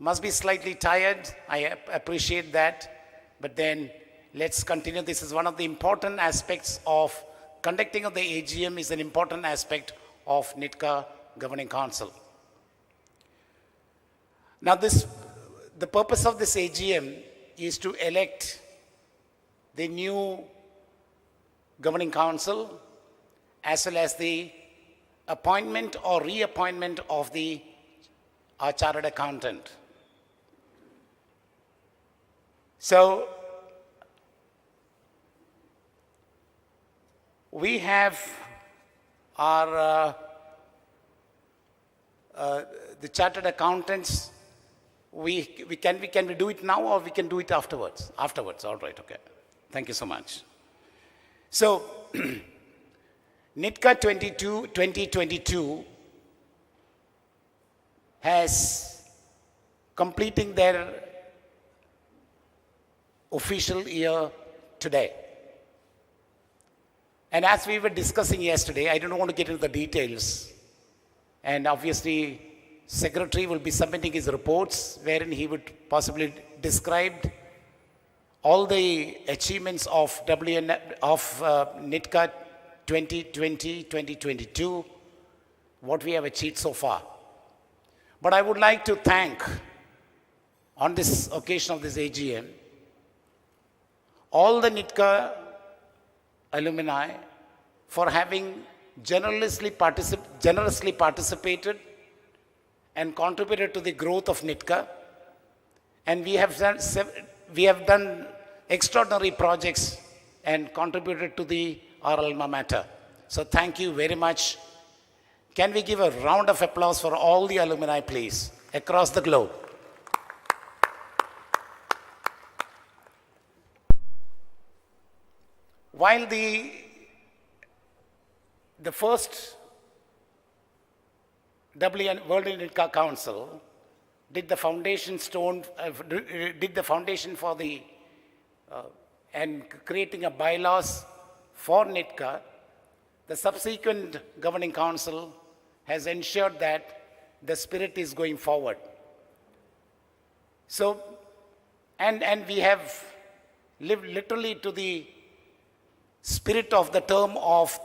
must be slightly tired. I appreciate that. But then let's continue. This is one of the important aspects of conducting of the AGM is an important aspect of Nitcaa Governing Council. Now the purpose of this AGM is to elect the new Governing Council as well as the appointment or reappointment of our chartered accountant. So we have our the chartered accountants. Can we do it now or we can do it afterwards? Afterwards, all right, okay. Thank you so much. So, Nitcaa 2022 has completing their official year today. And as we were discussing yesterday, I don't want to get into the details. And obviously, Secretary will be submitting his reports wherein he would possibly describe all the achievements of Nitcaa 2020-2022, what we have achieved so far. But I would like to thank, on this occasion of this AGM, all the Nitcaa alumni for having generously participated and contributed to the growth of Nitcaa. And we have done extraordinary projects and contributed to our alma mater. So thank you very much. Can we give a round of applause for all the alumni, please, across the globe? While the first World Nitcaa Council did the foundation for and creating a bylaws for Nitcaa, the subsequent governing council has ensured that the spirit is going forward. So, and we have lived literally to the spirit of the term of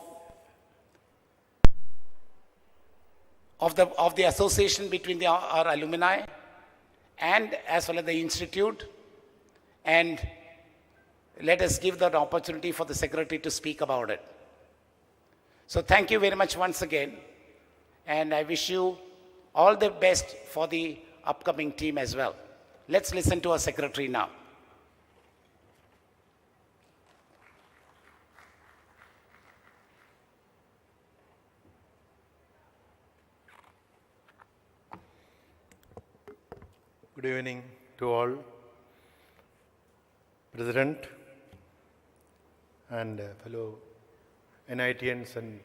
the association between our alumni and as well as the institute. And let us give that opportunity for the secretary to speak about it. So thank you very much once again. And I wish you all the best for the upcoming team as well. Let's listen to our secretary now. Good evening to all. President and fellow NITians and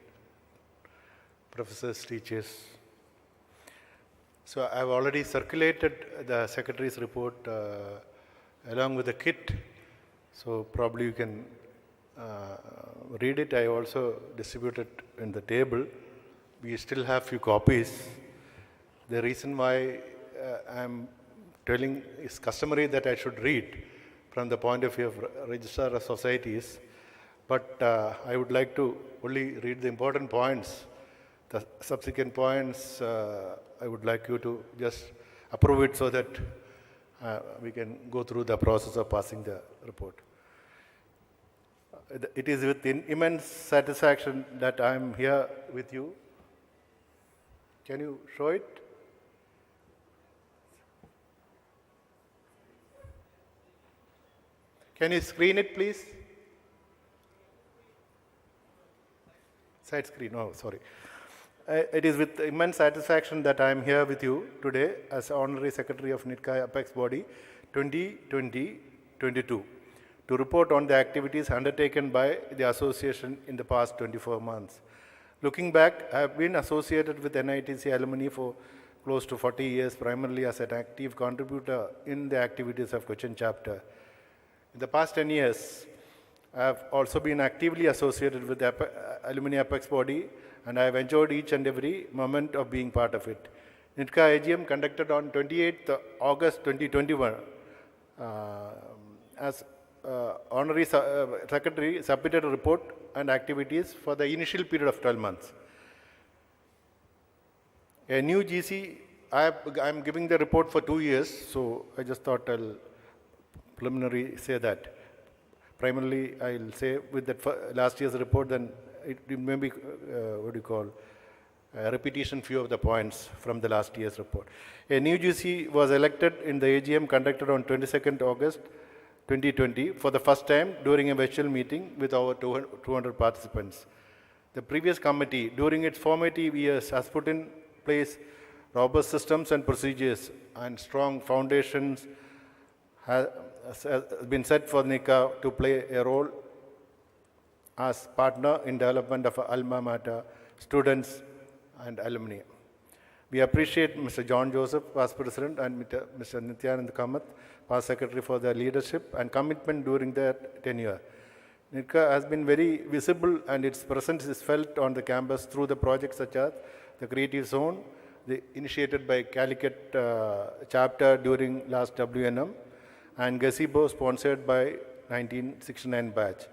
professors, teachers. So I've already circulated the Secretary's report along with the kit. So probably you can read it. I also distributed in the table. We still have few copies. The reason why I'm telling is customary that I should read from the point of view of registrar of societies, but I would like to only read the important points. The subsequent points, I would like you to just approve it so that we can go through the process of passing the report. It is with immense satisfaction that I am here with you. Can you show it? Can you screen it, please? Side screen, oh, sorry. It is with immense satisfaction that I am here with you today as Honorary Secretary of Nitcaa Apex Body 2020-22 to report on the activities undertaken by the association in the past 24 months. Looking back, I have been associated with NITC alumni for close to 40 years, primarily as an active contributor in the activities of Cochin chapter. In the past 10 years, I have also been actively associated with the Alumni Apex Body, and I have enjoyed each and every moment of being part of it. Nitcaa AGM conducted on 28th August 2021 as Honorary Secretary submitted a report and activities for the initial period of 12 months. A new GC, I'm giving the report for 2 years, so I just thought I'll preliminary say that. Primarily, I'll say with that last year's report, then it may be, what do you call, a repetition few of the points from the last year's report. A new GC was elected in the AGM conducted on 22nd August 2020 for the first time during a virtual meeting with over 200 participants. The previous committee, during its formative years, has put in place robust systems and procedures, and strong foundations has been set for Nitcaa to play a role as partner in development of alma mater, students and alumni. We appreciate Mr. John Joseph, past president, and Mr. Nitcaa Kamath, past secretary, for their leadership and commitment during their tenure. Nitcaa has been very visible, and its presence is felt on the campus through the projects such as the Creative Zone, initiated by Calicut chapter during last WNM, and Gazebo, sponsored by 1969 batch.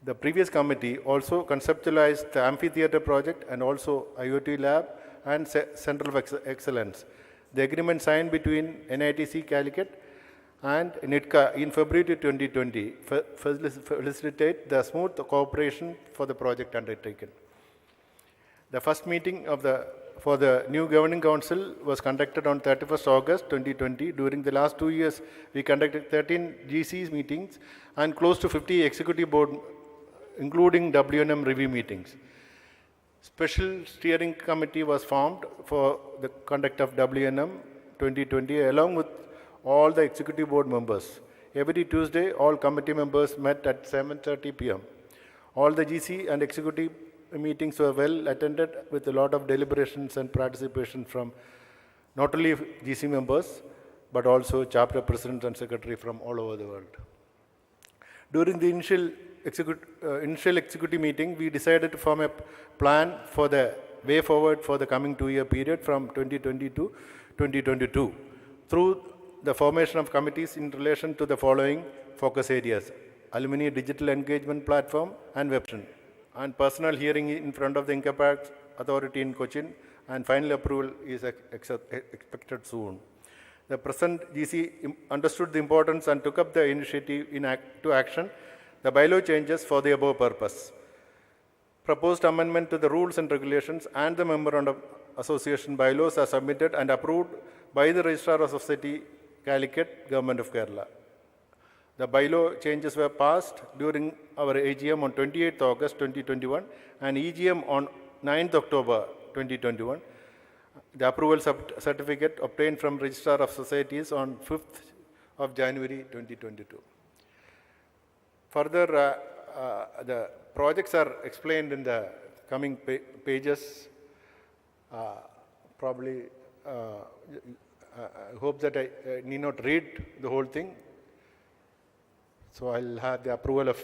The previous committee also conceptualized the amphitheater project and also IoT lab and Center of Excellence. The agreement signed between NITC Calicut and Nitcaa in February 2020 facilitate the smooth cooperation for the project undertaken. The first meeting for the new governing council was conducted on 31st August 2020. During the last 2 years, we conducted 13 GCs meetings and close to 50 executive board, including WNM review meetings. Special steering committee was formed for the conduct of WNM 2020 along with all the executive board members. Every Tuesday, all committee members met at 7:30 p.m. All the GC and executive meetings were well attended with a lot of deliberations and participation from not only GC members, but also chapter presidents and secretary from all over the world. During the initial executive meeting, we decided to form a plan for the way forward for the coming 2-year period from 2020 to 2022 through the formation of committees in relation to the following focus areas: alumni digital engagement platform and website, and personal hearing in front of the Income Tax Authority in Cochin, and final approval is expected soon. The present GC understood the importance and took up the initiative to action the bylaw changes for the above purpose. Proposed amendment to the rules and regulations and the memorandum of association bylaws are submitted and approved by the Registrar of Society, Calicut, Government of Kerala. The bylaw changes were passed during our AGM on 28th August 2021 and EGM on 9th October 2021. The approval certificate obtained from Registrar of Societies on 5th of January 2022. Further, the projects are explained in the coming pages. Probably, I hope that I need not read the whole thing. So I'll have the approval of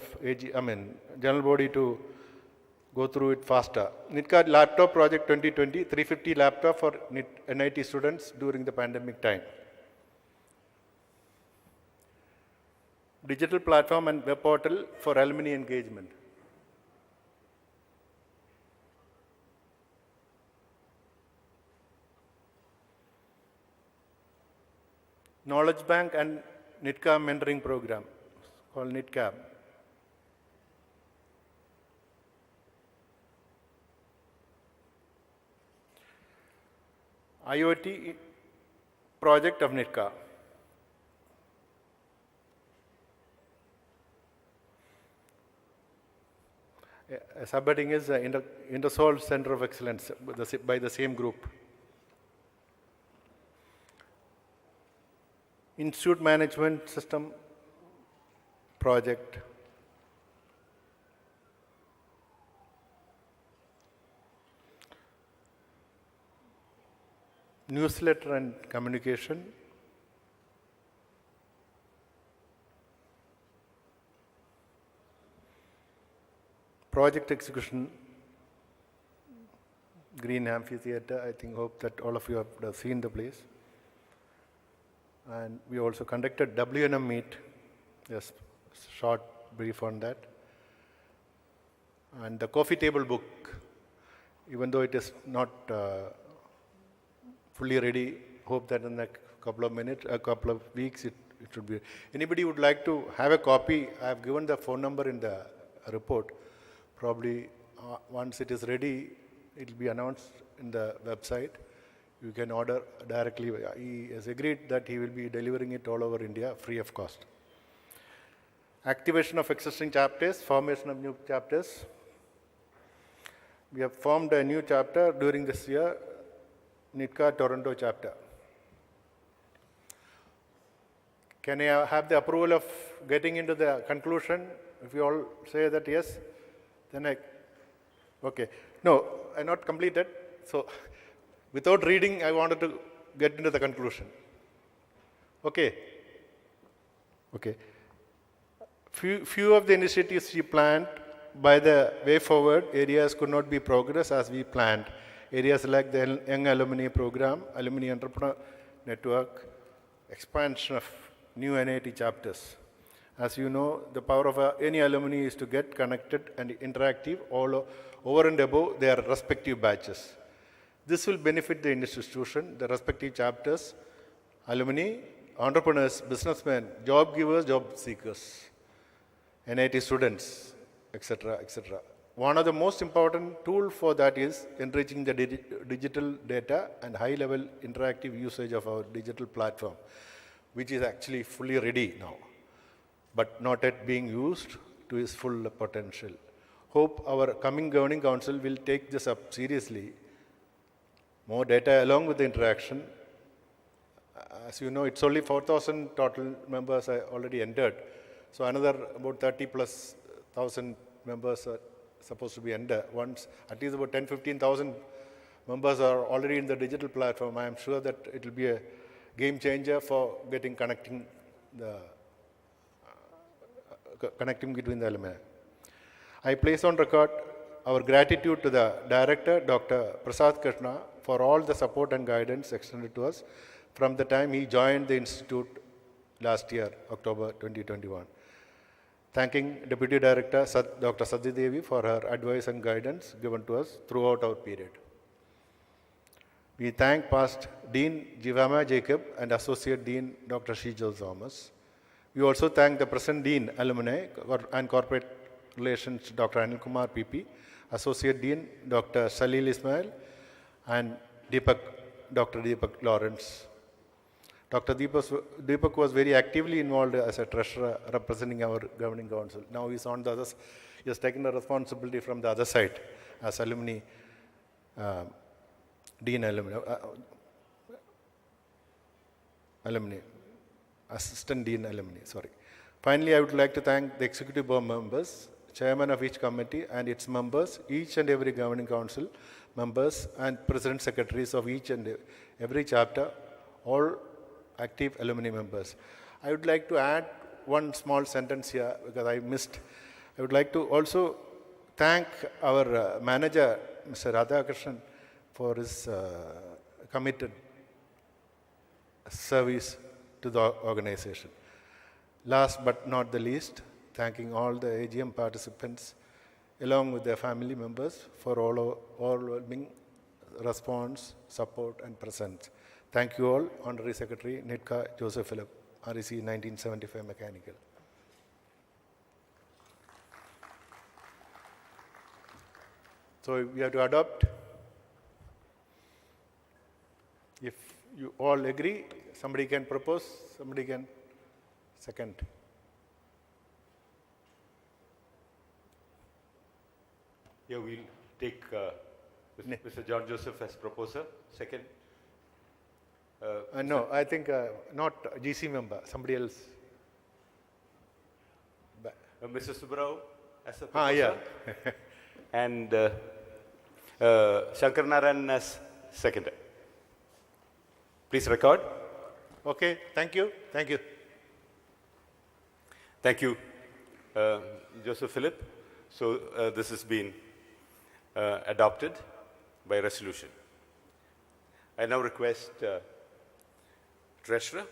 general body to go through it faster. Nitcaa laptop project 2020, 350 laptop for NIT students during the pandemic time. Digital platform and web portal for alumni engagement. Knowledge bank and Nitcaa mentoring program called Nitcaa. IoT project of Nitcaa. Subheading is Intersol Center of Excellence by the same group. Institute Management System project. Newsletter and communication. Project execution Green Amphitheatre. I think, hope that all of you have seen the place. And we also conducted WNM meet, just short brief on that. And the coffee table book, even though it is not fully ready, hope that in a couple of minutes, a couple of weeks, it should be. Anybody would like to have a copy? I have given the phone number in the report. Probably once it is ready, it will be announced in the website. You can order directly. He has agreed that he will be delivering it all over India free of cost. Activation of existing chapters, formation of new chapters. We have formed a new chapter during this year, Nitcaa Toronto chapter. Can I have the approval of getting into the conclusion? If you all say that yes, then okay. No, I not completed. So, without reading, I wanted to get into the conclusion. Okay. Okay. Few of the initiatives we planned by the way forward areas could not be progressed as we planned. Areas like the Young Alumni Program, Alumni Entrepreneur Network, expansion of new NIT chapters. As you know, the power of any alumni is to get connected and interactive all over and above their respective batches. This will benefit the institution, the respective chapters, alumni, entrepreneurs, businessmen, job givers, job seekers, NIT students, etc., etc. One of the most important tools for that is enriching the digital data and high-level interactive usage of our digital platform, which is actually fully ready now, but not yet being used to its full potential. Hope our coming governing council will take this up seriously. More data along with the interaction. As you know, it's only 4,000 total members are already entered. So another about 30,000+ members are supposed to be entered. Once at least about 10,000-15,000 members are already in the digital platform, I am sure that it will be a game changer for connecting between the alumni. I place on record our gratitude to the director, Dr. Prasad Krishna, for all the support and guidance extended to us from the time he joined the institute last year, October 2021. Thanking Deputy Director Dr. Sadhi Devi for her advice and guidance given to us throughout our period. We thank past Dean Jivama Jacob and Associate Dean Dr. Shijal Thomas. We also thank the present Dean Alumni and Corporate Relations Dr. Anil Kumar PP, Associate Dean Dr. Salil Ismail, and Dr. Deepak Lawrence. Dr. Deepak was very actively involved as a treasurer representing our governing council. Now he's on the other, he has taken the responsibility from the other side as alumni, Dean alumni, Assistant Dean alumni, sorry. Finally, I would like to thank the executive board members, chairman of each committee and its members, each and every governing council members and president secretaries of each and every chapter, all active alumni members. I would like to add one small sentence here because I missed. I would like to also thank our manager, Mr. Radhakrishnan, for his committed service to the organization. Last but not the least, thanking all the AGM participants along with their family members for all overwhelming response, support and presence. Thank you all, Honorary Secretary Nitcaa Joseph Philip, REC 1975 Mechanical. So we have to adopt. If you all agree, somebody can propose, somebody can second. Yeah, we'll take Mr. John Joseph as proposer. Second. No, I think not GC member, somebody else. Mr. Subbarao as a proposer. Yeah. And Shankar Narayan as seconder. Please record. Okay, thank you. Thank you. Thank you, Joseph Philip. So this has been adopted. by resolution. I now request Treasurer,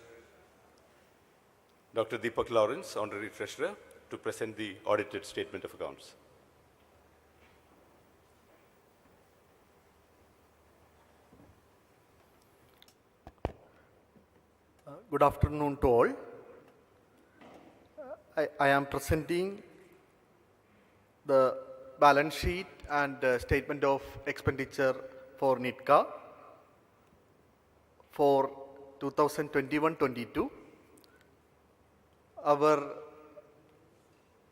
Dr. Deepak Lawrence, Honorary Treasurer, to present the audited statement of accounts. Good afternoon to all. I am presenting the balance sheet and statement of expenditure for Nitcaa for 2021-22. Our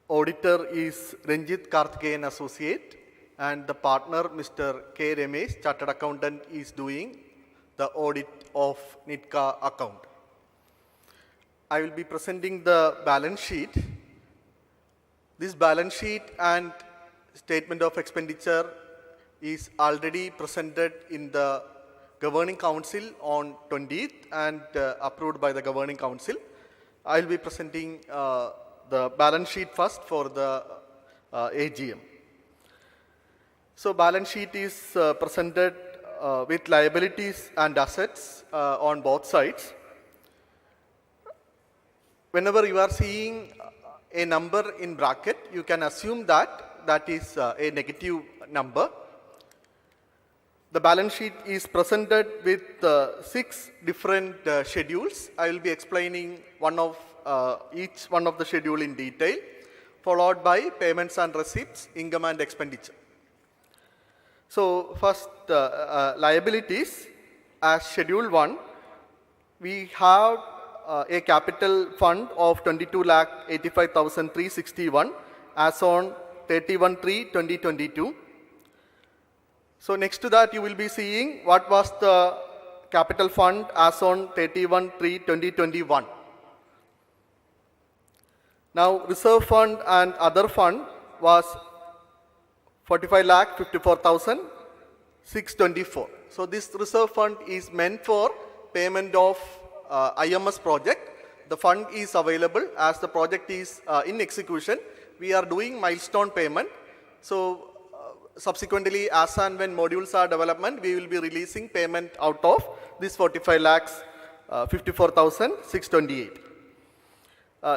auditor is Ranjit Karthikeyan Associate, and the partner, Mr. K. Ramesh, Chartered Accountant, is doing the audit of Nitcaa account. I will be presenting the balance sheet. This balance sheet and statement of expenditure is already presented in the Governing Council on 20th and approved by the Governing Council. I will be presenting the balance sheet first for the AGM. So balance sheet is presented with liabilities and assets on both sides. Whenever you are seeing a number in bracket, you can assume that that is a negative number. The balance sheet is presented with 6 different schedules. I will be explaining each one of the schedule in detail, followed by payments and receipts, income and expenditure. So first, liabilities. As Schedule 1, we have a capital fund of 22,85,361 as on 31/3/2022. So next to that, you will be seeing what was the capital fund as on 31/3/2021. Now, reserve fund and other fund was 45,54,624. So this reserve fund is meant for payment of IMS project. The fund is available as the project is in execution. We are doing milestone payment. So subsequently, as and when modules are development, we will be releasing payment out of this 45,54,628.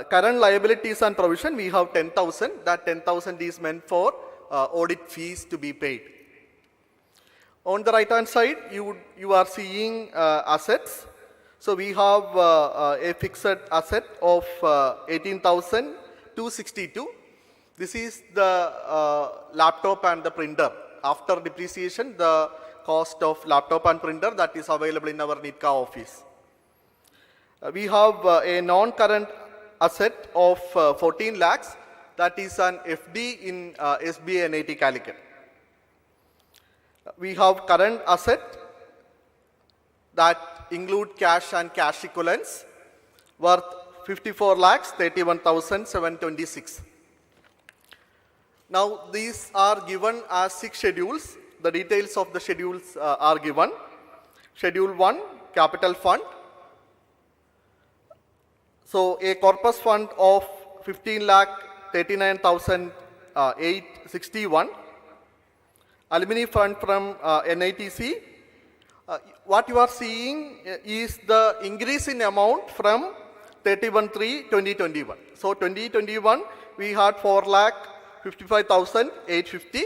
Current liabilities and provision, we have 10,000. That 10,000 is meant for audit fees to be paid. On the right hand side, you are seeing assets. So we have a fixed asset of 18,262. This is the laptop and the printer. After depreciation, the cost of laptop and printer that is available in our Nitcaa office. We have a non-current asset of 14 lakhs. That is an FD in SBI NIT Calicut. We have current asset that include cash and cash equivalents worth 54,31,726. Now these are given as 6 schedules. The details of the schedules are given. Schedule 1, capital fund. So a corpus fund of 15,39,861. Alumni fund from NITC. What you are seeing is the increase in amount from 31/3/2021. So 2021 we had 4,55,850.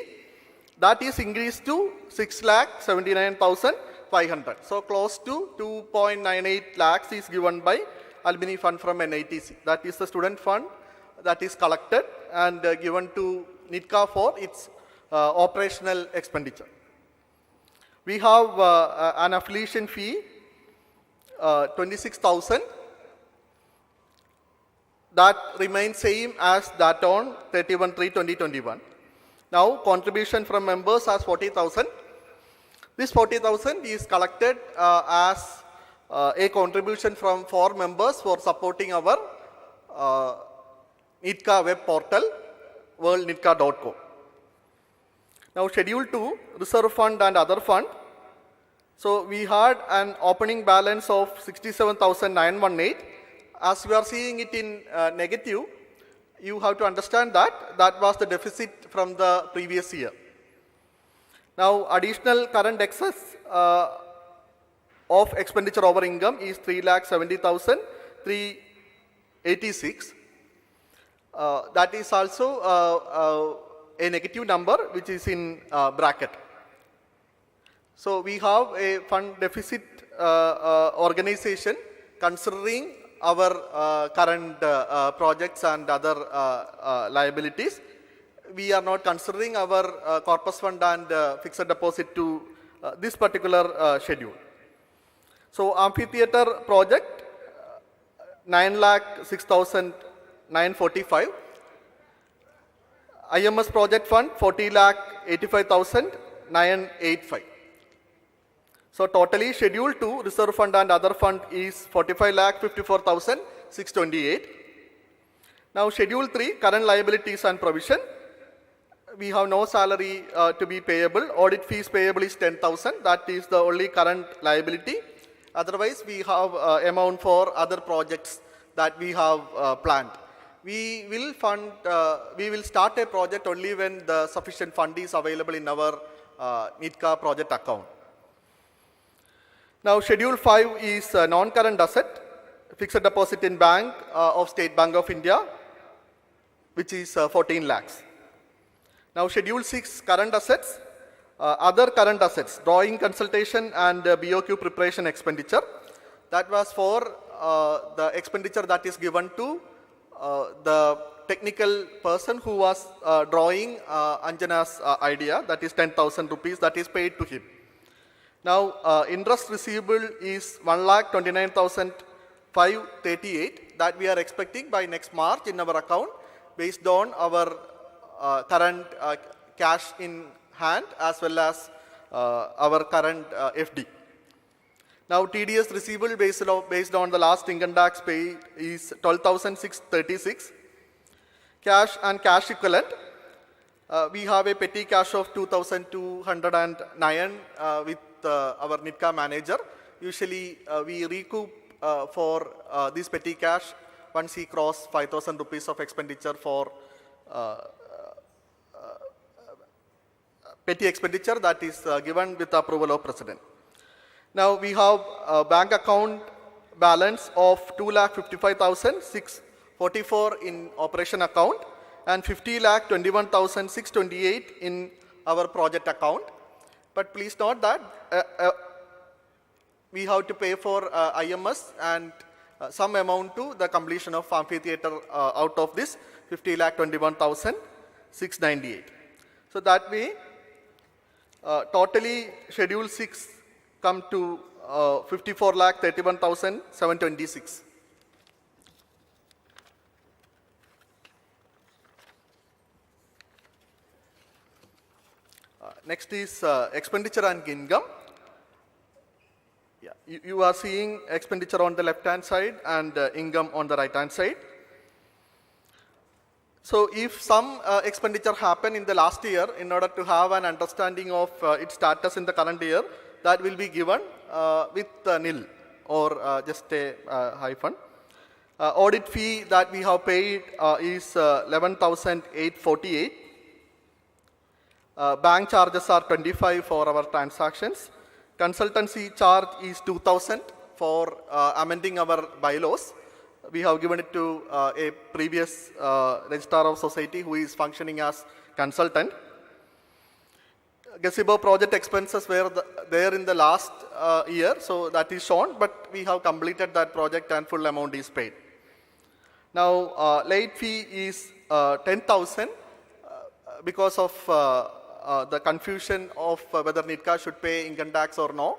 That is increased to 6,79,500. So close to 2.98 lakhs is given by alumni fund from NITC. That is the student fund that is collected and given to Nitcaa for its operational expenditure. We have an affiliation fee, 26,000. That remains same as that on 31/3/2021. Now contribution from members as 40,000. This 40,000 is collected as a contribution from 4 members for supporting our Nitcaa web portal, worldnitcaa.com. Now schedule 2, reserve fund and other fund. So we had an opening balance of 67,918. As we are seeing it in negative, you have to understand that that was the deficit from the previous year. Now, additional current excess of expenditure over income is 3,70,386. That is also a negative number which is in bracket. So we have a fund deficit organization considering our current projects and other liabilities. We are not considering our corpus fund and fixed deposit to this particular schedule. So amphitheater project 9,06,945. IMS project fund 40,85,985. So totally schedule 2 reserve fund and other fund is 45,54,628. Now schedule 3 current liabilities and provision. We have no salary to be payable. Audit fees payable is 10,000. That is the only current liability. Otherwise, we have amount for other projects that we have planned. We will start a project only when the sufficient fund is available in our Nitcaa project account. Now, schedule 5 is non-current asset, fixed deposit in bank of State Bank of India, which is 14 lakhs. Now, schedule 6 current assets, other current assets, drawing consultation and BOQ preparation expenditure. That was for the expenditure that is given to the technical person who was drawing Anjana's idea, that is 10,000 rupees that is paid to him. Now, interest receivable is 1,29,538 that we are expecting by next March in our account based on our current cash in hand as well as our current FD. Now, TDS receivable based on the last income tax paid is 12,636. Cash and cash equivalent, we have a petty cash of 2,209 with our Nitcaa manager. Usually, we recoup for this petty cash once he cross 5,000 rupees of expenditure for petty expenditure that is given with approval of President. Now we have a bank account balance of 2,55,644 in operation account and 50,21,628 in our project account. But please note that we have to pay for IMS and some amount to the completion of amphitheater out of this 50,21,698. So that way, totally schedule 6 come to 54,31,726. Next is expenditure and income. Yeah, you are seeing expenditure on the left hand side and income on the right hand side. So if some expenditure happened in the last year, in order to have an understanding of its status in the current year, that will be given with nil or just a hyphen. Audit fee that we have paid is 11,848. Bank charges are 25 for our transactions. Consultancy charge is 2,000 for amending our bylaws. We have given it to a previous registrar of society who is functioning as consultant. Gazebo project expenses were there in the last year, so that is shown, but we have completed that project and full amount is paid. Now, late fee is 10,000 because of the confusion of whether Nitcaa should pay income tax or no.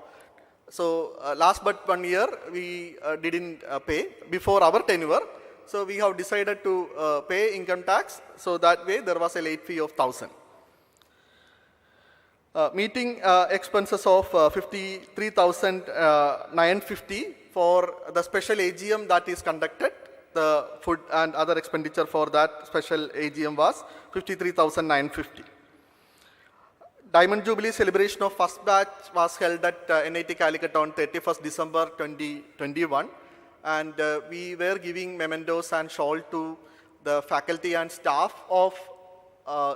So, last but 1 year, we didn't pay before our tenure. So, we have decided to pay income tax. So, that way there was a late fee of 1,000. Meeting expenses of 53,950 for the special AGM that is conducted. The food and other expenditure for that special AGM was 53,950. Diamond Jubilee celebration of first batch was held at NIT Calicut on 31st December 2021, and we were giving mementos and shawl to the faculty and staff of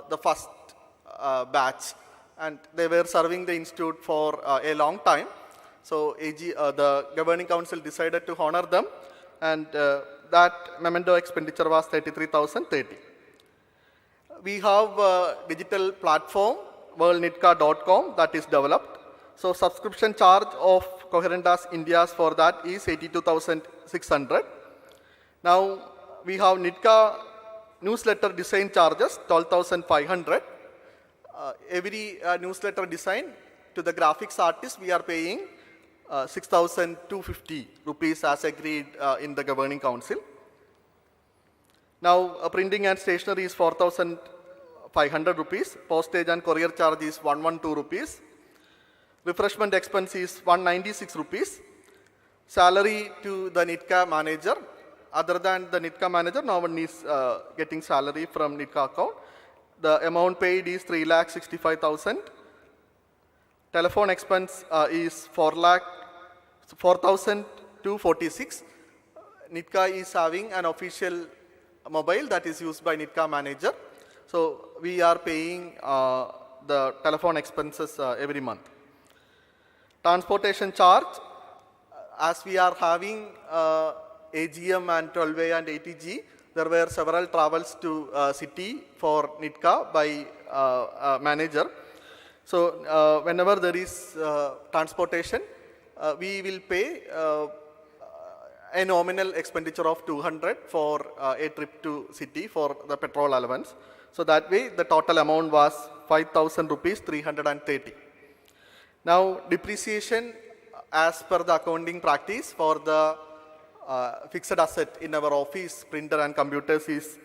the first batch and they were serving the institute for a long time. So the governing council decided to honor them, and that memento expenditure was 33,030. We have a digital platform, worldnitcaa.com, that is developed. So subscription charge of Coherentas India's for that is 82,600. Now we have Nitcaa newsletter design charges 12,500. Every newsletter design to the graphics artist we are paying 6,250 rupees as agreed in the governing council. Now printing and stationery is 4,500 rupees. Postage and courier charge is 112 rupees. Refreshment expense is 196 rupees. Salary to the Nitcaa manager. Other than the Nitcaa manager, no one is getting salary from Nitcaa account. The amount paid is 3,65,000. Telephone expense is 4,246. Nitcaa is having an official mobile that is used by Nitcaa manager. So we are paying the telephone expenses every month. Transportation charge, as we are having AGM and 12A and ATG, there were several travels to city for Nitcaa by manager. So whenever there is transportation, we will pay a nominal expenditure of 200 for a trip to city for the petrol allowance. So that way the total amount was 5,000 rupees 330. Now depreciation as per the accounting practice for the fixed asset in our office, printer and computers is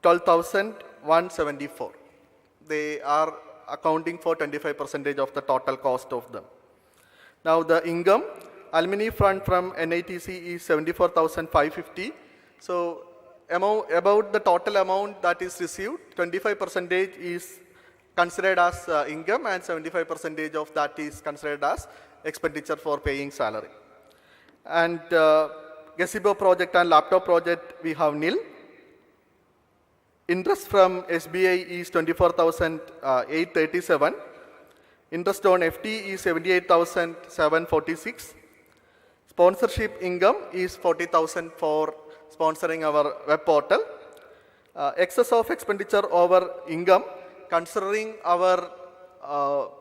12,174. They are accounting for 25% of the total cost of them. Now the income, alumni fund from NITC is 74,550. So about the total amount that is received, 25% is considered as income and 75% of that is considered as expenditure for paying salary. And gazebo project and laptop project we have nil. Interest from SBI is 24,837. Interest on FT is 78,746. Sponsorship income is 40,000 for sponsoring our web portal. Excess of expenditure over income, considering our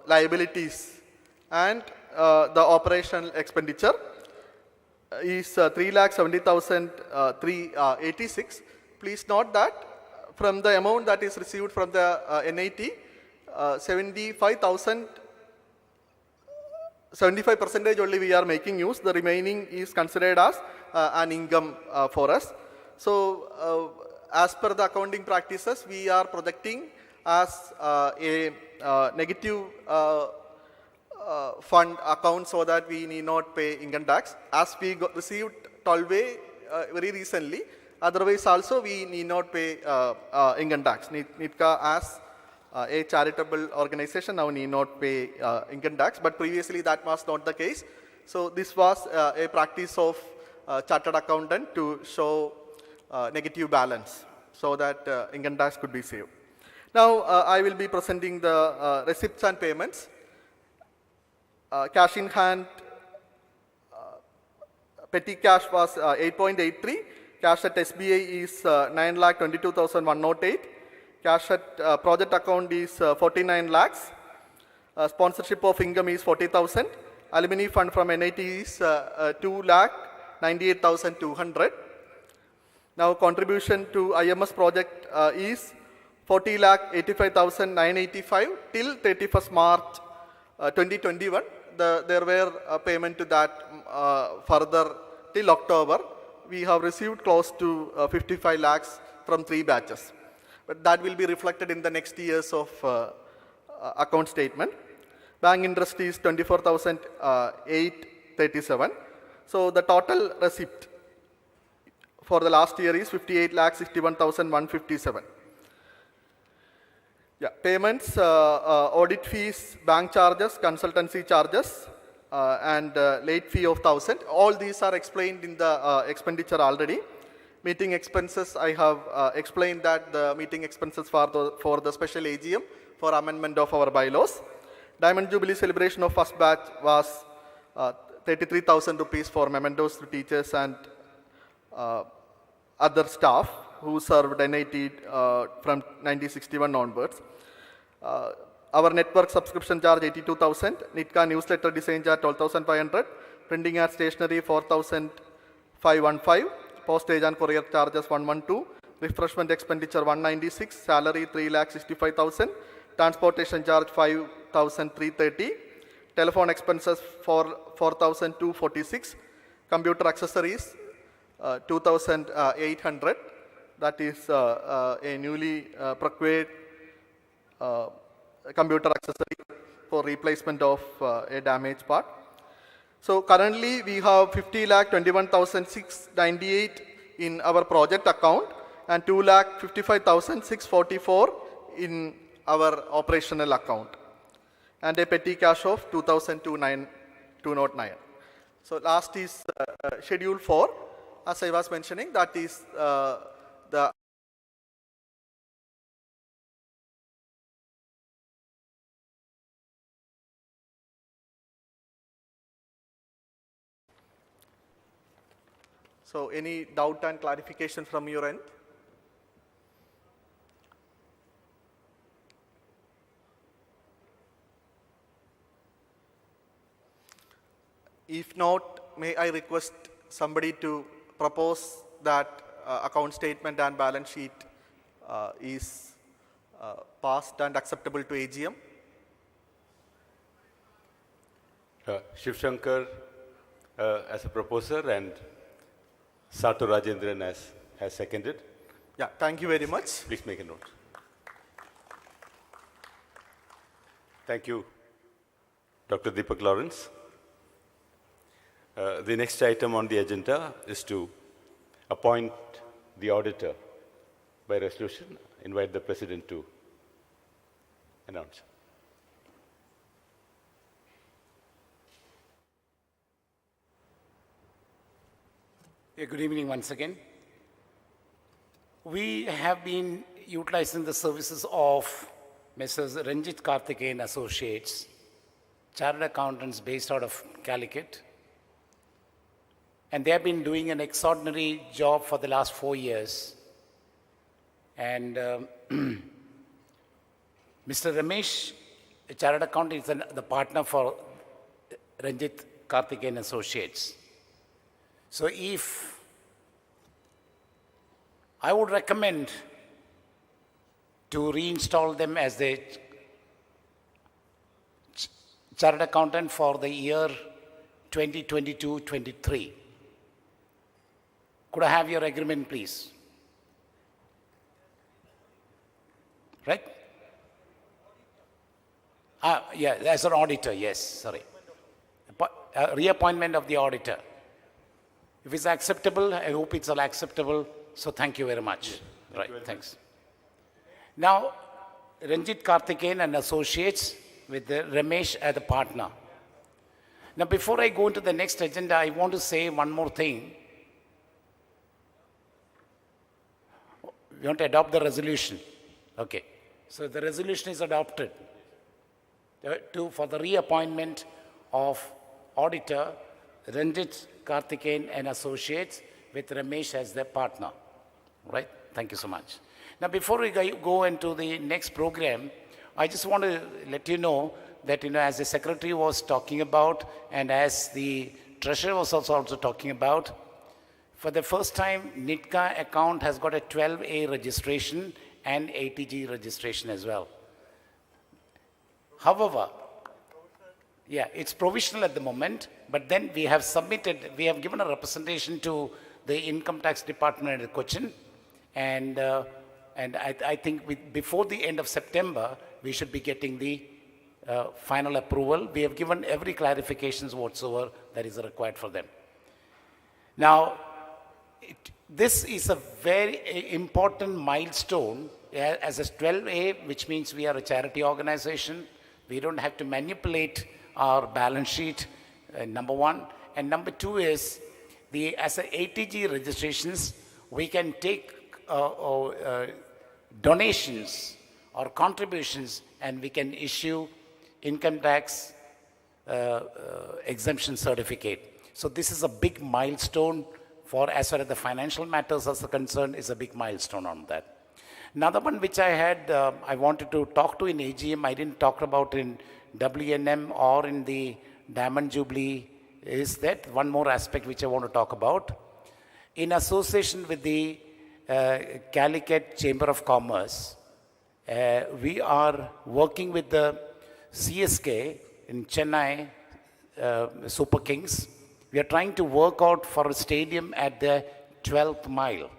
liabilities and the operational expenditure, is 3,70,386. Please note that from the amount that is received from the NIT, 75% only we are making use. The remaining is considered as an income for us. So as per the accounting practices, we are projecting as a negative fund account so that we need not pay income tax. As we received 12A very recently, otherwise also we need not pay income tax. Nitcaa as a charitable organization now need not pay income tax, but previously that was not the case. So this was a practice of chartered accountant to show negative balance so that income tax could be saved. Now I will be presenting the receipts and payments. Cash in hand, petty cash was 8.83. Cash at SBI is 9,22,108. Cash at project account is 49 lakhs. Sponsorship of income is 40,000. Alumni fund from NIT is 2,98,200. Now contribution to IMS project is 40,85,985 till 31st March 2021. There were payment to that further till October. We have received close to 55 lakhs from 3 batches. But that will be reflected in the next years of account statement. Bank interest is 24,837. So the total receipt for the last year is 58,61,157. Yeah, payments, audit fees, bank charges, consultancy charges, and late fee of 1,000. All these are explained in the expenditure already. Meeting expenses, I have explained that the meeting expenses for the special AGM for amendment of our bylaws. Diamond Jubilee celebration of first batch was 33,000 rupees for mementos to teachers and other staff who served NIT from 1961 onwards. Our network subscription charge 82,000, Nitcaa newsletter design charge 12,500, printing and stationery 4,515, postage and courier charges 112, refreshment expenditure 196, salary 3,65,000, transportation charge 5,330, telephone expenses 4,246, computer accessories 2,800. That is a newly procured computer accessory for replacement of a damaged part. So currently we have 50,21,698 in our project account and 2,55,644 in our operational account and a petty cash of 2,209. So last is schedule 4. As I was mentioning, that is the So any doubt and clarification from your end? If not, may I request somebody to propose that account statement and balance sheet is passed and acceptable to AGM? Shiv Shankar as a proposer and Sato Rajendran has seconded. Yeah, thank you very much. Please make a note. Thank you, Dr. Deepak Lawrence. The next item on the agenda is to appoint the auditor by resolution. Invite the President to announce. Yeah, good evening once again. We have been utilizing the services of Messrs. Ranjit Karthikeyan and Associates, chartered accountants based out of Calicut. And they have been doing an extraordinary job for the last 4 years. And Mr. Ramesh, a chartered accountant, is the partner for Ranjit Karthikeyan and Associates. So if I would recommend to reinstall them as the chartered accountant for the year 2022-23. Could I have your agreement, please? Right? Yeah, as an auditor, yes, sorry. Reappointment of the auditor. If it's acceptable, I hope it's all acceptable. So thank you very much. Right, thanks. Now, Ranjit Karthikeyan and Associates with Ramesh as the partner. Now, before I go into the next agenda, I want to say one more thing. We want to adopt the resolution. Okay. So the resolution is adopted for the reappointment of auditor Ranjit Karthikeyan and Associates with Ramesh as their partner. Right? Thank you so much. Now, before we go into the next program, I just want to let you know that, as the secretary was talking about and as the treasurer was also talking about, for the first time, Nitcaa account has got a 12A registration and ATG registration as well. However, yeah, it's provisional at the moment, but then we have given a representation to the income tax department at Cochin, and I think before the end of September, we should be getting the final approval. We have given every clarifications whatsoever that is required for them. Now, this is a very important milestone as a 12A, which means we are a charity organization. We don't have to manipulate our balance sheet, number one. And number two is, as a ATG registrations, we can take donations or contributions and we can issue income tax exemption certificate. So this is a big milestone for as far as the financial matters are concerned, is a big milestone on that. Another one which I had, I wanted to talk to in AGM, I didn't talk about in WNM or in the Diamond Jubilee, is that one more aspect which I want to talk about. In association with the Calicut Chamber of Commerce, we are working with the CSK in Chennai, Super Kings. We are trying to work out for a stadium at the 12th mile.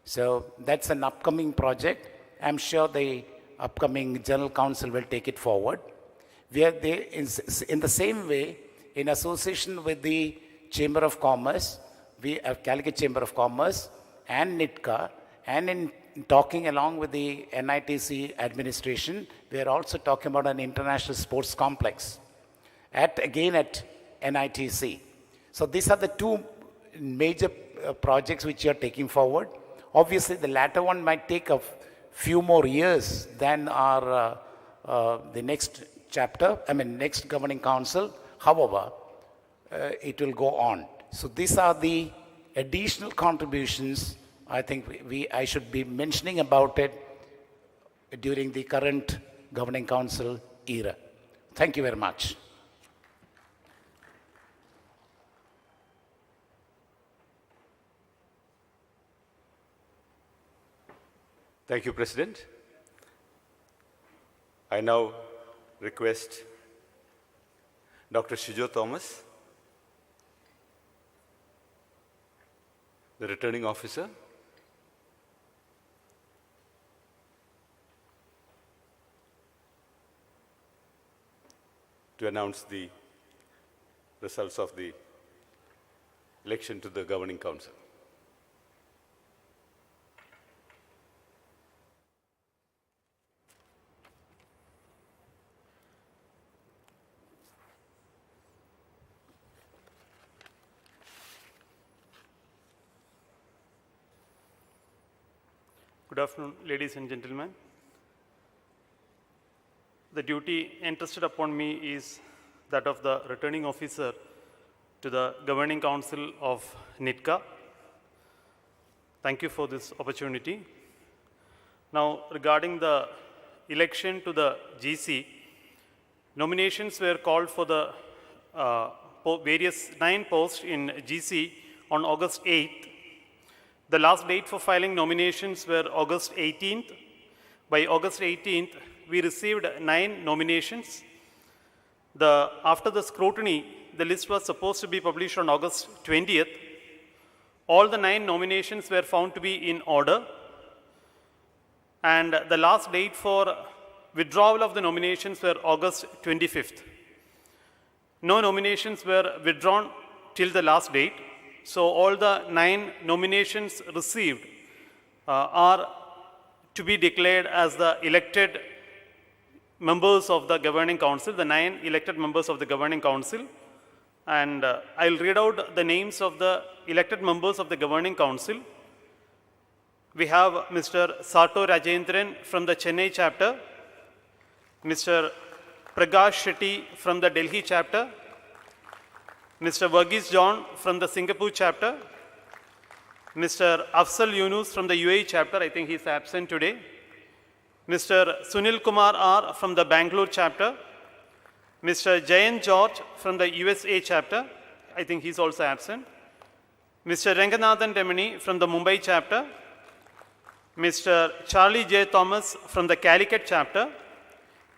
So that's an upcoming project. I'm sure the upcoming General Council will take it forward. We are there in the same way, in association with the Chamber of Commerce, we have Calicut Chamber of Commerce and Nitcaa, and in talking along with the NITC administration, we are also talking about an international sports complex again at NITC. So these are the two major projects which we are taking forward. Obviously, the latter one might take a few more years than our the next chapter, next governing council. However, it will go on. So these are the additional contributions I think I should be mentioning about it during the current governing council era. Thank you very much. Thank you, President. I now request Dr. Shijo Thomas, the returning officer, to announce the results of the election to the governing council. Good afternoon, ladies and gentlemen. The duty entrusted upon me is that of the returning officer to the governing council of Nitcaa. Thank you for this opportunity. Now, regarding the election to the GC, nominations were called for the various 9 posts in GC on August 8th. The last date for filing nominations were August 18th. By August 18th, we received 9 nominations. After the scrutiny, the list was supposed to be published on August 20th. All the 9 nominations were found to be in order. And the last date for withdrawal of the nominations were August 25th. No nominations were withdrawn till the last date. So all the 9 nominations received are to be declared as the elected members of the governing council, the 9 elected members of the governing council. And I'll read out the names of the elected members of the governing council. We have Mr. Sato Rajendran from the Chennai chapter, Mr. Prakash Shetty from the Delhi chapter, Mr. Verghese John from the Singapore chapter, Mr. Afzal Yunus from the UAE chapter, I think he's absent today, Mr. Sunil Kumar R from the Bangalore chapter, Mr. Jayant George from the USA chapter, I think he's also absent, Mr. Ranganathan Demani from the Mumbai chapter, Mr. Charlie J. Thomas from the Calicut chapter,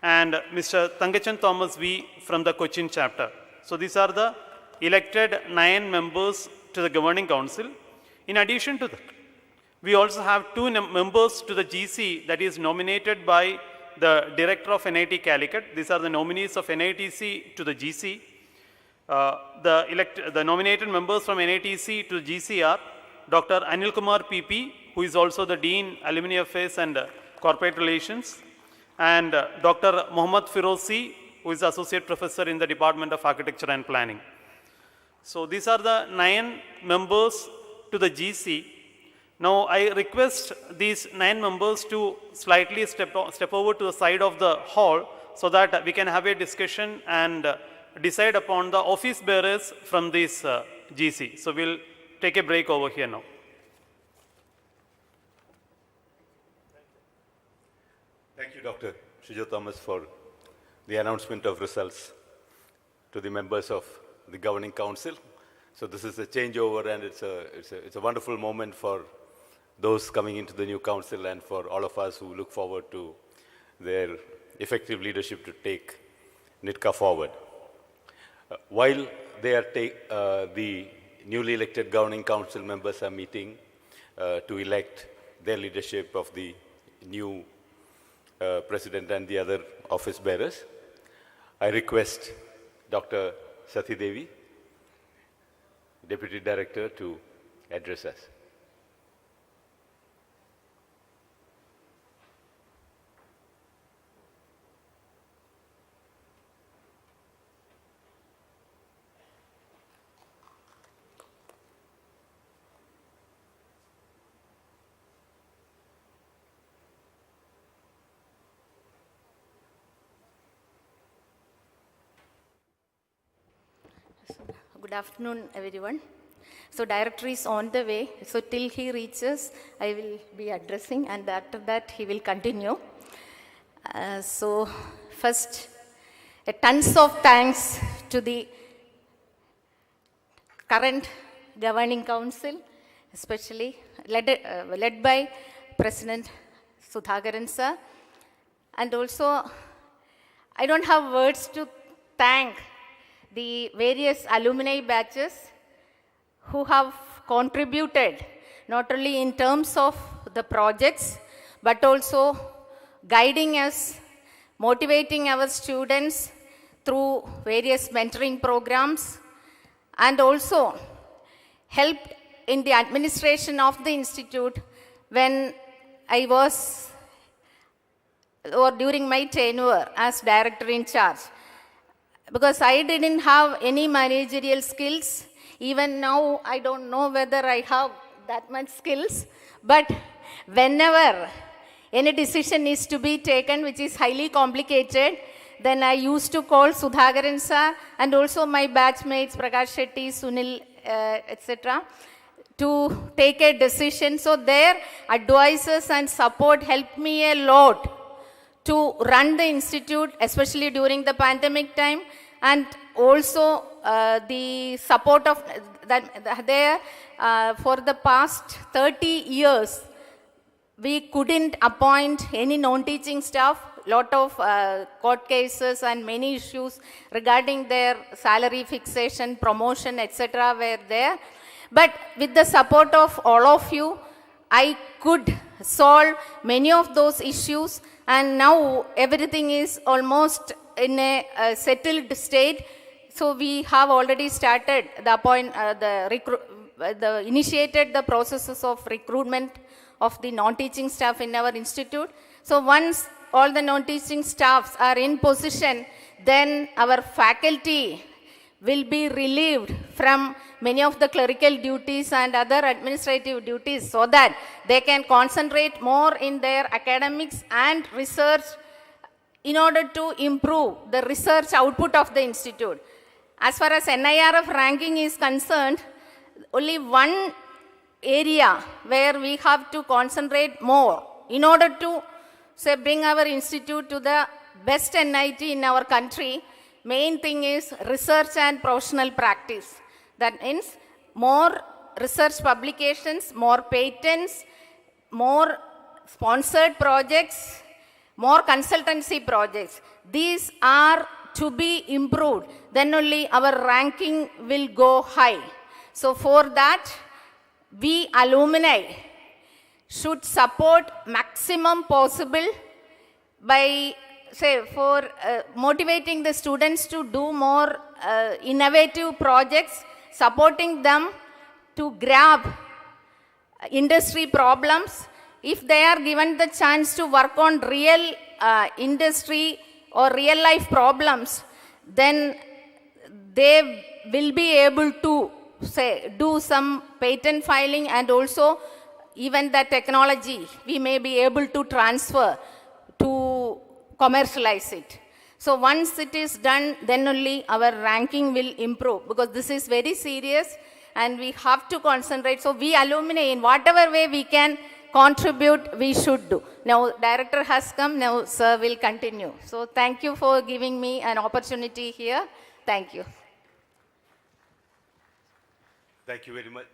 and Mr. Thangachan Thomas V from the Cochin chapter. So these are the elected 9 members to the governing council. In addition to that, we also have 2 members to the GC that is nominated by the director of NIT Calicut. These are the nominees of NITC to the GC. The nominated members from NITC to the GC are Dr. Anil Kumar PP, who is also the Dean, Alumni Affairs and Corporate Relations, and Dr. Mohammad Firozi, who is Associate Professor in the Department of Architecture and Planning. So these are the 9 members to the GC. Now, I request these 9 members to slightly step over to the side of the hall so that we can have a discussion and decide upon the office bearers from this GC. So, we'll take a break over here now. Thank you, Dr. Shijo Thomas, for the announcement of results to the members of the Governing Council. So this is a changeover, and it's a wonderful moment for those coming into the new council and for all of us who look forward to their effective leadership to take Nitcaa forward. While they are the newly elected Governing Council members are meeting to elect their leadership of the new President and the other office bearers, I request Dr. Sati Devi, Deputy Director, to address us. Good afternoon, everyone. So, director is on the way. So, till he reaches, I will be addressing, and after that, he will continue. So, first, tons of thanks to the current governing council, especially led by President Sudhakaran sir. And also, I don't have words to thank the various alumni batches who have contributed not only in terms of the projects, but also guiding us, motivating our students through various mentoring programs, and also helped in the administration of the institute when I was, or during my tenure as director in charge. Because I didn't have any managerial skills. Even now, I don't know whether I have that much skills. But whenever any decision is to be taken, which is highly complicated, then I used to call Sudhakaran sir and also my batchmates, Prakash Shetty, Sunil, etc., to take a decision. So their advices and support helped me a lot to run the institute, especially during the pandemic time, and also the support of that there for the past 30 years, we couldn't appoint any non-teaching staff. Lot of court cases and many issues regarding their salary fixation, promotion, etc. were there. But with the support of all of you, I could solve many of those issues, and now everything is almost in a settled state. So we have already started initiated the processes of recruitment of the non-teaching staff in our institute. So once all the non-teaching staffs are in position, then our faculty will be relieved from many of the clerical duties and other administrative duties so that they can concentrate more in their academics and research in order to improve the research output of the institute. As far as NIRF ranking is concerned, only one area where we have to concentrate more in order to bring our institute to the best NIT in our country. Main thing is research and professional practice. That means more research publications, more patents, more sponsored projects, more consultancy projects. These are to be improved. Then only our ranking will go high. So for that, we alumni should support maximum possible by motivating the students to do more innovative projects, supporting them to grab industry problems. If they are given the chance to work on real industry or real life problems, then they will be able to do some patent filing and also even the technology, we may be able to transfer to commercialize it. So once it is done, then only our ranking will improve, because this is very serious and we have to concentrate. So we alumni, in whatever way we can contribute, we should do. Now director has come, now sir will continue. So thank you for giving me an opportunity here. Thank you. Thank you very much.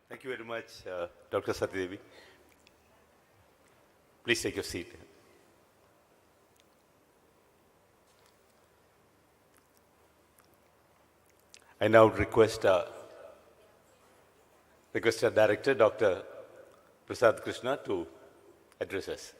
Thank you very much, Dr. Satyadevi. Please take your seat. I now request our director, Dr. Prasad Krishna, to address us.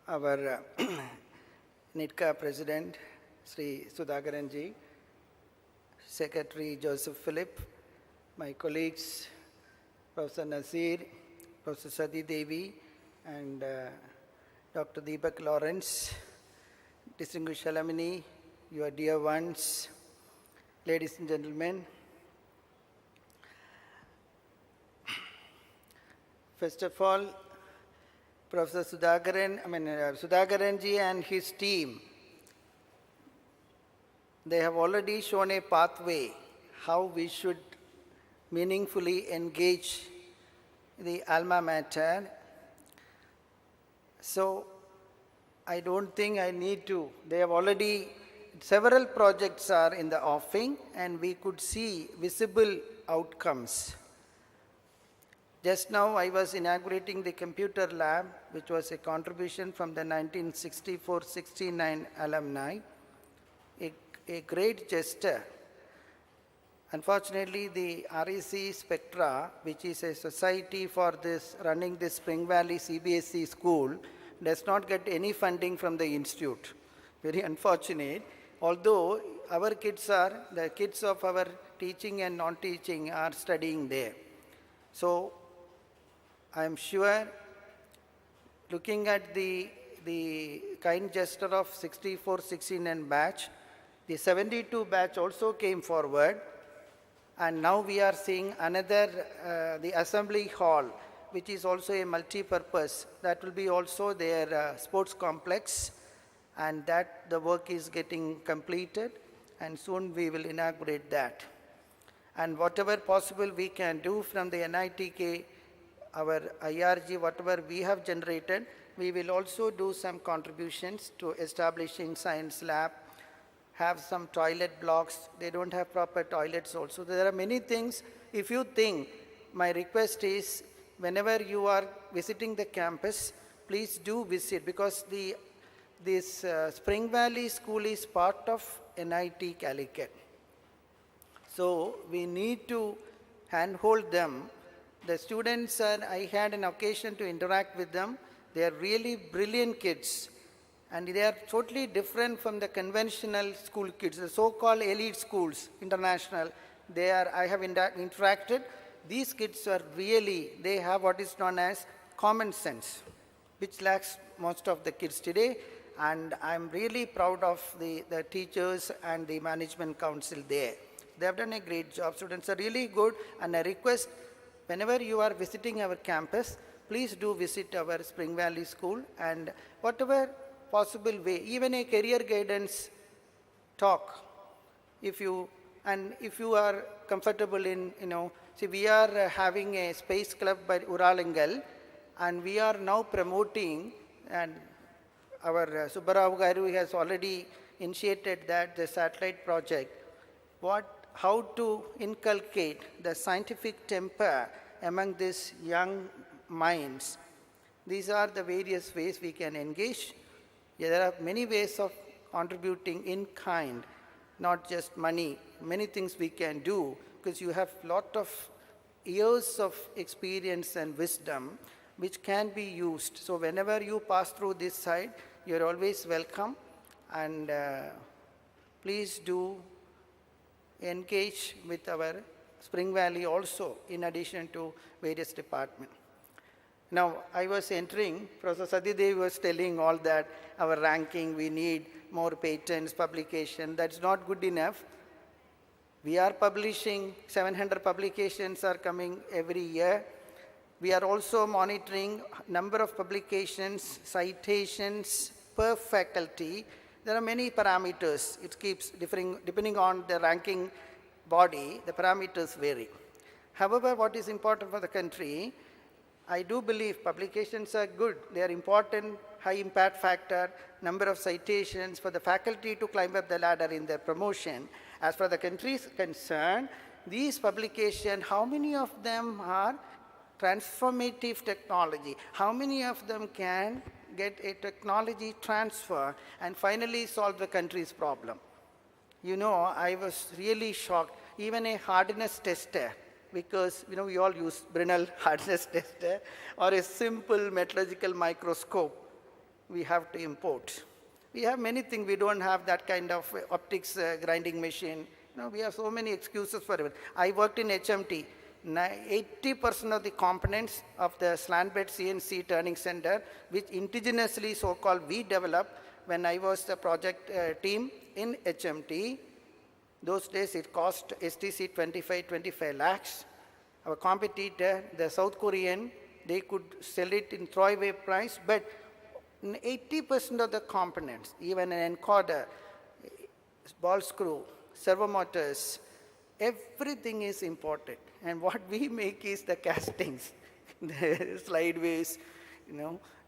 Our Nitcaa President, Sri Sudhakaranji, Secretary Joseph Philip, my colleagues, Professor Nasir, Professor Sati Devi, and Dr. Deepak Lawrence, distinguished alumni, your dear ones, ladies and gentlemen. First of all, Professor Sudhakaranji and his team, they have already shown a pathway how we should meaningfully engage the alma mater. So I don't think I need to. They have already, several projects are in the offing and we could see visible outcomes. Just now I was inaugurating the computer lab, which was a contribution from the 1964-69 alumni, a great gesture. Unfortunately, the REC Spectra, which is a society for this running the Spring Valley CBSE school, does not get any funding from the institute. Very unfortunate. Although our kids are, the kids of our teaching and non-teaching are studying there. So I am sure, looking at the kind gesture of 64-69 batch, the 72 batch also came forward, and now we are seeing another, the assembly hall, which is also a multi-purpose. That will be also their sports complex, and that the work is getting completed, and soon we will inaugurate that. And whatever possible we can do from the NITK, our IRG, whatever we have generated, we will also do some contributions to establishing science lab, have some toilet blocks. They don't have proper toilets also. There are many things. If you think, my request is, whenever you are visiting the campus, please do visit, because this Spring Valley School is part of NIT Calicut. So we need to handhold them. The students, I had an occasion to interact with them. They are really brilliant kids. And they are totally different from the conventional school kids, the so-called elite schools, international. I have interacted. These kids are really, they have what is known as common sense, which lacks most of the kids today. And I'm really proud of the teachers and the management council there. They have done a great job. Students are really good, and I request, whenever you are visiting our campus, please do visit our Spring Valley School, and whatever possible way, even a career guidance talk, if you are comfortable in, see, we are having a space club by Uralingal, and we are now promoting, and our Subbarao Garu has already initiated that, the satellite project, how to inculcate the scientific temper among these young minds. These are the various ways we can engage. Yeah, there are many ways of contributing in kind, not just money. Many things we can do, because you have a lot of years of experience and wisdom which can be used. So whenever you pass through this side, you're always welcome, and please do engage with our Spring Valley also, in addition to various departments. Now, I was entering, Professor Sadidev was telling all that our ranking, we need more patents, publication, that's not good enough. We are publishing, 700 publications are coming every year. We are also monitoring number of publications, citations per faculty. There are many parameters. It keeps differing, depending on the ranking body, the parameters vary. However, what is important for the country, I do believe publications are good. They are important, high impact factor, number of citations for the faculty to climb up the ladder in their promotion. As far as the country is concerned, these publications, how many of them are transformative technology? How many of them can get a technology transfer and finally solve the country's problem? You know, I was really shocked. Even a hardness tester, because we all use Brinell hardness tester, or a simple metallurgical microscope, we have to import. We have many things. We don't have that kind of optics grinding machine. We have so many excuses for it. I worked in HMT. 80% of the components of the slant bed CNC turning center, which indigenously so-called we developed when I was the project team in HMT. Those days it cost STC 25 lakhs. Our competitor, the South Korean, they could sell it in throwaway price, but 80% of the components, even an encoder, ball screw, servo motors, everything is imported. And what we make is the castings, the slideways,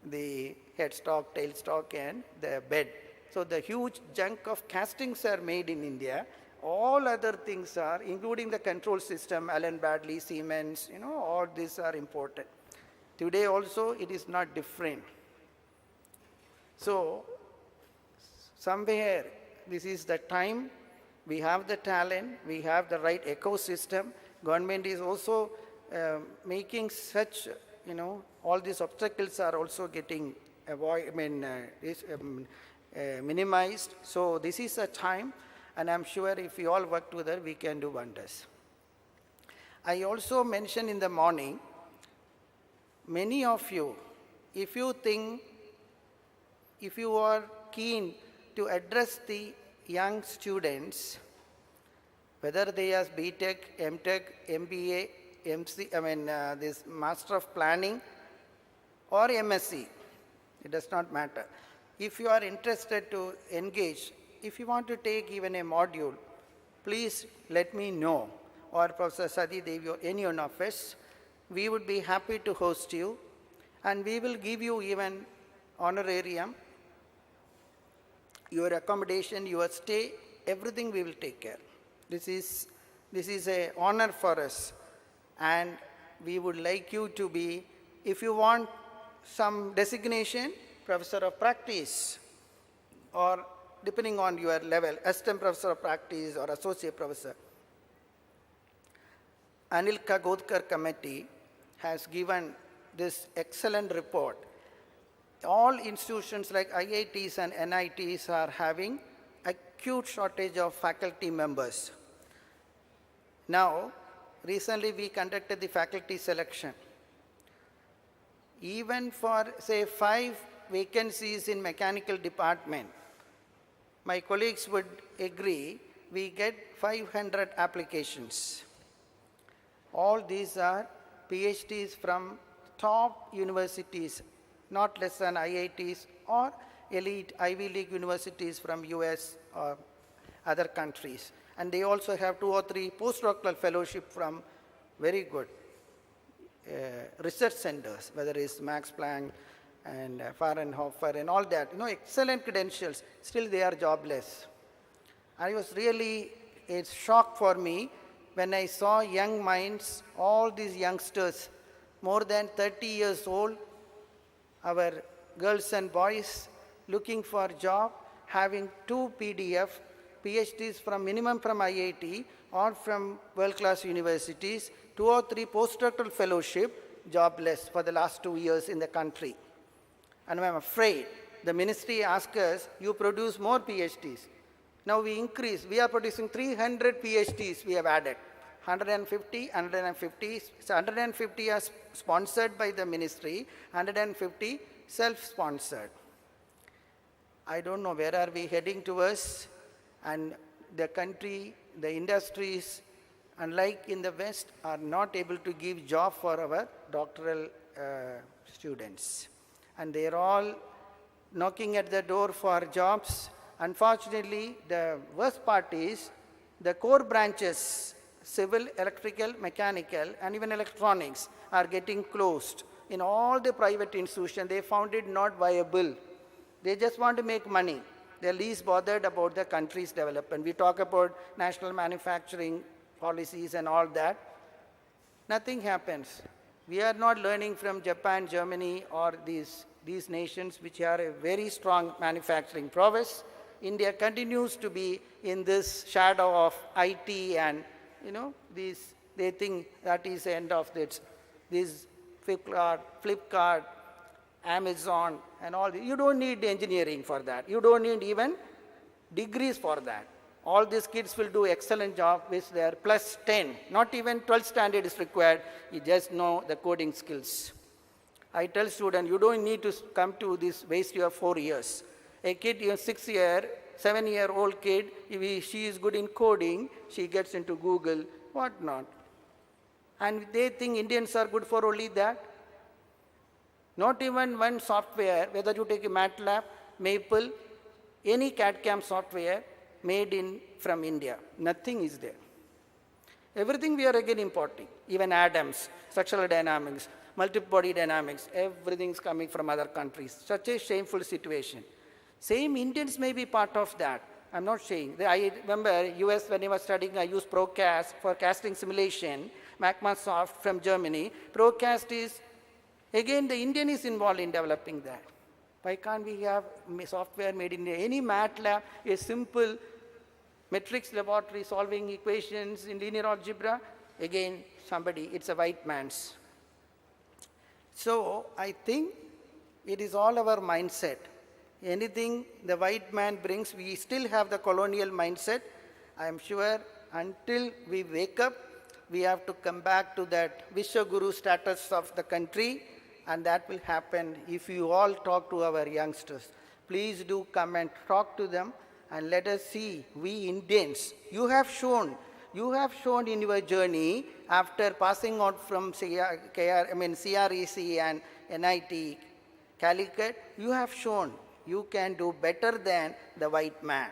the headstock, tailstock, and the bed. So the huge chunk of castings are made in India. All other things are, including the control system, Allen Bradley, Siemens, all these are important. Today also it is not different. So somewhere this is the time, we have the talent, we have the right ecosystem. Government is also making such, all these obstacles are also getting minimized. So this is a time, and I'm sure if we all work together, we can do wonders. I also mentioned in the morning, many of you, if you are keen to address the young students, whether they are BTech, MTech, MBA, MC, this Master of Planning or MSc, it does not matter. If you are interested to engage, if you want to take even a module, please let me know, or Professor Sadidev or any one of us. We would be happy to host you, and we will give you even honorarium, your accommodation, your stay, everything we will take care. This is an honor for us, and we would like you to be, if you want some designation, Professor of Practice, or depending on your level, Assistant Professor of Practice or Associate Professor. Anil Kagodkar Committee has given this excellent report. All institutions like IITs and NITs are having acute shortage of faculty members. Now, recently we conducted the faculty selection. Even for, say, 5 vacancies in mechanical department, my colleagues would agree, we get 500 applications. All these are PhDs from top universities, not less than IITs or elite Ivy League universities from US or other countries. And they also have 2 or 3 postdoctoral fellowship from very good research centers, whether it's Max Planck and Fraunhofer and all that. Excellent credentials, still they are jobless. I was really, it's shock for me when I saw young minds, all these youngsters, more than 30 years old, our girls and boys looking for job, having 2 PhDs from minimum from IIT or from world-class universities, 2 or 3 postdoctoral fellowship, jobless for the last 2 years in the country. And I'm afraid the ministry asks us, you produce more PhDs. Now we increase, we are producing 300 PhDs we have added. 150, 150, so 150 are sponsored by the ministry, 150 self-sponsored. I don't know where are we heading towards, and the country, the industries, unlike in the West, are not able to give job for our doctoral students. And they are all knocking at the door for jobs. Unfortunately, the worst part is the core branches, civil, electrical, mechanical, and even electronics are getting closed. In all the private institutions, they found it not viable. They just want to make money. They're least bothered about the country's development. We talk about national manufacturing policies and all that. Nothing happens. We are not learning from Japan, Germany, or these nations which are a very strong manufacturing prowess. India continues to be in this shadow of IT and, they think that is the end of it. This Flipkart, Amazon, and all. You don't need engineering for that. You don't need even degrees for that. All these kids will do excellent job with their plus 10. Not even 12th standard is required. You just know the coding skills. I tell students, you don't need to come to this, waste your 4 years. A kid, 7-year-old kid, if she is good in coding, she gets into Google, what not. And they think Indians are good for only that. Not even one software, whether you take a MATLAB, Maple, any CAD/CAM software made from India. Nothing is there. Everything we are again importing. Even atoms, structural dynamics, multiple body dynamics, everything is coming from other countries. Such a shameful situation. Same Indians may be part of that. I'm not saying. I remember US when I was studying, I used Procast for casting simulation, Microsoft from Germany. Procast is, again, the Indian is involved in developing that. Why can't we have software made in any MATLAB, a simple matrix laboratory solving equations in linear algebra? Again, it's a white man's. So I think it is all our mindset. Anything the white man brings, we still have the colonial mindset. I am sure until we wake up, we have to come back to that Vishwaguru status of the country, and that will happen if you all talk to our youngsters. Please do come and talk to them, and let us see, we Indians, you have shown in your journey after passing out from CREC and NIT, Calicut, you have shown you can do better than the white man.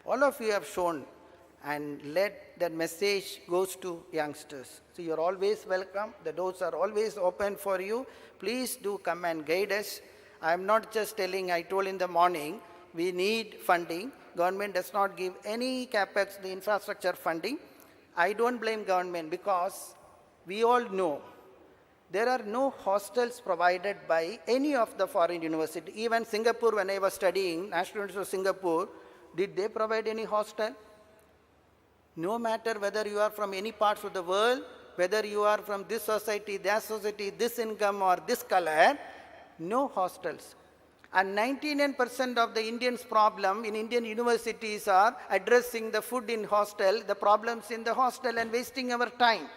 All of you have shown, and let that message goes to youngsters. So you're always welcome. The doors are always open for you. Please do come and guide us. I'm not just telling, I told in the morning, we need funding. Government does not give any capex, the infrastructure funding. I don't blame government because we all know there are no hostels provided by any of the foreign universities. Even Singapore, when I was studying, National University of Singapore, did they provide any hostel? No matter whether you are from any parts of the world, whether you are from this society, that society, this income or this color, no hostels. And 99% of the Indians' problem in Indian universities are addressing the food in hostel, the problems in the hostel and wasting our time.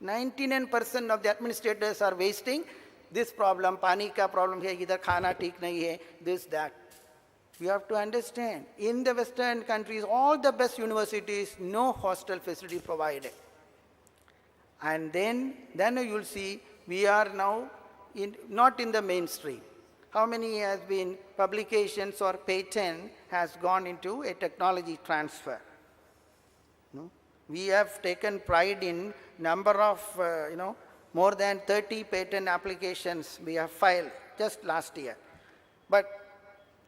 99% of the administrators are wasting this problem, pani ka problem hai, idhar khana theek nahi hai, this, that. You have to understand, in the Western countries, all the best universities, no hostel facility provided. And then you will see, we are now not in the mainstream. How many has been publications or patent has gone into a technology transfer? No? We have taken pride in number of, more than 30 patent applications we have filed just last year. But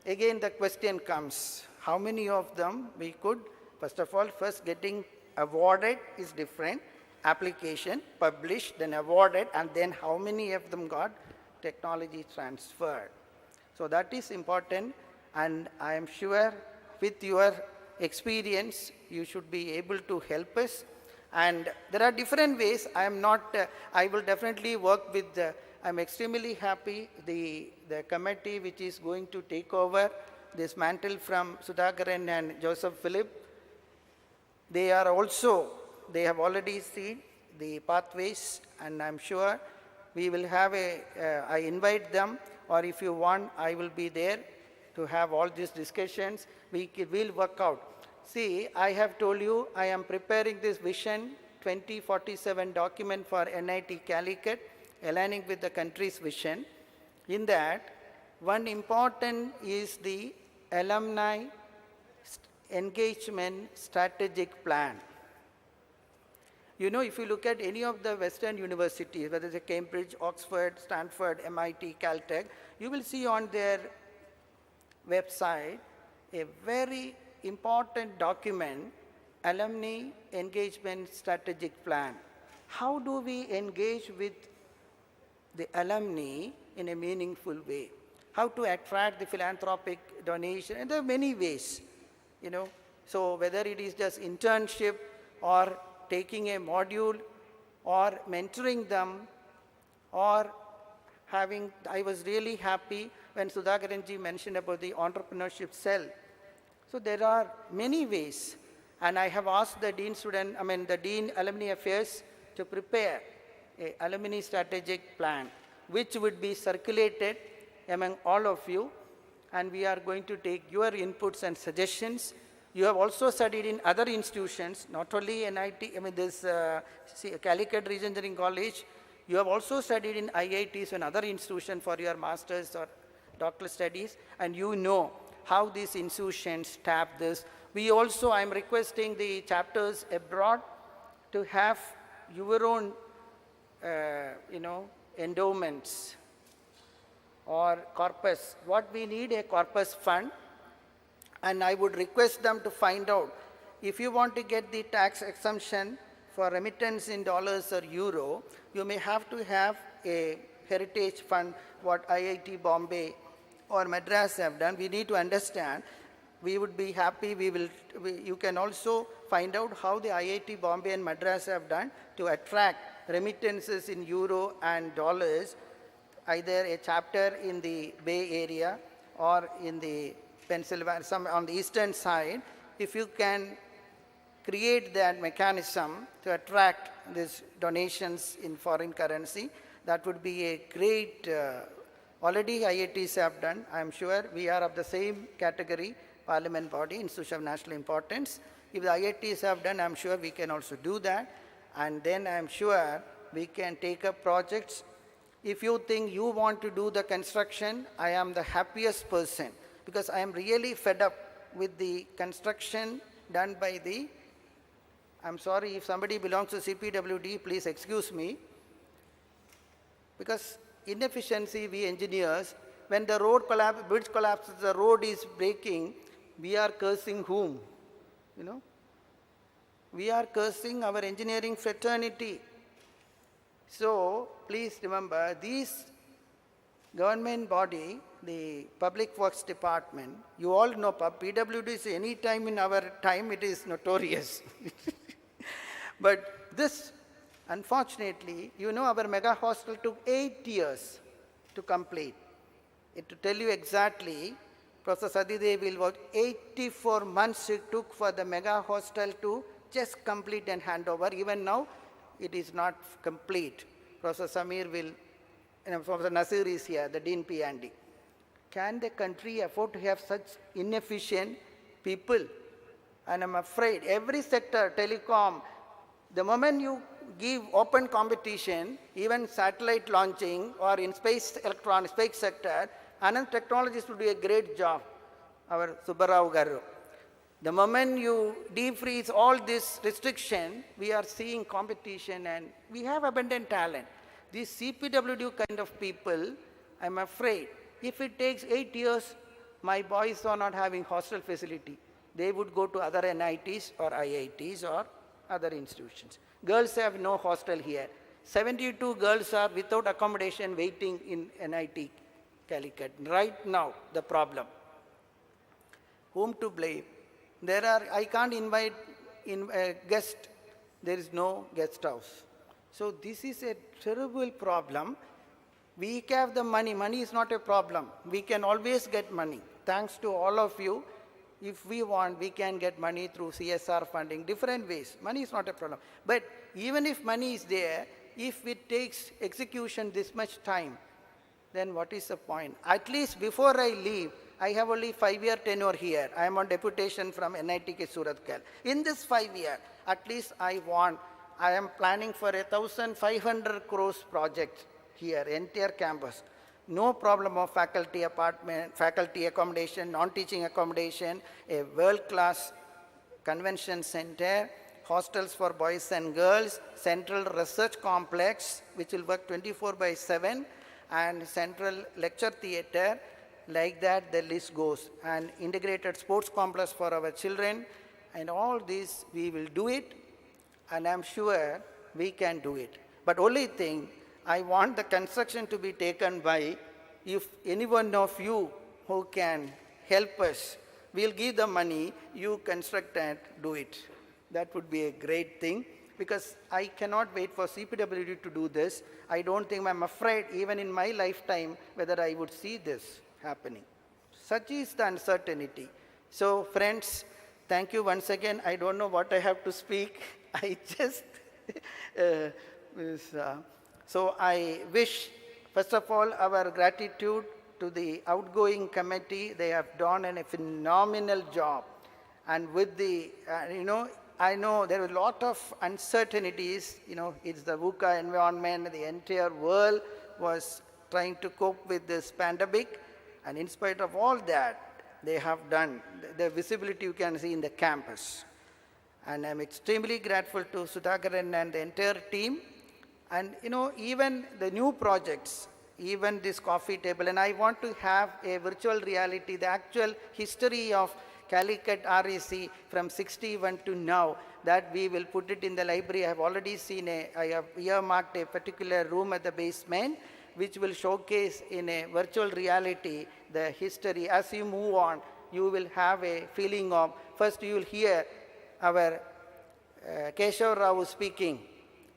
again, the question comes, how many of them we could, first of all, first getting awarded is different, application, published, then awarded, and then how many of them got technology transferred. So that is important, and I am sure with your experience, you should be able to help us. And there are different ways. I will definitely work with I'm extremely happy the committee which is going to take over this mantle from Sudhakaran and Joseph Philip. They are also, they have already seen the pathways, and I'm sure we will have I invite them, or if you want, I will be there to have all these discussions. We'll work out. See, I have told you, I am preparing this Vision 2047 document for NIT Calicut, aligning with the country's vision. In that, one important is the alumni engagement strategic plan. You know, if you look at any of the Western universities, whether it's Cambridge, Oxford, Stanford, MIT, Caltech, you will see on their website a very important document, Alumni Engagement Strategic Plan. How do we engage with the alumni in a meaningful way? How to attract the philanthropic donation? And there are many ways, you know. So whether it is just internship or taking a module or mentoring them or having, I was really happy when Sudhakaranji mentioned about the entrepreneurship cell. So there are many ways, and I have asked the Dean Alumni Affairs to prepare a alumni strategic plan, which would be circulated among all of you, and we are going to take your inputs and suggestions. You have also studied in other institutions, not only NIT, Calicut Region Engineering College. You have also studied in IITs and other institutions for your master's or doctoral studies, and you know how these institutions tap this. We also, I'm requesting the chapters abroad to have your own, endowments or corpus. What we need, a corpus fund, and I would request them to find out, if you want to get the tax exemption for remittance in dollars or euro, you may have to have a heritage fund, what IIT Bombay or Madras have done. We need to understand. We would be happy, you can also find out how the IIT Bombay and Madras have done to attract remittances in euro and dollars, either a chapter in the Bay Area or in the Pennsylvania, on the eastern side. If you can create that mechanism to attract these donations in foreign currency, that would be a great, already IITs have done. I'm sure we are of the same category, Parliament body, institution of national importance. If the IITs have done, I'm sure we can also do that. And then I'm sure we can take up projects. If you think you want to do the construction, I am the happiest person, because I am really fed up with the construction done by the, I'm sorry if somebody belongs to CPWD, please excuse me, because inefficiency, we engineers, when the road bridge collapses, the road is breaking, we are cursing whom? You know? We are cursing our engineering fraternity. So please remember, these government body, the Public Works Department, you all know PWD, any time in our time it is notorious. But this, unfortunately, you know, our mega hostel took 8 years to complete. To tell you exactly, Professor Sadidev will work 84 months it took for the mega hostel to just complete and hand over. Even now, it is not complete. Professor Samir will, Professor Nasir is here, the Dean P&D. Can the country afford to have such inefficient people? And I'm afraid every sector, telecom, the moment you give open competition, even satellite launching or in space electronics, space sector, Anand Technologies will do a great job, our Subbarao Garu. The moment you defreeze all this restriction, we are seeing competition and we have abundant talent. These CPWD kind of people, I'm afraid, if it takes 8 years, my boys are not having hostel facility. They would go to other NITs or IITs or other institutions. Girls have no hostel here. 72 girls are without accommodation waiting in NIT Calicut. Right now, the problem. Whom to blame? I can't invite a guest. There is no guest house. So this is a terrible problem. We have the money. Money is not a problem. We can always get money. thanks to all of you. If we want, we can get money through CSR funding, different ways. Money is not a problem. But even if money is there, if it takes execution this much time, then what is the point? At least before I leave, I have only 5-year tenure here. I am on deputation from Nitcaa Surathkal. In this 5 year, at least I am planning for 1,500 crores project here, entire campus. No problem of faculty apartment, faculty accommodation, non-teaching accommodation, a world-class convention center, hostels for boys and girls, central research complex, which will work 24/7, and central lecture theater. Like that, the list goes. And integrated sports complex for our children. And all this, we will do it. And I'm sure we can do it. But only thing, I want the construction to be taken by, if any one of you who can help us, we'll give the money, you construct and do it. That would be a great thing, because I cannot wait for CPWD to do this. I don't think, I'm afraid, even in my lifetime, whether I would see this happening. Such is the uncertainty. So, friends, thank you once again. I don't know what I have to speak. I just, so I wish, first of all, our gratitude to the outgoing committee. They have done a phenomenal job. And with the, I know there are a lot of uncertainties. It's the VUCA environment. The entire world was trying to cope with this pandemic. And in spite of all that, they have done. The visibility you can see in the campus. And I'm extremely grateful to Sudhakaran and the entire team. And even the new projects, even this coffee table, and I want to have a virtual reality, the actual history of Calicut REC from 61 to now, that we will put it in the library. I have already seen I have earmarked a particular room at the basement, which will showcase in a virtual reality the history. As you move on, you will have a feeling of, first you will hear our Keshav Rao speaking,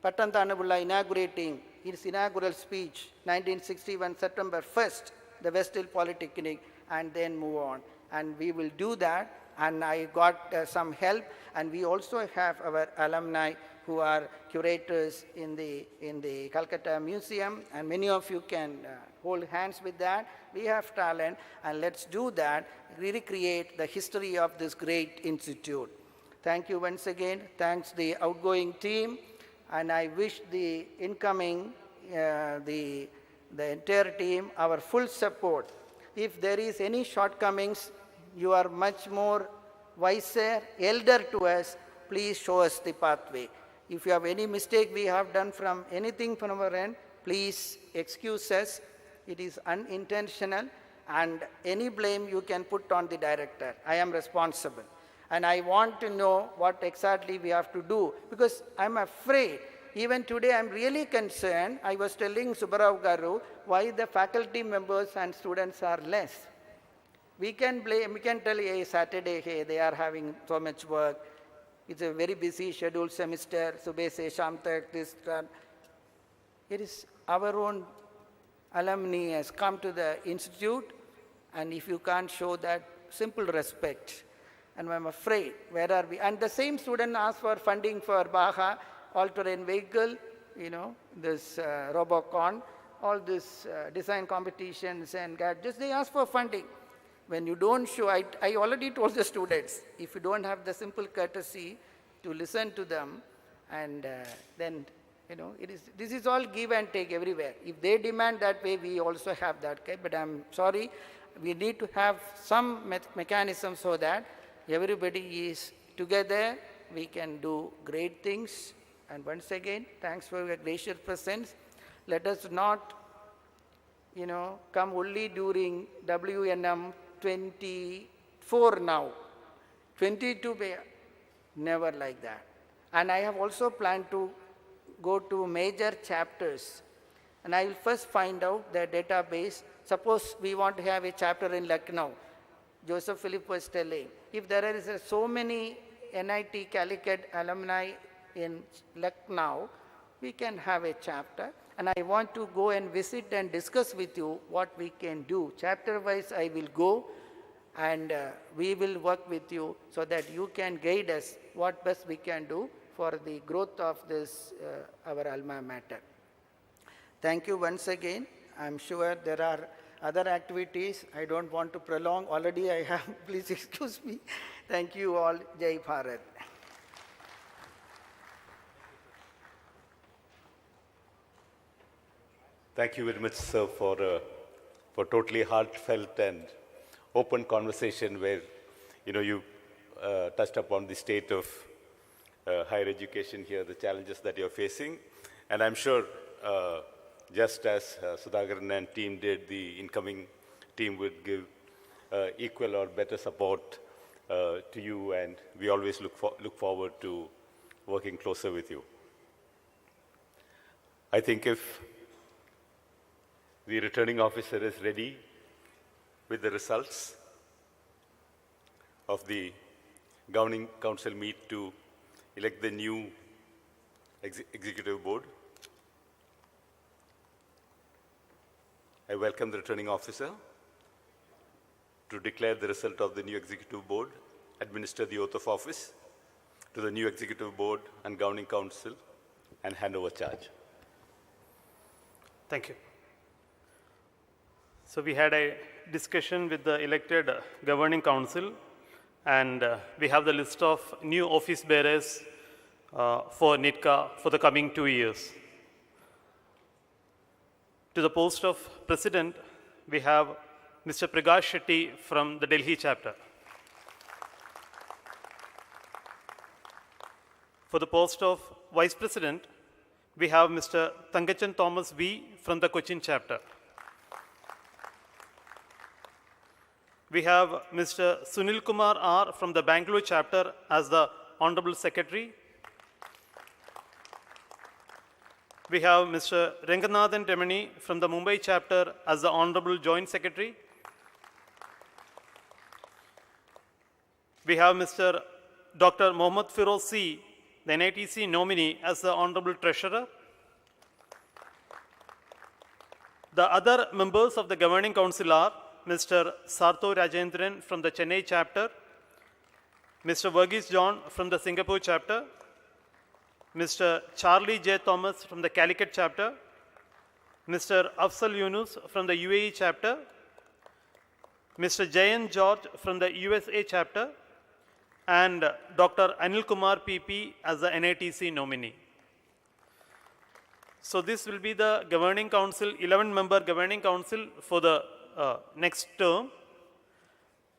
Patan Thanabulla inaugurating his inaugural speech, 1961, September 1st, the West Hill Polytechnic, and then move on. And we will do that, and I got some help, and we also have our alumni who are curators in the Calcutta Museum, and many of you can hold hands with that. We have talent, and let's do that, recreate the history of this great institute. Thank you once again. Thanks the outgoing team, and I wish the incoming, the entire team, our full support. If there is any shortcomings, you are much more wiser, elder to us, please show us the pathway. If you have any mistake we have done from anything from our end, please excuse us. It is unintentional, and any blame you can put on the director. I am responsible. And I want to know what exactly we have to do, because I'm afraid, even today I'm really concerned. I was telling Subbarao Garu why the faculty members and students are less. We can blame, we can tell, hey, Saturday, hey, they are having so much work. It's a very busy scheduled semester. Subhe se sham tak, this, that. It is our own alumni has come to the institute, and if you can't show that simple respect, and I'm afraid, where are we? And the same student asked for funding for Baha, all-terrain vehicle, this Robocon, all this design competitions and gadgets, they ask for funding. When you don't show, I already told the students, if you don't have the simple courtesy to listen to them, and then, this is all give and take everywhere. If they demand that way, we also have that. Okay? But I'm sorry, we need to have some mechanism so that everybody is together, we can do great things. And once again, thanks for your gracious presence. Let us not, come only during WNM 24 now. 22, never like that. And I have also planned to go to major chapters. And I will first find out the database. Suppose we want to have a chapter in Lucknow. Joseph Philip was telling, if there is so many NIT Calicut alumni in Lucknow, we can have a chapter. And I want to go and visit and discuss with you what we can do. Chapter-wise, I will go, and we will work with you so that you can guide us what best we can do for the growth of this, our alma mater. Thank you once again. I'm sure there are other activities. I don't want to prolong. Already I have. Please excuse me. Thank you all. Jai Bharat. Thank you very much, sir, for totally heartfelt and open conversation where, you touched upon the state of higher education here, the challenges that you're facing. And I'm sure, just as Sudhakaran and team did, the incoming team would give equal or better support to you, and we always look forward to working closer with you. I think if the returning officer is ready with the results of the governing council meet to elect the new executive board, I welcome the returning officer to declare the result of the new executive board, administer the oath of office to the new executive board and governing council, and hand over charge. Thank you. So we had a discussion with the elected governing council, and we have the list of new office bearers for Nitcaa for the coming 2 years. To the post of president, we have Mr. Prakash Shetty from the Delhi chapter. For the post of vice president, we have Mr. Thangachan Thomas V from the Cochin chapter. We have Mr. Sunil Kumar R from the Bangalore chapter as the Honorable Secretary. We have Mr. Ranganathan Temani from the Mumbai chapter as the Honorable Joint Secretary. We have Mr. Dr. Mohammad Firoz C, the NITC nominee, as the Honorable Treasurer. The other members of the Governing Council are Mr. Sartho Rajendran from the Chennai chapter, Mr. Verghese John from the Singapore chapter, Mr. Charlie J. Thomas from the Calicut chapter, Mr. Afzal Yunus from the UAE chapter, Mr. Jayan George from the USA chapter, and Dr. Anil Kumar PP as the NITC nominee. So this will be the Governing Council, 11-member Governing Council for the next term.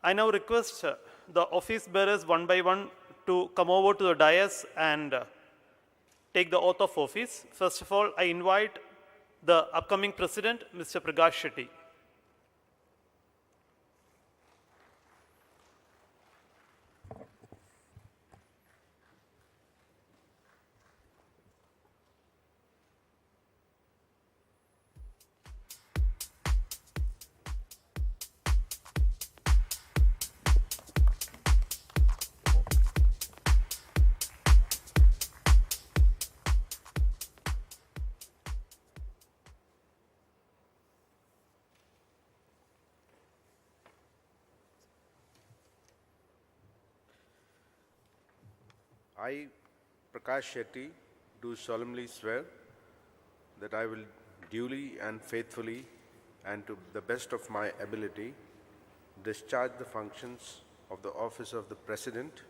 I now request the office bearers one by one to come over to the dais and take the oath of office. First of all, I invite the upcoming president, Mr. Prakash Shetty. I, Prakash Shetty, do solemnly swear that I will duly and faithfully and to the best of my ability discharge the functions of the office of the President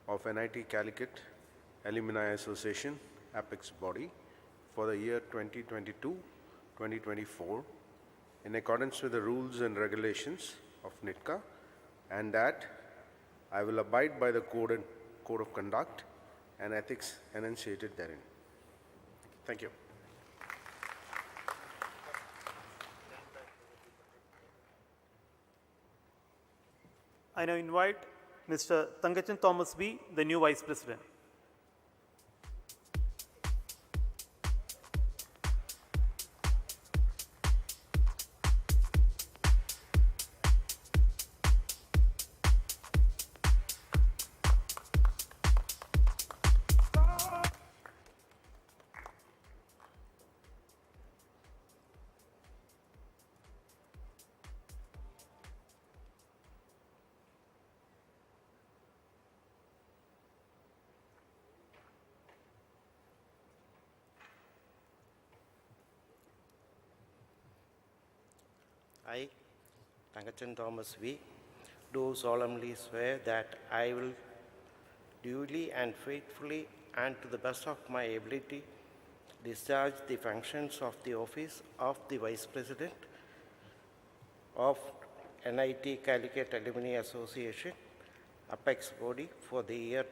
of NIT Calicut Alumni Association, Apex body, for the year 2022-2024 in accordance with the rules and regulations of Nitcaa, and that I will abide by the code of conduct and ethics enunciated therein. Thank you. I now invite Mr. Thangachan Thomas B, the new Vice President. I, Tangachan Thomas V., do solemnly swear that I will duly and faithfully and to the best of my ability discharge the functions of the office of the Vice President of NIT Calicut Alumni Association, Apex Body for the year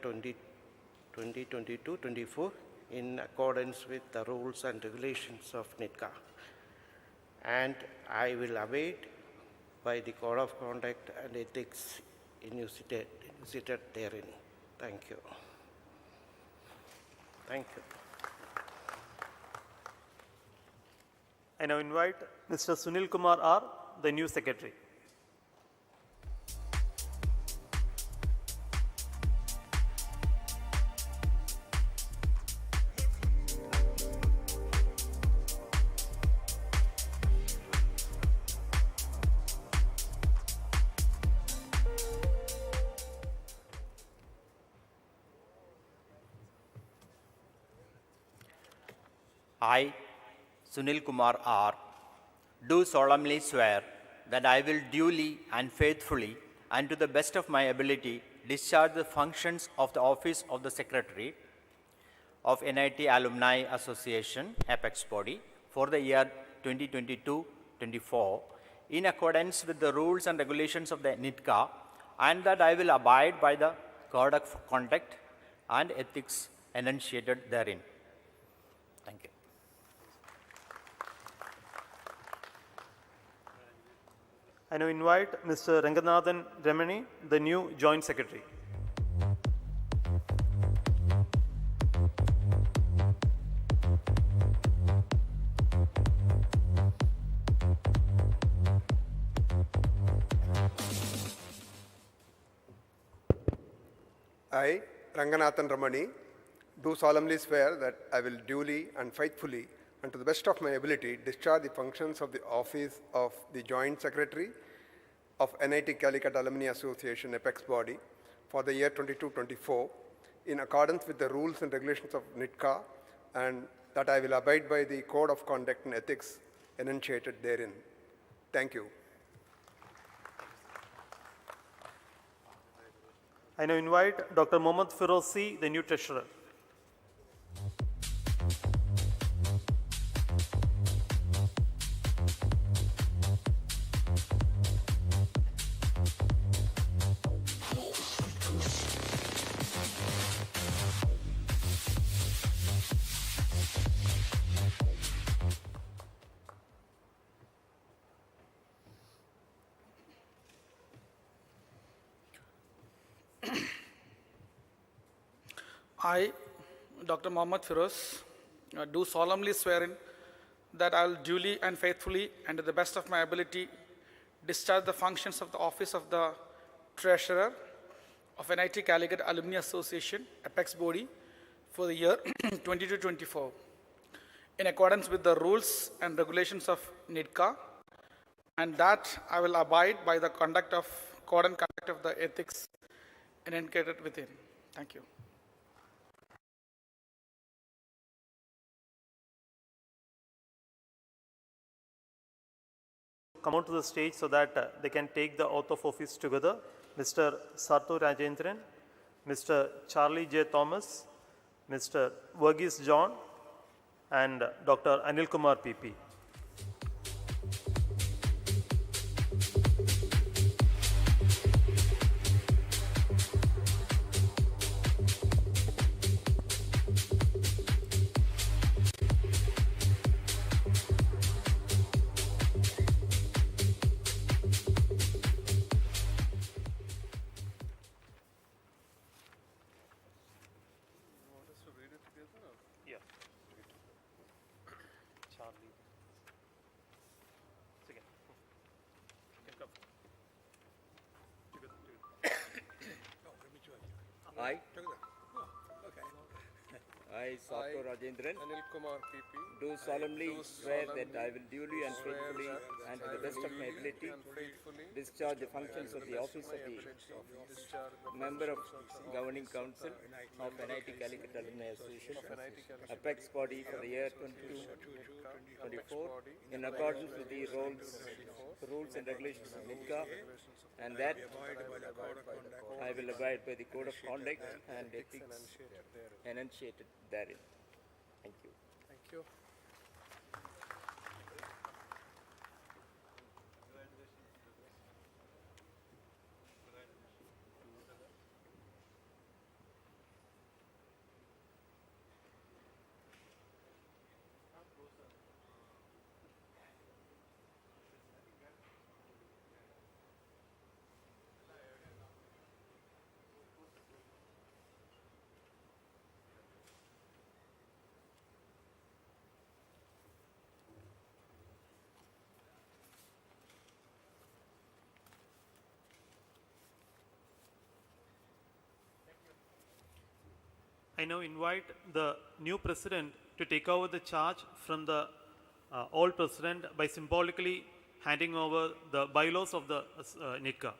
2022-24 in accordance with the rules and regulations of Nitcaa. And I will abide by the Code of Conduct and Ethics enumerated therein. Thank you. Thank you. I now invite Mr. Sunil Kumar R., the new secretary. I, Sunil Kumar R., do solemnly swear that I will duly and faithfully and to the best of my ability discharge the functions of the office of the Secretary of NIT Alumni Association, Apex Body, for the year 2022-24 in accordance with the rules and regulations of the Nitcaa, and that I will abide by the Code of Conduct and Ethics enunciated therein. Thank you. I now invite Mr. Ranganathan Ramani, the new Joint Secretary. I, Ranganathan Ramani, do solemnly swear that I will duly and faithfully and to the best of my ability discharge the functions of the office of the Joint Secretary of NIT Calicut Alumni Association, Apex Body, for the year 22-24 in accordance with the rules and regulations of Nitcaa, and that I will abide by the Code of Conduct and Ethics enunciated therein. Thank you. I now invite Dr. Mohammad Firoz C., the new Treasurer. I, Dr. Mohammad Firoz, do solemnly swear in that I will duly and faithfully and to the best of my ability discharge the functions of the office of the Treasurer of NIT Calicut Alumni Association, Apex Body, for the year 22-24 in accordance with the rules and regulations of Nitcaa, and that I will abide by the code and conduct of the ethics indicated within. Thank you. Come on to the stage so that they can take the oath of office together. Mr. Sarto Rajendran, Mr. Charlie J. Thomas, Mr. Verghese John, and Dr. Anil Kumar PP. I, Sarto Rajendran, Anil Kumar PP, do solemnly swear that I will duly and faithfully and to the best of my ability discharge the functions of the office of the member of Governing Council of NIT Calicut Alumni Association, Apex Body for the year 22-24 in accordance with the rules rules and regulations of Nitcaa, and that I will abide by the code of conduct and ethics enunciated therein. Thank you. Thank you. I now invite the new president to take over the charge from the old president by symbolically handing over the bylaws of the Nitcaa.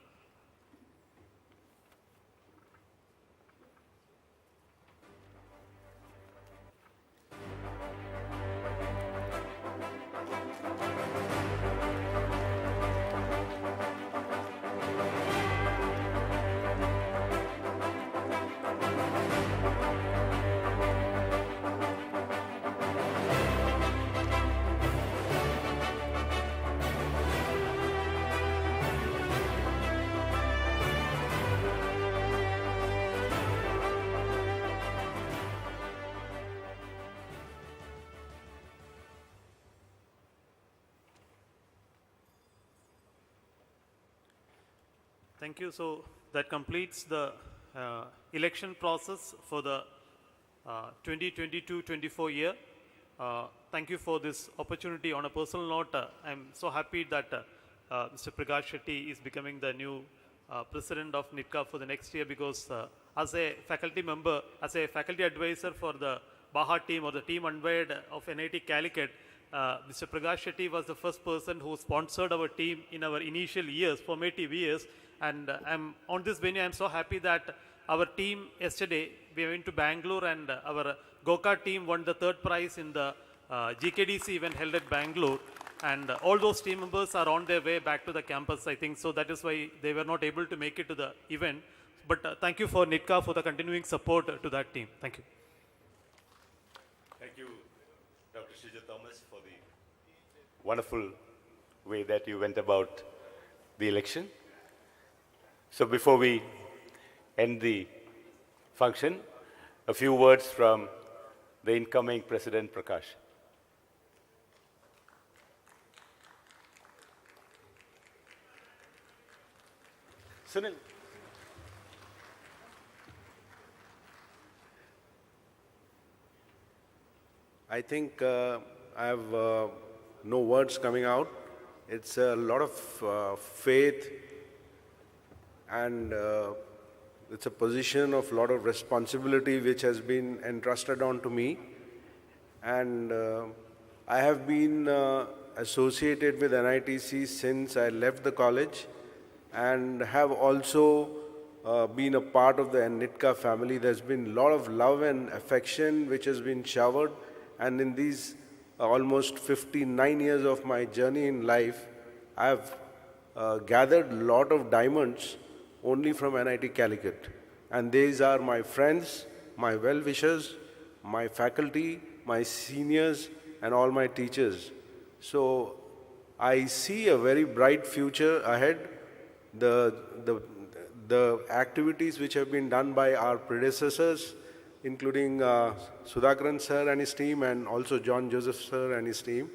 Thank you. So that completes the election process for the 2022-24 year. Thank you for this opportunity. On a personal note, I'm so happy that Mr. Prakash Shetty is becoming the new president of Nitcaa for the next year, because as a faculty member, as a faculty advisor for the Baha team or the team unwired of NIT Calicut, Mr. Prakash Shetty was the first person who sponsored our team in our initial years, formative years. And on this venue, I'm so happy that our team yesterday, we went to Bangalore, and our Goka team won the third prize in the GKDC event held at Bangalore. And all those team members are on their way back to the campus, I think. So that is why they were not able to make it to the event. But thank you for Nitcaa for the continuing support to that team. Thank you. Thank you, Dr. Shija Thomas, for the wonderful way that you went about the election. So before we end the function, a few words from the incoming President Prakash. Sunil. I think I have no words coming out. It's a lot of faith, and it's a position of a lot of responsibility which has been entrusted on to me. And I have been associated with NITC since I left the college, and have also been a part of the Nitcaa family. There's been a lot of love and affection which has been showered, and in these almost 59 years of my journey in life, I have gathered a lot of diamonds only from NIT Calicut. And these are my friends, my well-wishers, my faculty, my seniors, and all my teachers. So I see a very bright future ahead. The activities which have been done by our predecessors, including Sudhakaran sir and his team, and also John Joseph sir and his team,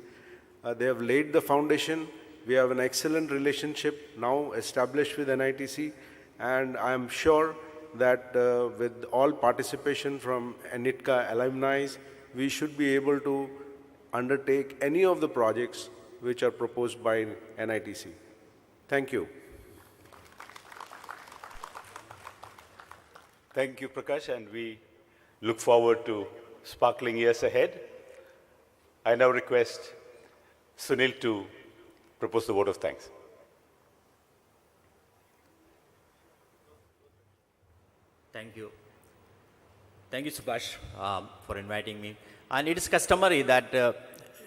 they have laid the foundation. We have an excellent relationship now established with NITC, and I am sure that with all participation from Nitcaa alumni, we should be able to undertake any of the projects which are proposed by NITC. Thank you. Thank you, Prakash, and we look forward to sparkling years ahead. I now request Sunil to propose the vote of thanks. Thank you. Thank you, Subhash, for inviting me. And it is customary that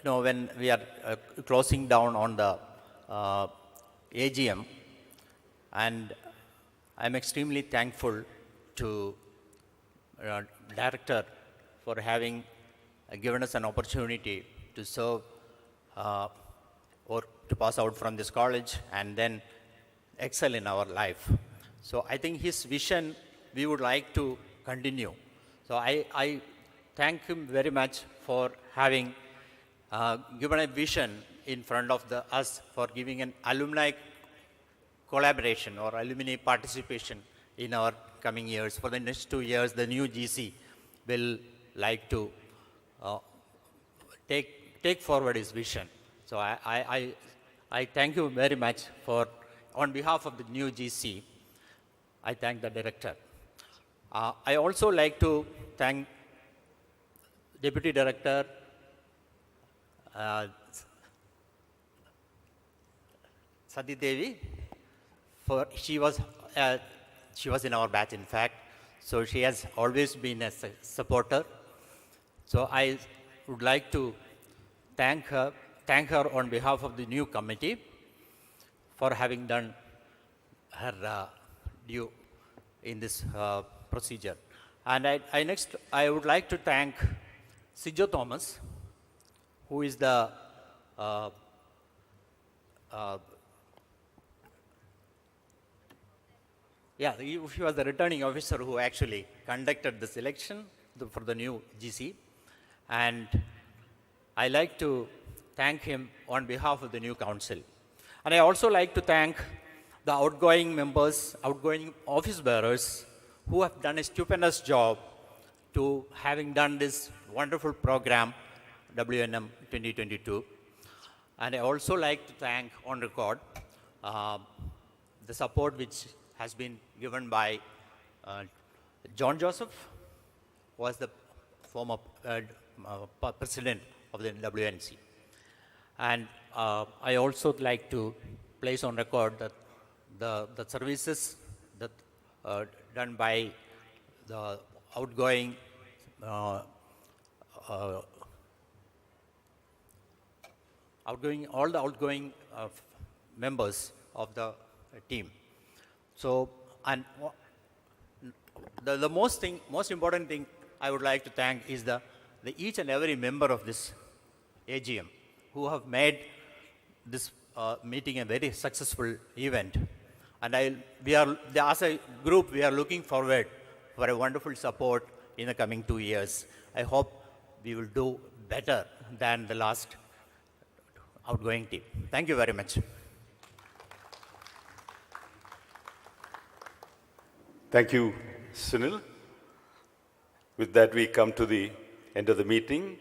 when we are closing down on the AGM, and I'm extremely thankful to director for having given us an opportunity to serve or to pass out from this college and then excel in our life. So I think his vision we would like to continue. So I thank him very much for having given a vision in front of us for giving an alumni collaboration or alumni participation in our coming years. For the next 2 years, the new GC will like to take forward his vision. So I thank you very much for, on behalf of the new GC, I thank the director. I also like to thank Deputy Director Sati Devi, for she was in our batch, in fact, so she has always been a supporter. So I would like to thank her on behalf of the new committee for having done her due in this procedure. And I would like to thank Sijo Thomas, who is the he was the returning officer who actually conducted this election for the new GC. And I like to thank him on behalf of the new council. And I also like to thank the outgoing members, outgoing office bearers, who have done a stupendous job to having done this wonderful program, WNM 2022. And I also like to thank on record the support which has been given by John Joseph, who was the former president of the WNC. And I also like to place on record that the services that done by the outgoing all the outgoing members of the team. So, and the most important thing I would like to thank is the each and every member of this AGM who have made this meeting a very successful event. And as a group, we are looking forward for a wonderful support in the coming 2 years. I hope we will do better than the last outgoing team. Thank you very much. Thank you, Sunil. With that, we come to the end of the meeting.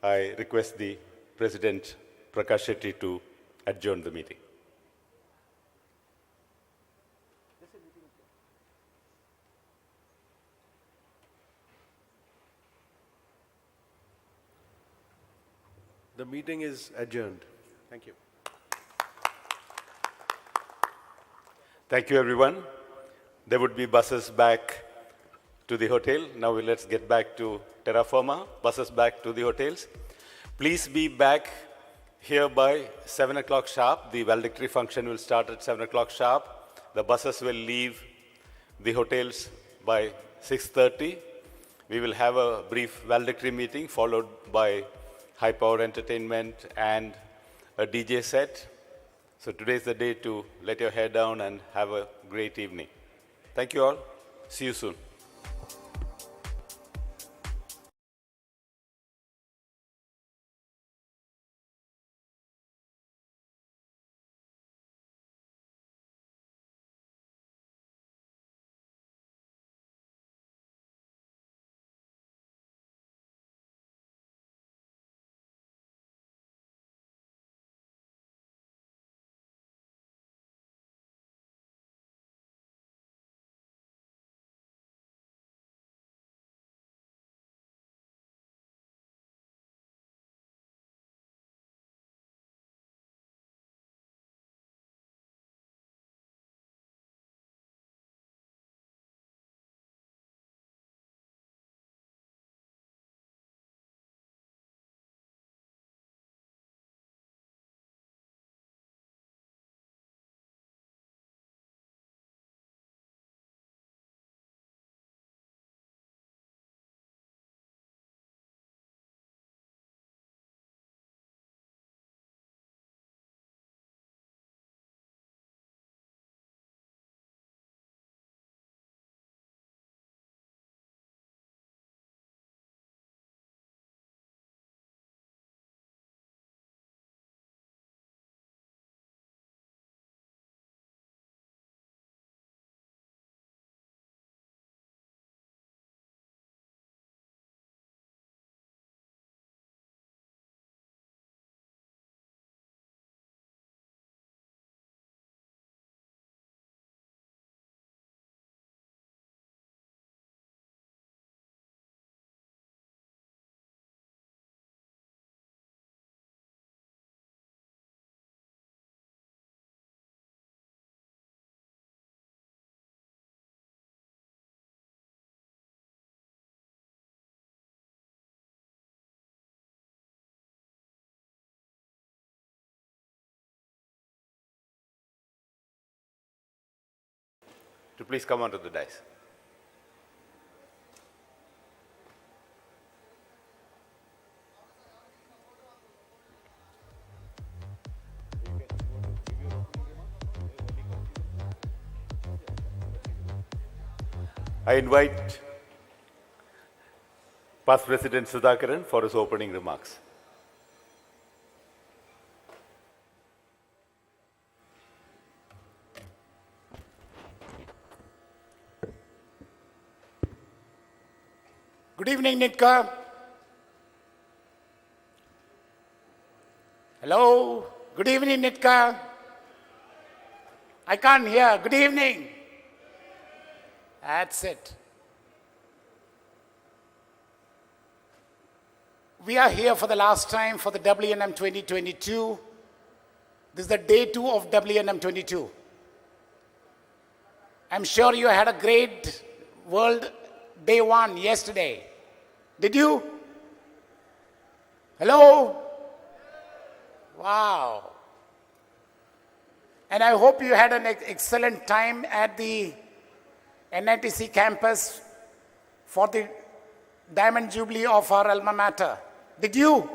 I request the President Prakash Shetty to adjourn the meeting. The meeting is adjourned. Thank you. Thank you, everyone. There would be buses back to the hotel. Now let's get back to terra firma. Buses back to the hotels. Please be back here by 7 o'clock sharp. The valedictory function will start at 7 o'clock sharp. The buses will leave the hotels by 6:30. We will have a brief valedictory meeting followed by high-powered entertainment and a DJ set. So today's the day to let your hair down and have a great evening. Thank you all. See you soon. to please come onto the dais. I invite past President Sudhakaran for his opening remarks. Good evening, Nitcaa. Hello. Good evening, Nitcaa. I can't hear. Good evening. That's it. We are here for the last time for the WNM 2022. This is the day 2 of WNM 22. I'm sure you had a great World Day 1 yesterday. Did you? Hello? Wow. And I hope you had an excellent time at the NITC campus for the Diamond Jubilee of our alma mater. Did you? Right.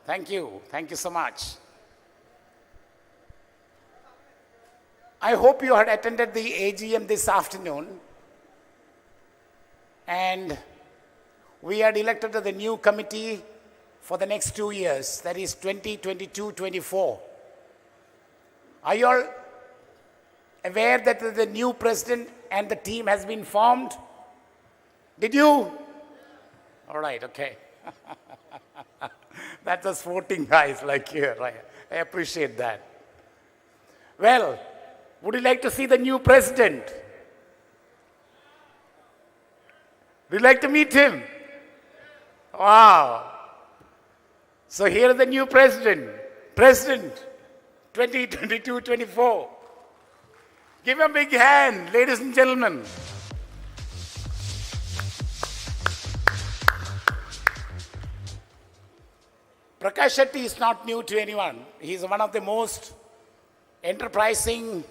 Thank you. Thank you so much. I hope you had attended the AGM this afternoon. And we had elected to the new committee for the next 2 years, that is 2022-24. Are you all aware that the new president and the team has been formed? Did you? All right, okay. That's a sporting guys like you. Right? I appreciate that. Well, would you like to see the new president? Would you like to meet him? Wow. So here is the new president. President 2022-24. Give him a big hand, ladies and gentlemen. Prakash Shetty is not new to anyone. He is one of the most enterprising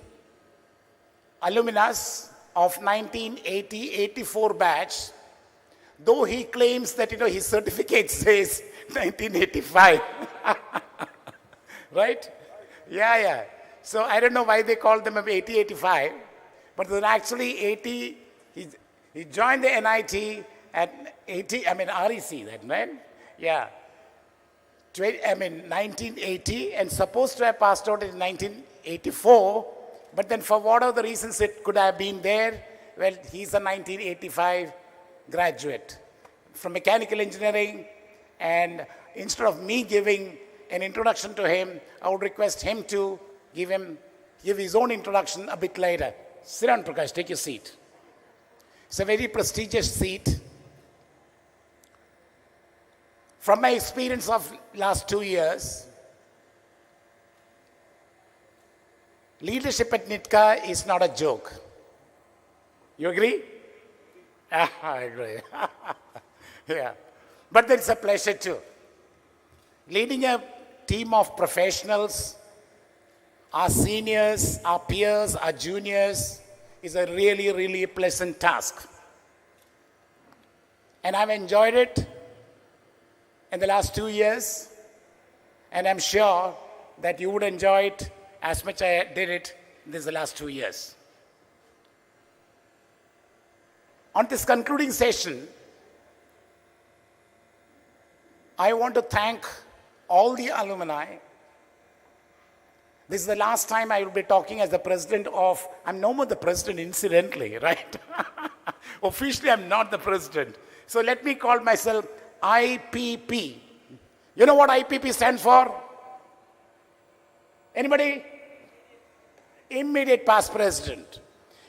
alumnus of 1980-84 batch, though he claims that his certificate says 1985. Right? Yeah. So I don't know why they called them 80-85, but then actually 80, he joined the NIT at 80, REC then, right? Yeah. 1980 and supposed to have passed out in 1984, but then for whatever the reasons it could have been there, well, he's a 1985 graduate from mechanical engineering, and instead of me giving an introduction to him, I would request him to give his own introduction a bit later. Sit down, Prakash, take your seat. It's a very prestigious seat. From my experience of last 2 years, leadership at Nitcaa is not a joke. You agree? I agree. Yeah. But it's a pleasure too. Leading a team of professionals, our seniors, our peers, our juniors, is a really, really pleasant task. And I've enjoyed it in the last 2 years, and I'm sure that you would enjoy it as much as I did it in the last 2 years. On this concluding session, I want to thank all the alumni. This is the last time I will be talking as the president of, I'm no more the president incidentally, right? Officially, I'm not the president. So let me call myself IPP. You know what IPP stands for? Anybody? Immediate past president.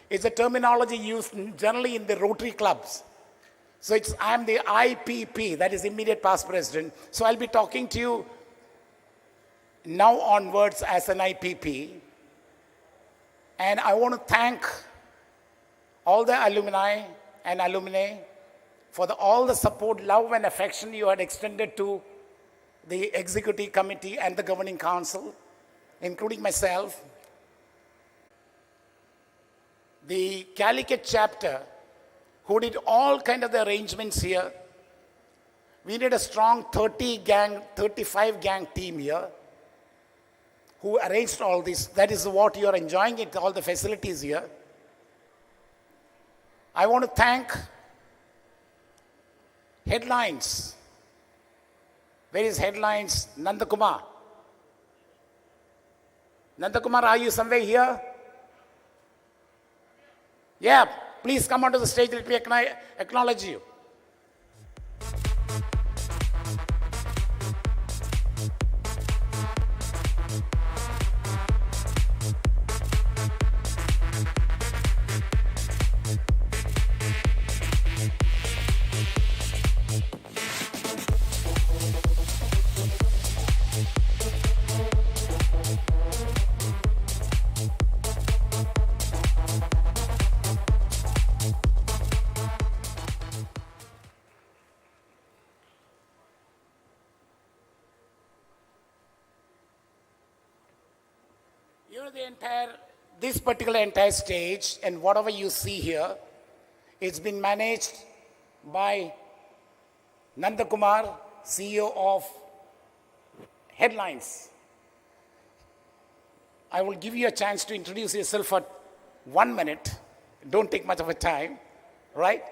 It's a terminology used generally in the Rotary clubs. So I'm the IPP, that is immediate past president. So I'll be talking to you now onwards as an IPP. And I want to thank all the alumni and alumni for all the support, love, and affection you had extended to the executive committee and the governing council, including myself. the Calicut chapter, who did all kind of the arrangements here. We need a strong 35 gang team here who arranged all this. That is what you are enjoying it, all the facilities here. I want to thank Headlines. Where is Headlines? Nandakumar. Nandakumar, are you somewhere here? Yeah, please come onto the stage. Let me acknowledge you. You know, this particular entire stage and whatever you see here, it's been managed by Nandakumar, CEO of Headlines. I will give you a chance to introduce yourself for 1 minute. Don't take much of a time, right?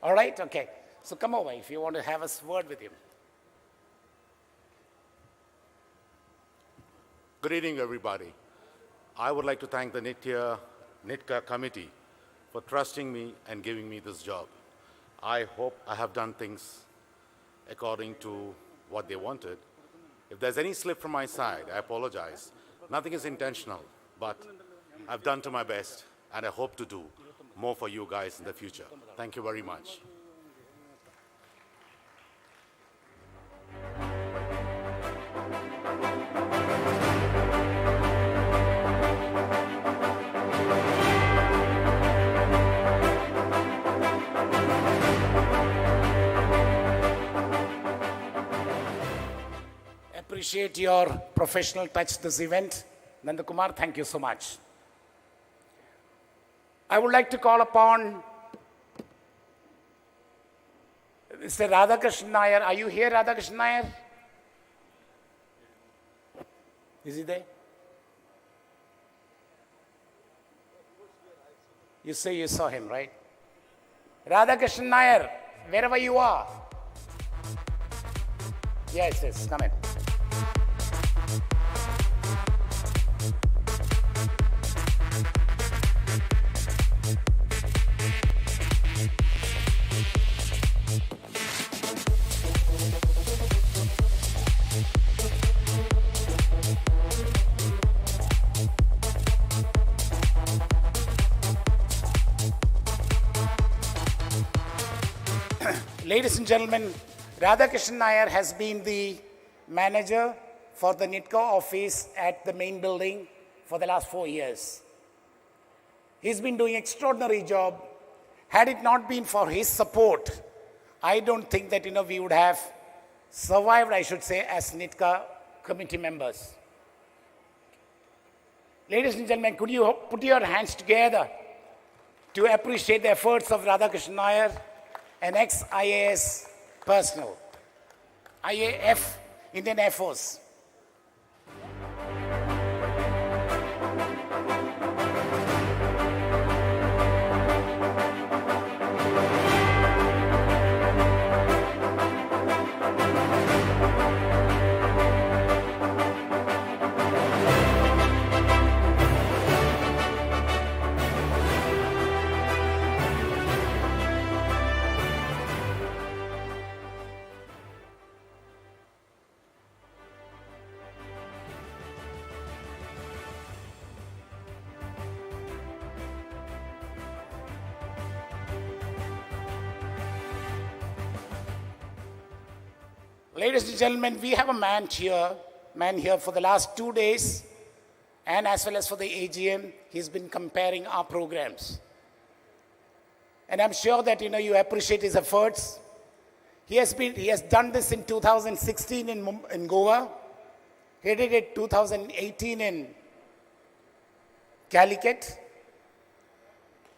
All right, okay. So come over if you want to have a word with him. Good evening, everybody. I would like to thank the Nitcaa committee for trusting me and giving me this job. I hope I have done things according to what they wanted. If there's any slip from my side, I apologize. Nothing is intentional, but I've done to my best, and I hope to do more for you guys in the future. Thank you very much. Appreciate your professional touch this event. Nandakumar, thank you so much. I would like to call upon Mr. Radhakrishnan Nair. Are you here, Radhakrishnan Nair? Is he there? You say you saw him, right? Radhakrishnan Nair, wherever you are. Yes, yes, come in. Ladies and gentlemen, Radhakrishnan Nair has been the manager for the Nitcaa office at the main building for the last 4 years. He's been doing an extraordinary job. Had it not been for his support, I don't think that we would have survived, I should say, as Nitcaa committee members. Ladies and gentlemen, could you put your hands together to appreciate the efforts of Radhakrishnan Nair, an ex-IAS personnel, IAF, Indian Air Force. Ladies and gentlemen, we have a man here for the last 2 days, and as well as for the AGM, he's been comparing our programs. And I'm sure that you appreciate his efforts. He has done this in 2016 in Goa. He did it 2018 in Calicut.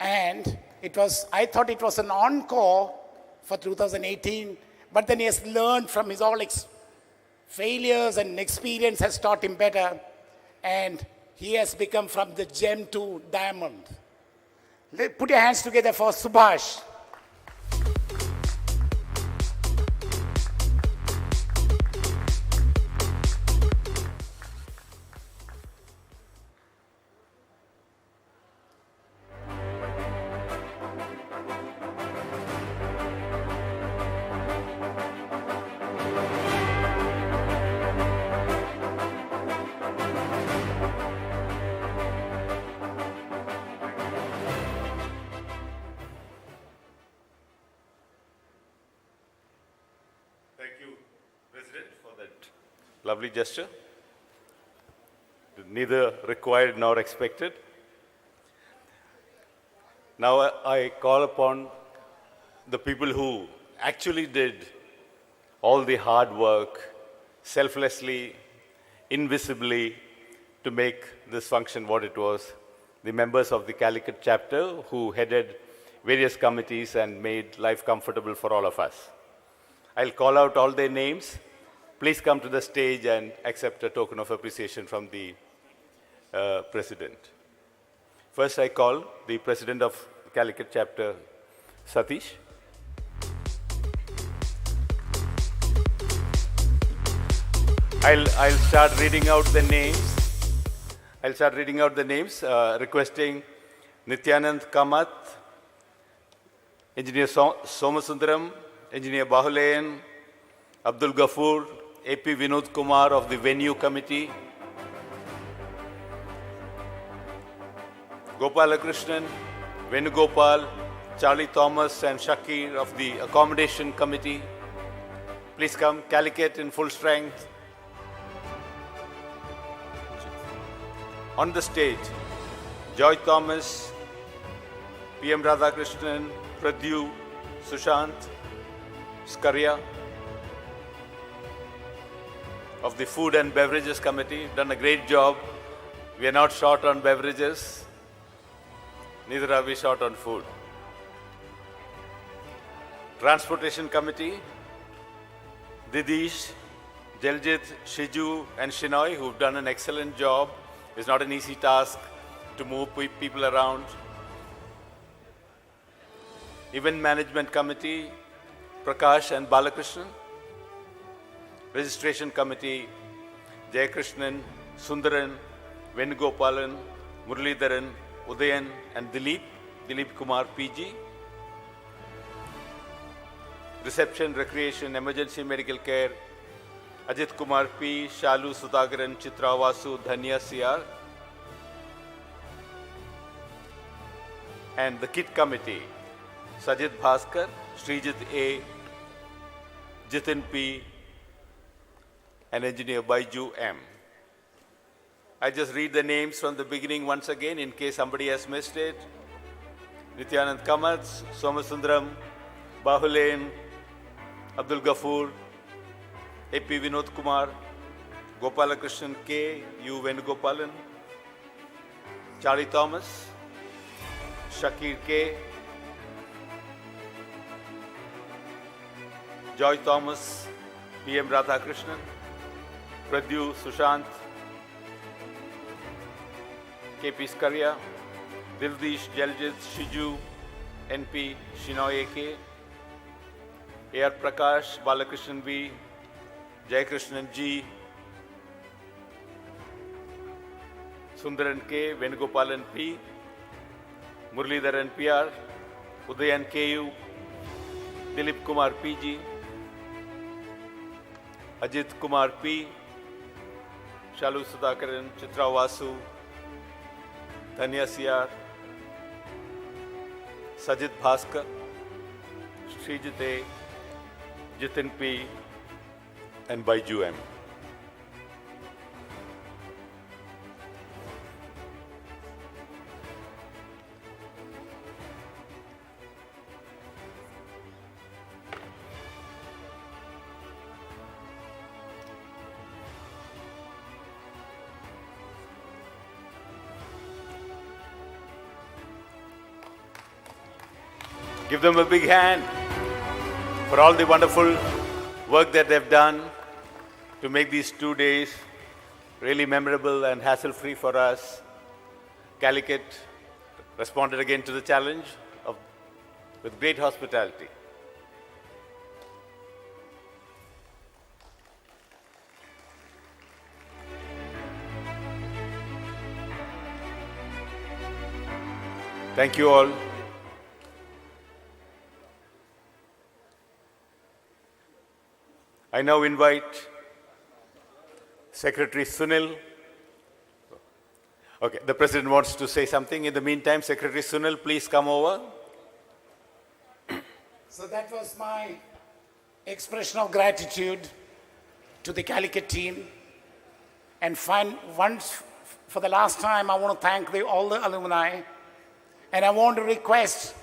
And I thought it was an encore for 2018, but then he has learned from his all failures and experience has taught him better. And he has become from the gem to diamond. Put your hands together for Subhash. Thank you, President, for that lovely gesture. Neither required nor expected. Now I call upon the people who actually did all the hard work, selflessly, invisibly, to make this function what it was. The members of the Calicut chapter who headed various committees and made life comfortable for all of us. I'll call out all their names. Please come to the stage and accept a token of appreciation from the President. First, I call the President of Calicut chapter, Satish. I'll start reading out the names. Requesting Nityanand Kamath, Engineer Somasundaram, Engineer Bahulayan, Abdul Ghafoor, AP Vinod Kumar of the Venue Committee, Gopalakrishnan, Venugopal, Charlie Thomas and Shakir of the Accommodation Committee. Please come, Calicut in full strength. On the stage, Joy Thomas, PM Radhakrishnan, Pradyu, Sushant, Skaria of the Food and Beverages Committee, done a great job. We are not short on beverages, neither are we short on food. Transportation Committee, Didish, Jaljit, Shiju and Shinoy, who've done an excellent job. It's not an easy task to move people around. Event Management Committee, Prakash and Balakrishnan. Registration Committee, Jayakrishnan, Sundaran, Venugopalan, Muralidharan, Udayan and Dilip Kumar PG. Reception, Recreation, Emergency Medical Care, Ajit Kumar P, Shalu Sudhakaran, Chitra Vasu, Dhanya CR. And the Kit Committee, Sajid Bhaskar, Srijit A, Jitin P, and Engineer Baiju M. I just read the names from the beginning once again in case somebody has missed it. Nityanand Kamath, Somasundaram, Bahulayan, Abdul Ghafoor, AP Vinod Kumar, Gopalakrishnan K, U Venugopalan, Charlie Thomas, Shakir K, Joy Thomas, PM Radhakrishnan, Pradyu Sushant, KP Skaria, Dildish Jaljit Shiju, NP Shinoy AK, AR Prakash, Balakrishnan V, Jayakrishnan G, Sundaran K, Venugopalan P, Muralidharan PR, Udayan KU, Dilip Kumar PG, Ajit Kumar P, Shalu Sudhakaran, Chitra Vasu, Dhanya CR, Sajid Bhaskar, Srijit A, Jitin P, and Baiju M. Give them a big hand for all the wonderful work that they've done to make these 2 days really memorable and hassle-free for us. Calicut responded again to the challenge with great hospitality. Thank you all. I now invite Secretary Sunil. Okay, the President wants to say something. In the meantime, Secretary Sunil, please come over. So that was my expression of gratitude to the Calicut team. And once, for the last time, I want to thank all the alumni. And I want to request,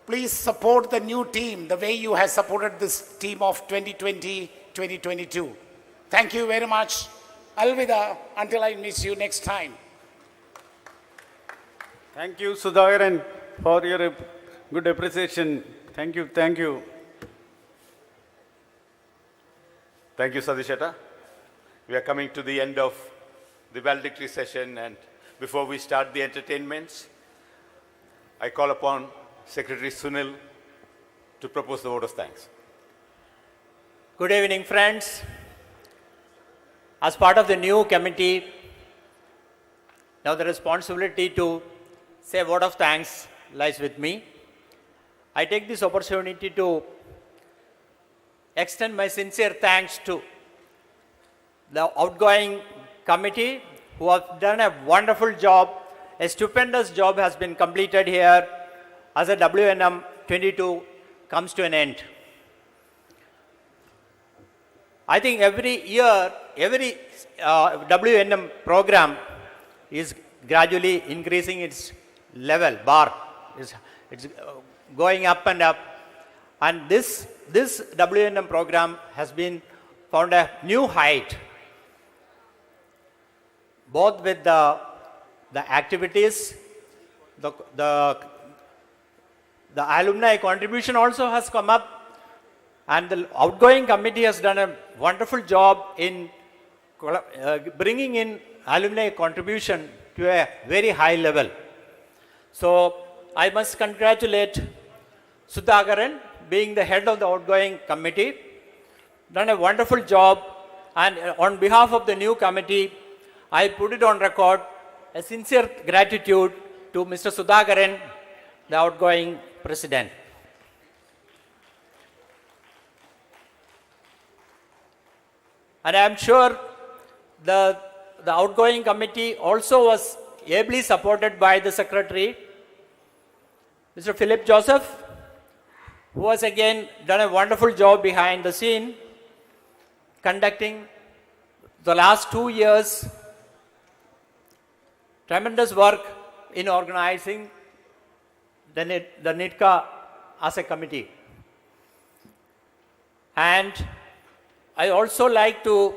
please support the new team the way you have supported this team of 2020-2022. Thank you very much. Alvida, until I miss you next time. Thank you, Sudhakaran, for your good appreciation. Thank you, thank you. Thank you, Sadishata. We are coming to the end of the valedictory session, and before we start the entertainments, I call upon Secretary Sunil to propose the vote of thanks. Good evening, friends. As part of the new committee, now the responsibility to say a vote of thanks lies with me. I take this opportunity to extend my sincere thanks to the outgoing committee who have done a wonderful job. A stupendous job has been completed here as a WNM 22 comes to an end. I think every year, every WNM program is gradually increasing its level, bar. It's going up and up. And this WNM program has been found a new height, both with the activities, the alumni contribution also has come up, and the outgoing committee has done a wonderful job in bringing in alumni contribution to a very high level. So I must congratulate Sudhakaran, being the head of the outgoing committee, done a wonderful job, and on behalf of the new committee, I put it on record a sincere gratitude to Mr. Sudhakaran, the outgoing president. And I am sure the outgoing committee also was ably supported by the secretary, Mr. Philip Joseph, who has again done a wonderful job behind the scene, conducting the last 2 years tremendous work in organizing the Nitcaa as a committee. And I also like to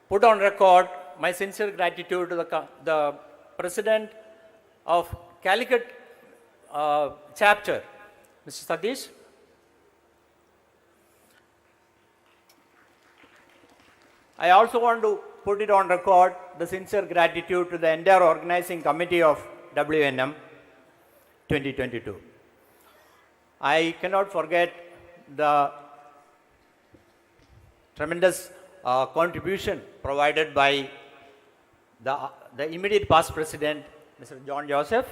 put on record my sincere gratitude to the president of Calicut chapter, Mr. Satish. I also want to put it on record the sincere gratitude to the entire organizing committee of WNM 2022. I cannot forget the tremendous contribution provided by the immediate past president, Mr. John Joseph.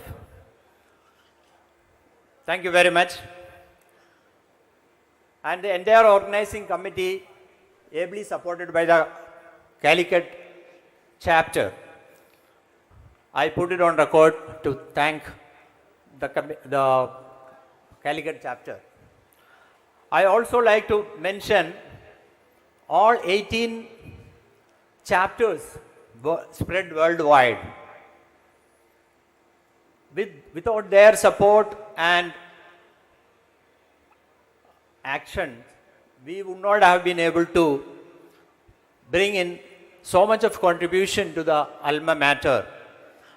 Thank you very much. And the entire organizing committee, ably supported by the Calicut chapter. I put it on record to thank the Calicut chapter. I also like to mention all 18 chapters spread worldwide. Without their support and action, we would not have been able to bring in so much of contribution to the alma mater.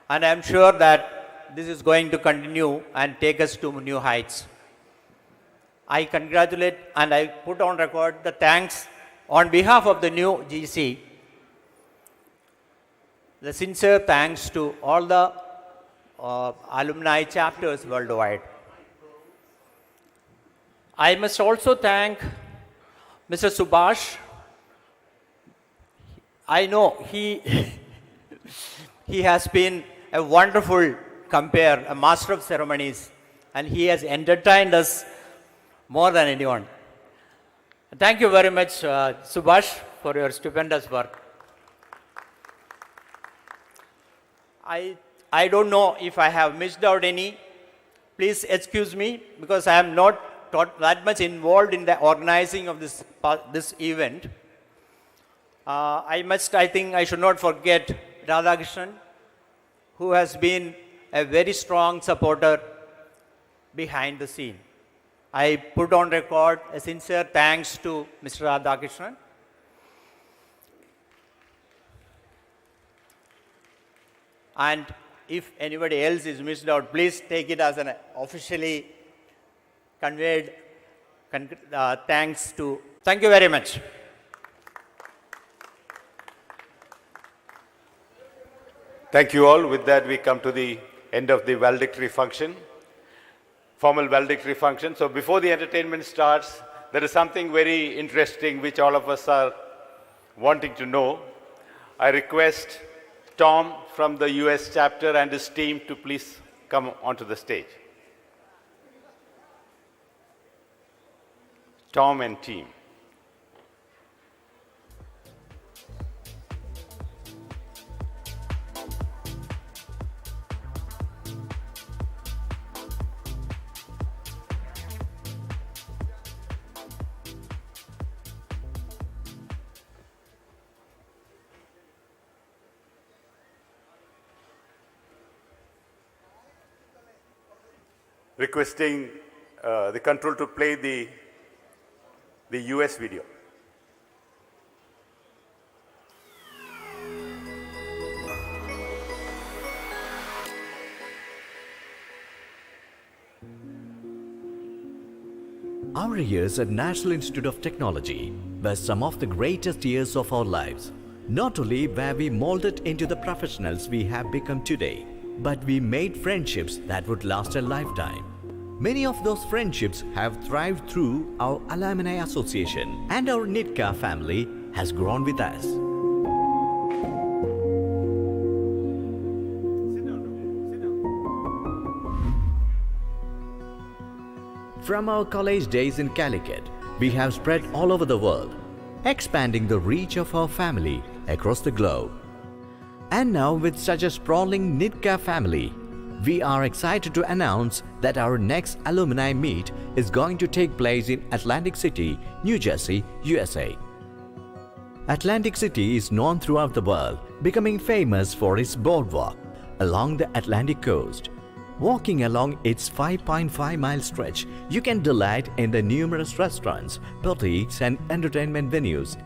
And I am sure that this is going to continue and take us to new heights. I congratulate and I put on record the thanks on behalf of the new GC. The sincere thanks to all the alumni chapters worldwide. I must also thank Mr. Subhash. I know he has been a wonderful compere, a master of ceremonies, and he has entertained us more than anyone. Thank you very much, Subhash, for your stupendous work. I don't know if I have missed out any. Please excuse me because I am not that much involved in the organizing of this event. I think I should not forget Radhakrishnan, who has been a very strong supporter behind the scene. I put on record a sincere thanks to Mr. Radhakrishnan. And if anybody else is missed out, please take it as an officially conveyed thanks to. Thank you very much. Thank you all. With that, we come to the end of the valedictory function, formal valedictory function. So before the entertainment starts, there is something very interesting which all of us are wanting to know. I request Tom from the US chapter and his team to please come onto the stage. Tom and team. Requesting the control to play the US video. Our years at National Institute of Technology were some of the greatest years of our lives. Not only were we molded into the professionals we have become today, but we made friendships that would last a lifetime. Many of those friendships have thrived through our Alumni Association, and our Nitcaa family has grown with us. From our college days in Calicut, we have spread all over the world, expanding the reach of our family across the globe. And now with such a sprawling Nitcaa family, we are excited to announce that our next alumni meet is going to take place in Atlantic City, New Jersey, USA. Atlantic City is known throughout the world, becoming famous for its boardwalk along the Atlantic coast. Walking along its 5.5-mile stretch, you can delight in the numerous restaurants, boutiques and entertainment venues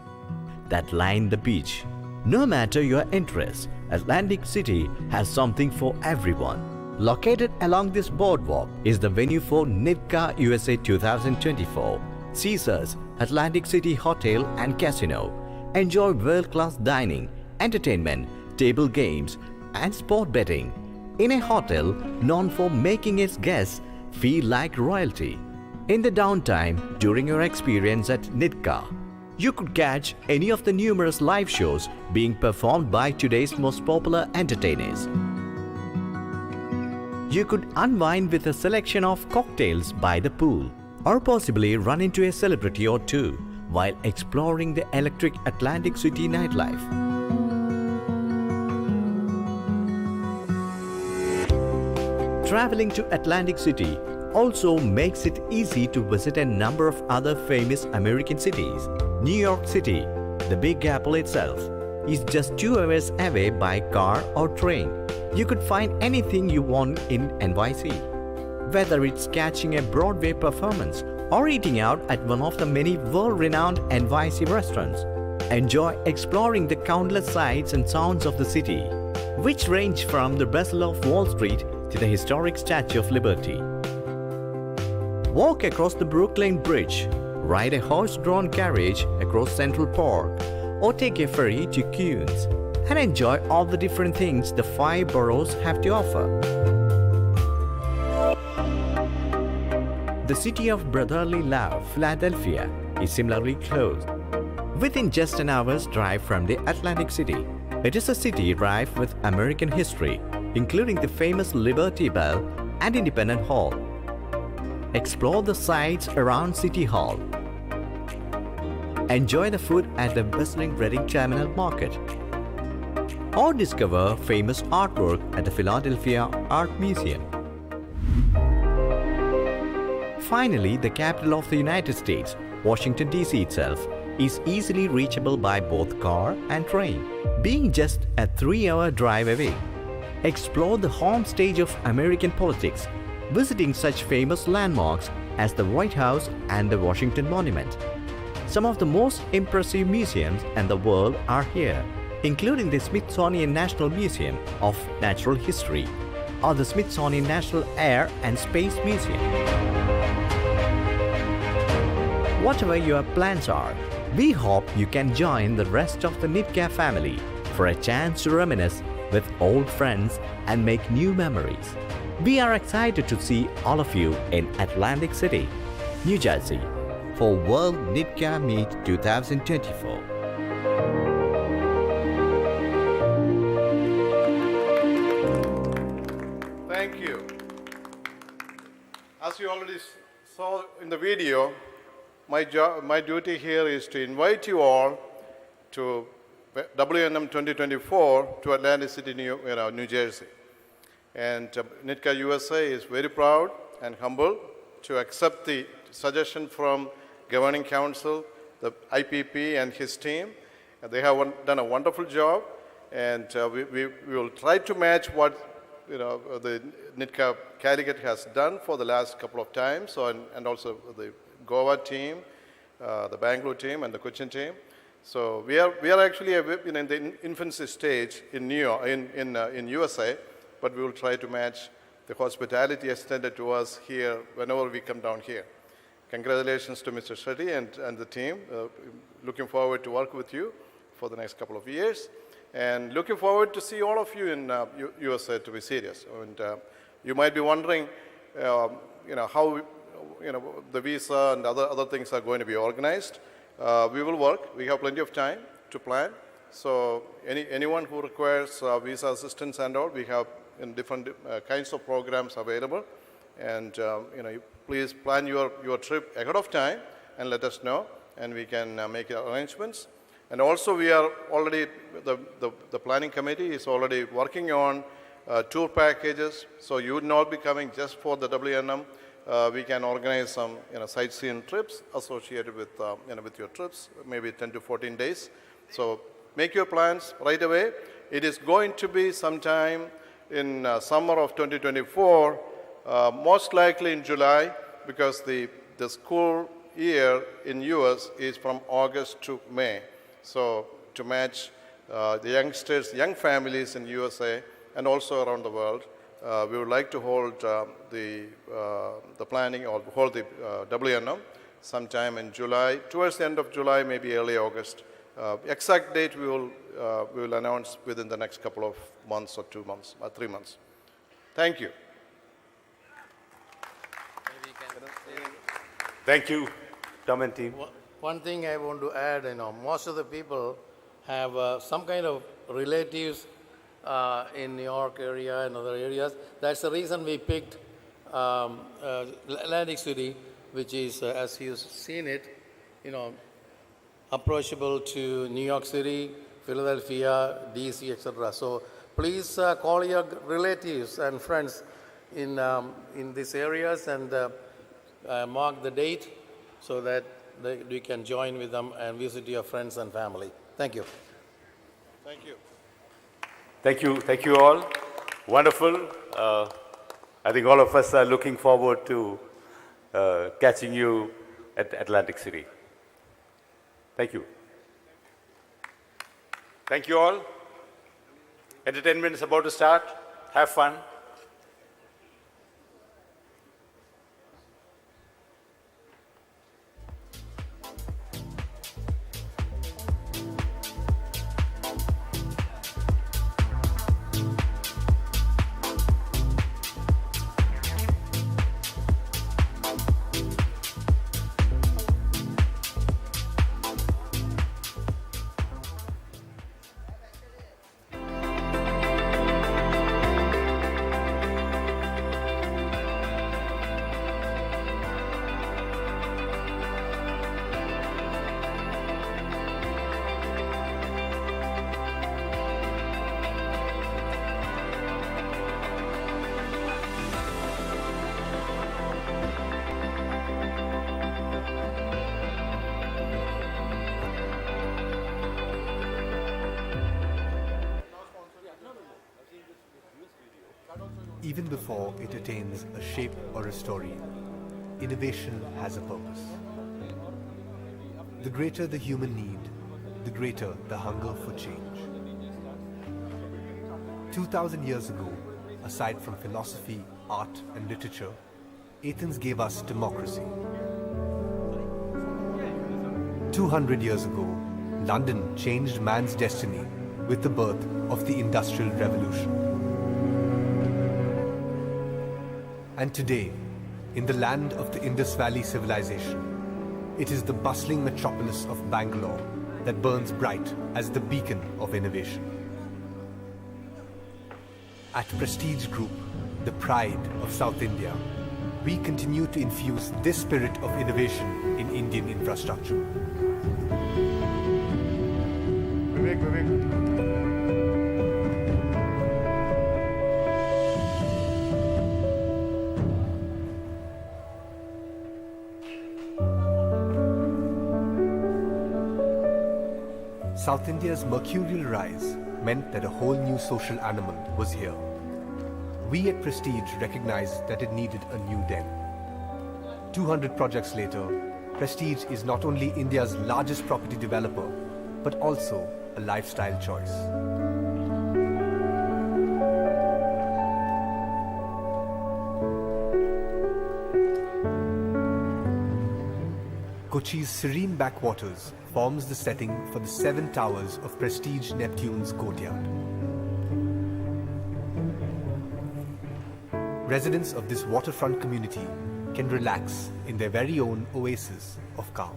that line the beach. No matter your interest, Atlantic City has something for everyone. Located along this boardwalk is the venue for Nitcaa USA 2024, Caesars Atlantic City Hotel and Casino. Enjoy world-class dining, entertainment, table games and sport betting in a hotel known for making its guests feel like royalty. In the downtime during your experience at Nitcaa, you could catch any of the numerous live shows being performed by today's most popular entertainers. You could unwind with a selection of cocktails by the pool, or possibly run into a celebrity or two while exploring the electric Atlantic City nightlife. Traveling to Atlantic City also makes it easy to visit a number of other famous American cities. New York City, the Big Apple itself, is just 2 hours away by car or train. You could find anything you want in NYC. Whether it's catching a Broadway performance or eating out at one of the many world-renowned NYC restaurants, enjoy exploring the countless sights and sounds of the city, which range from the bustle of Wall Street to the historic Statue of Liberty. Walk across the Brooklyn Bridge, ride a horse-drawn carriage across Central Park, or take a ferry to Queens and enjoy all the different things the 5 boroughs have to offer. The city of brotherly love, Philadelphia, is similarly close. Within just an hour's drive from the Atlantic City, it is a city rife with American history, including the famous Liberty Bell and Independence Hall. Explore the sights around City Hall. Enjoy the food at the bustling Reading Terminal Market. Or discover famous artwork at the Philadelphia Art Museum. Finally, the capital of the United States, Washington DC itself, is easily reachable by both car and train, being just a 3-hour drive away. Explore the home stage of American politics, visiting such famous landmarks as the White House and the Washington Monument. Some of the most impressive museums in the world are here, including the Smithsonian National Museum of Natural History or the Smithsonian National Air and Space Museum. Whatever your plans are, we hope you can join the rest of the Nitcaa family for a chance to reminisce with old friends and make new memories. We are excited to see all of you in Atlantic City, New Jersey, for World Nitcaa Meet 2024. Thank you. As you already saw in the video, my duty here is to invite you all to WNM 2024 to Atlantic City, New Jersey. And Nitcaa USA is very proud and humble to accept the suggestion from Governing Council, the IPP and his team. And they have done a wonderful job, and we will try to match what the Nitcaa Calicut has done for the last couple of times, and also the Goa team, the Bangalore team, and the Cochin team. So we are actually in the infancy stage in USA, but we will try to match the hospitality extended to us here whenever we come down here. Congratulations to Mr. Shetty and the team. Looking forward to work with you for the next couple of years, and looking forward to see all of you in USA, to be serious. And you might be wondering, how the visa and other things are going to be organized. We will work. We have plenty of time to plan. So anyone who requires visa assistance and all, we have different kinds of programs available. And please plan your trip ahead of time and let us know, and we can make arrangements. And also, we are already, the planning committee is already working on tour packages. So you would not be coming just for the WNM. We can organize some sightseeing trips associated with your trips, maybe 10 to 14 days. So make your plans right away. It is going to be sometime in summer of 2024, most likely in July, because the school year in US is from August to May. So to match the youngsters, young families in USA and also around the world, we would like to hold the planning, or hold the WNM sometime in July, towards the end of July, maybe early August. Exact date we will announce within the next couple of months or 2 months or 3 months. Thank you. Thank you, Tom and team. One thing I want to add, most of the people have some kind of relatives in New York area and other areas. That's the reason we picked Atlantic City, which is, as you've seen it, approachable to New York City, Philadelphia, DC, etc. So please call your relatives and friends in these areas and mark the date so that we can join with them and visit your friends and family. Thank you. Thank you. Thank you all. Wonderful. I think all of us are looking forward to catching you at Atlantic City. Thank you. Thank you all. Entertainment is about to start. Have fun. Even before it attains a shape or a story, innovation has a purpose. The greater the human need, the greater the hunger for change. 2000 years ago, aside from philosophy, art and literature, Athens gave us democracy. 200 years ago, London changed man's destiny with the birth of the Industrial Revolution. And today, in the land of the Indus Valley civilization, it is the bustling metropolis of Bangalore that burns bright as the beacon of innovation. At Prestige Group, the pride of South India, we continue to infuse this spirit of innovation in Indian infrastructure. South India's mercurial rise meant that a whole new social animal was here. We at Prestige recognized that it needed a new den. 200 projects later, Prestige is not only India's largest property developer, but also a lifestyle choice. Kochi's serene backwaters forms the setting for the 7 towers of Prestige Neptune's courtyard. Residents of this waterfront community can relax in their very own oasis of calm.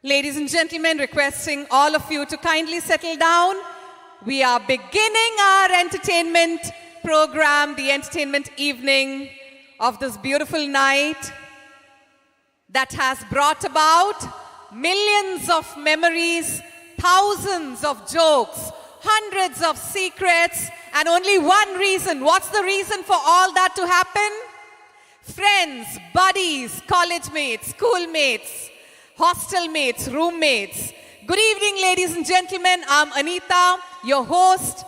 Ladies and gentlemen, requesting all of you to kindly settle down. We are beginning our entertainment program, the entertainment evening of this beautiful night that has brought about millions of memories, thousands of jokes, hundreds of secrets, and only one reason. What's the reason for all that to happen? Friends, buddies, college mates, schoolmates, hostel mates, roommates. Good evening, ladies and gentlemen. I'm Anita, your host.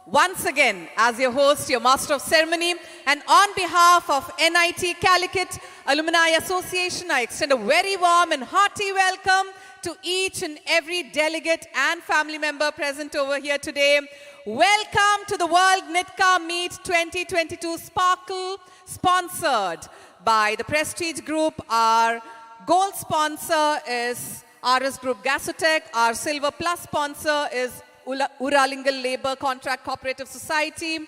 Once again, as your host, your master of ceremony. And on behalf of NIT Calicut Alumni Association, I extend a very warm and hearty welcome to each and every delegate and family member present over here today. Welcome to the World Nitcaa Meet 2022 Sparkle, sponsored by the Prestige Group. Our gold sponsor is RS Group Gasotech. Our silver plus sponsor is Uralingal Labour Contract Cooperative Society.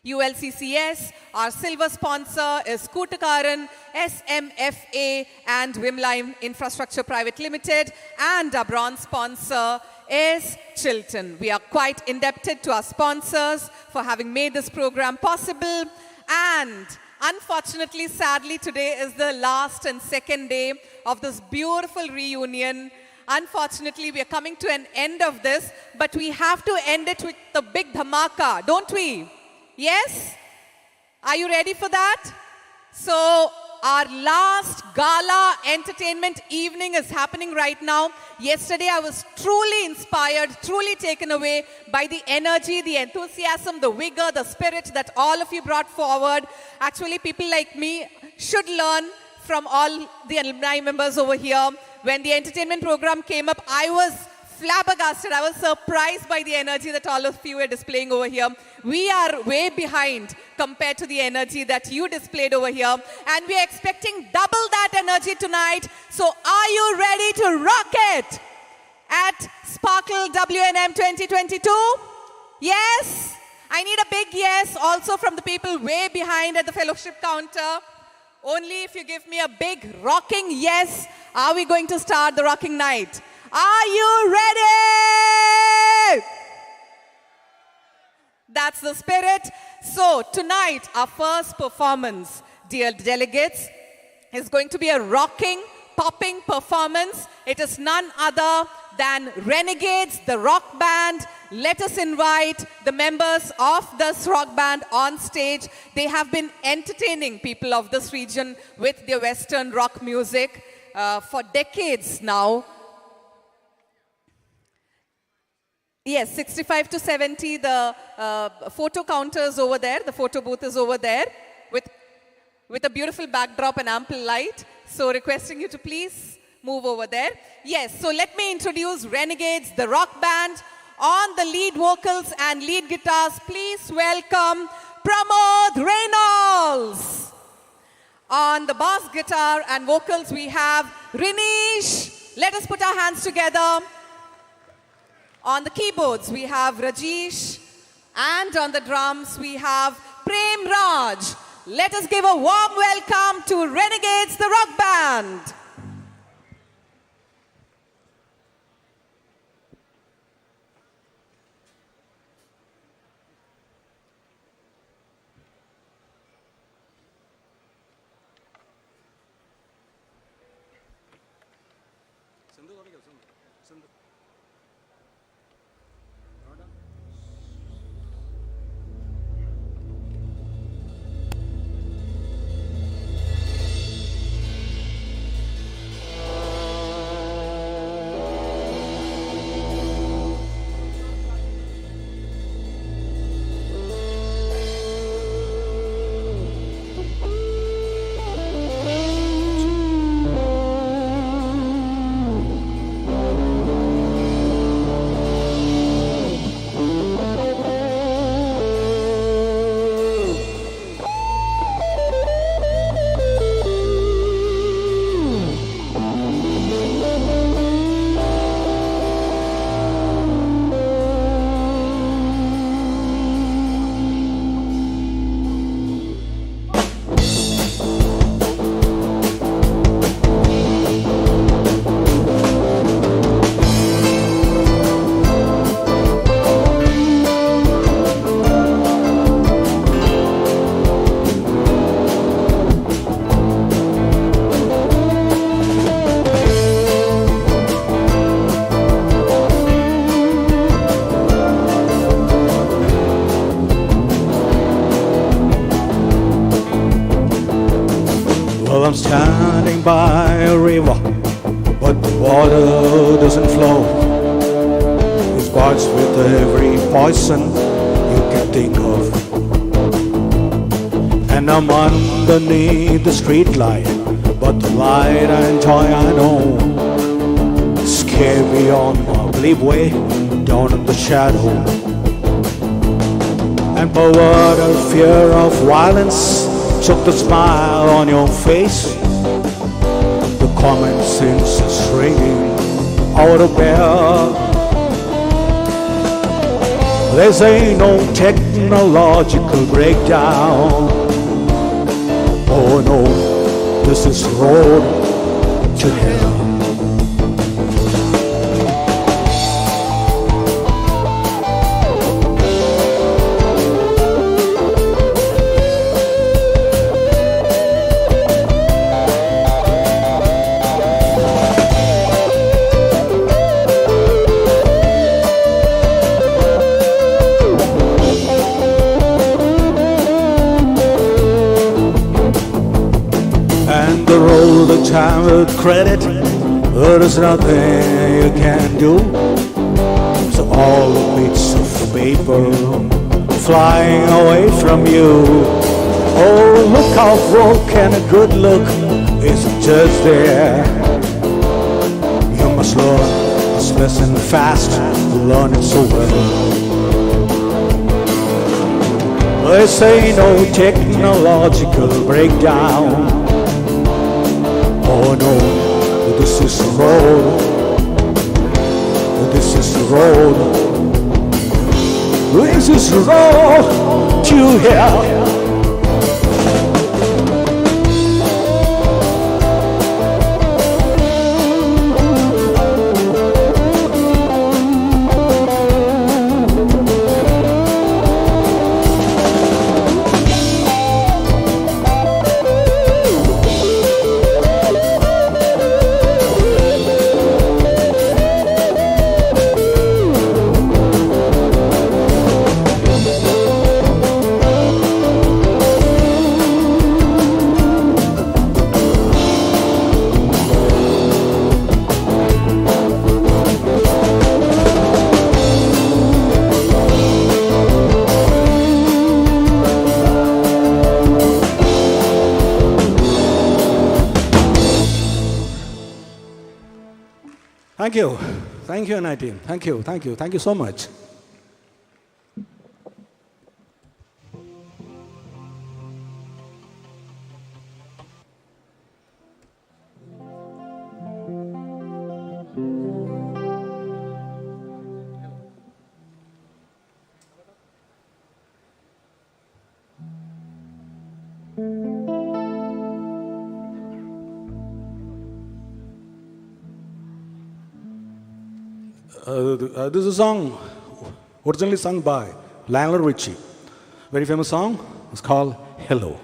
ULCCS. Our silver sponsor is Kootakaran, SMFA, and Wimline Infrastructure Private Limited. And our bronze sponsor is Chilton. We are quite indebted to our sponsors for having made this program possible. And unfortunately, sadly, today is the last and second day of this beautiful reunion. Unfortunately, we are coming to an end of this, but we have to end it with the big dhamaka, don't we? Yes? Are you ready for that? So, our last gala entertainment evening is happening right now. Yesterday, I was truly inspired, truly taken away by the energy, the enthusiasm, the vigor, the spirit that all of you brought forward. Actually, people like me should learn from all the alumni members over here. When the entertainment program came up, I was flabbergasted. I was surprised by the energy that all of you were displaying over here. We are way behind compared to the energy that you displayed over here. And we are expecting double that energy tonight. So are you ready to rock it at Sparkle WNM 2022? Yes? I need a big yes also from the people way behind at the fellowship counter. Only if you give me a big rocking yes, are we going to start the rocking night. Are you ready? That's the spirit. So tonight, our first performance, dear delegates, is going to be a rocking, popping performance. It is none other than Renegades, the rock band. Let us invite the members of this rock band on stage. They have been entertaining people of this region with their Western rock music for decades now. Yes, 65 to 70, the photo counter is over there. The photo booth is over there with a beautiful backdrop and ample light. So requesting you to please move over there. Yes, so let me introduce Renegades, the rock band. On the lead vocals and lead guitars, please welcome Pramod Reynolds. On the bass guitar and vocals, we have Rinesh. Let us put our hands together. On the keyboards, we have Rajesh. And on the drums, we have Prem Raj. Let us give a warm welcome to Renegades, the rock band. by a river, but the water doesn't flow. It parts with every poison you can think of. And I'm underneath the street light, but the light and joy I know scare beyond my belief way down in the shadow. And for what a fear of violence took the smile on your face. The common sense is ringing out of bed. There's ain't no technological breakdown. Oh no, this is road to hell. Time with credit, there's nothing you can do. So all the bits of paper flying away from you. Oh, look how broken a good look isn't just there. You must learn this lesson fast, learn it so well. They say no technological breakdown. Oh no, this is the road. This is the road. This is the road to hell. Thank you. Thank you, NI team. Thank you. Thank you. Thank you so much. This is a song originally sung by Lionel Richie. Very famous song. It's called Hello.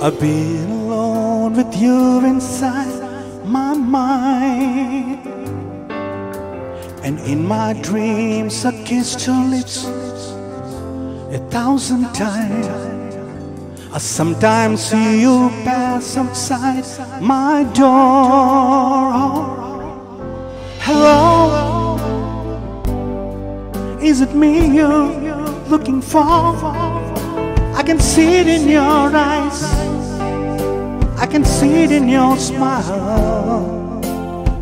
I've been alone with you inside my mind. And in my dreams I kissed your lips 1,000 times. I sometimes see you pass outside my door. Hello, is it me you're looking for? I can see it in your eyes, I can see it in your smile.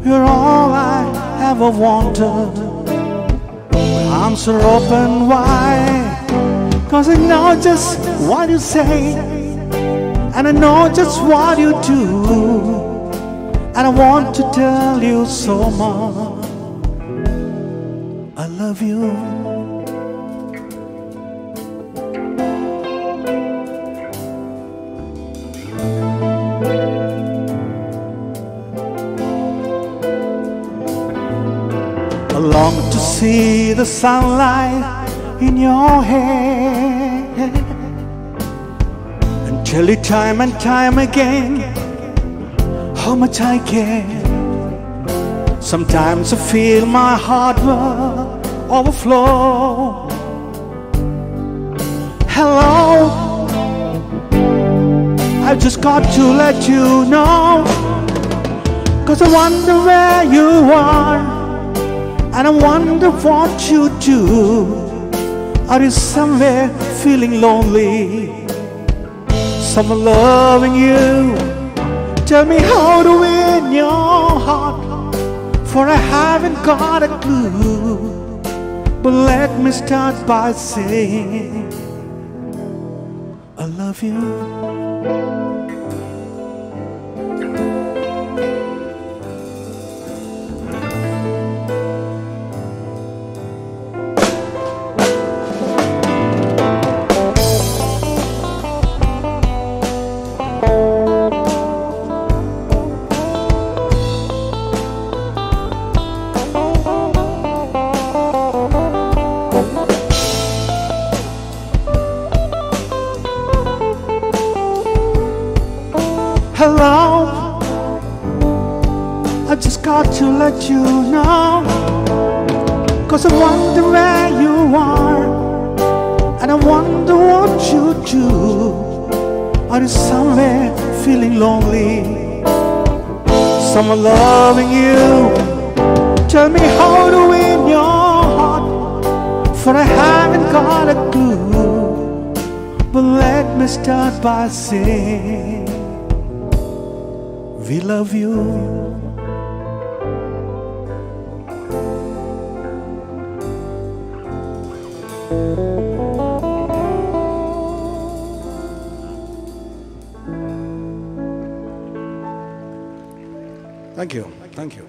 You're all I ever wanted. My arms are open wide, 'cause I know just what you say, and I know just what you do, and I want to tell you so much. I love you. I long to see the sunlight in your hair, and tell you time and time again how much I care. Sometimes I feel my heart will overflow. Hello, I just got to let you know, 'cause I wonder where you are, and I wonder what you do. Are you somewhere feeling lonely? Someone loving you? Tell me how to win your heart, for I haven't got a clue. But let me start by saying I love you. Hello, I just got to let you know, 'cause I wonder where you are, and I wonder what you do. Are you somewhere feeling lonely? Someone loving you? Tell me how to win your heart, for I haven't got a clue. But let me start by saying we love you. Thank you. Thank you.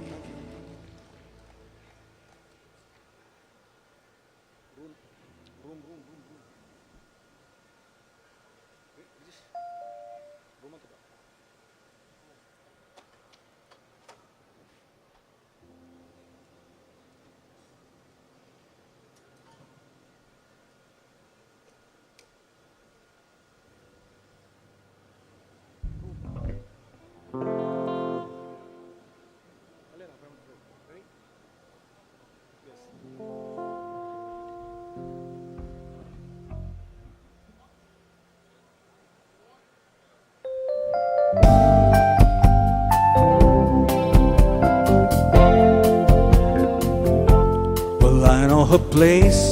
Well, I know her place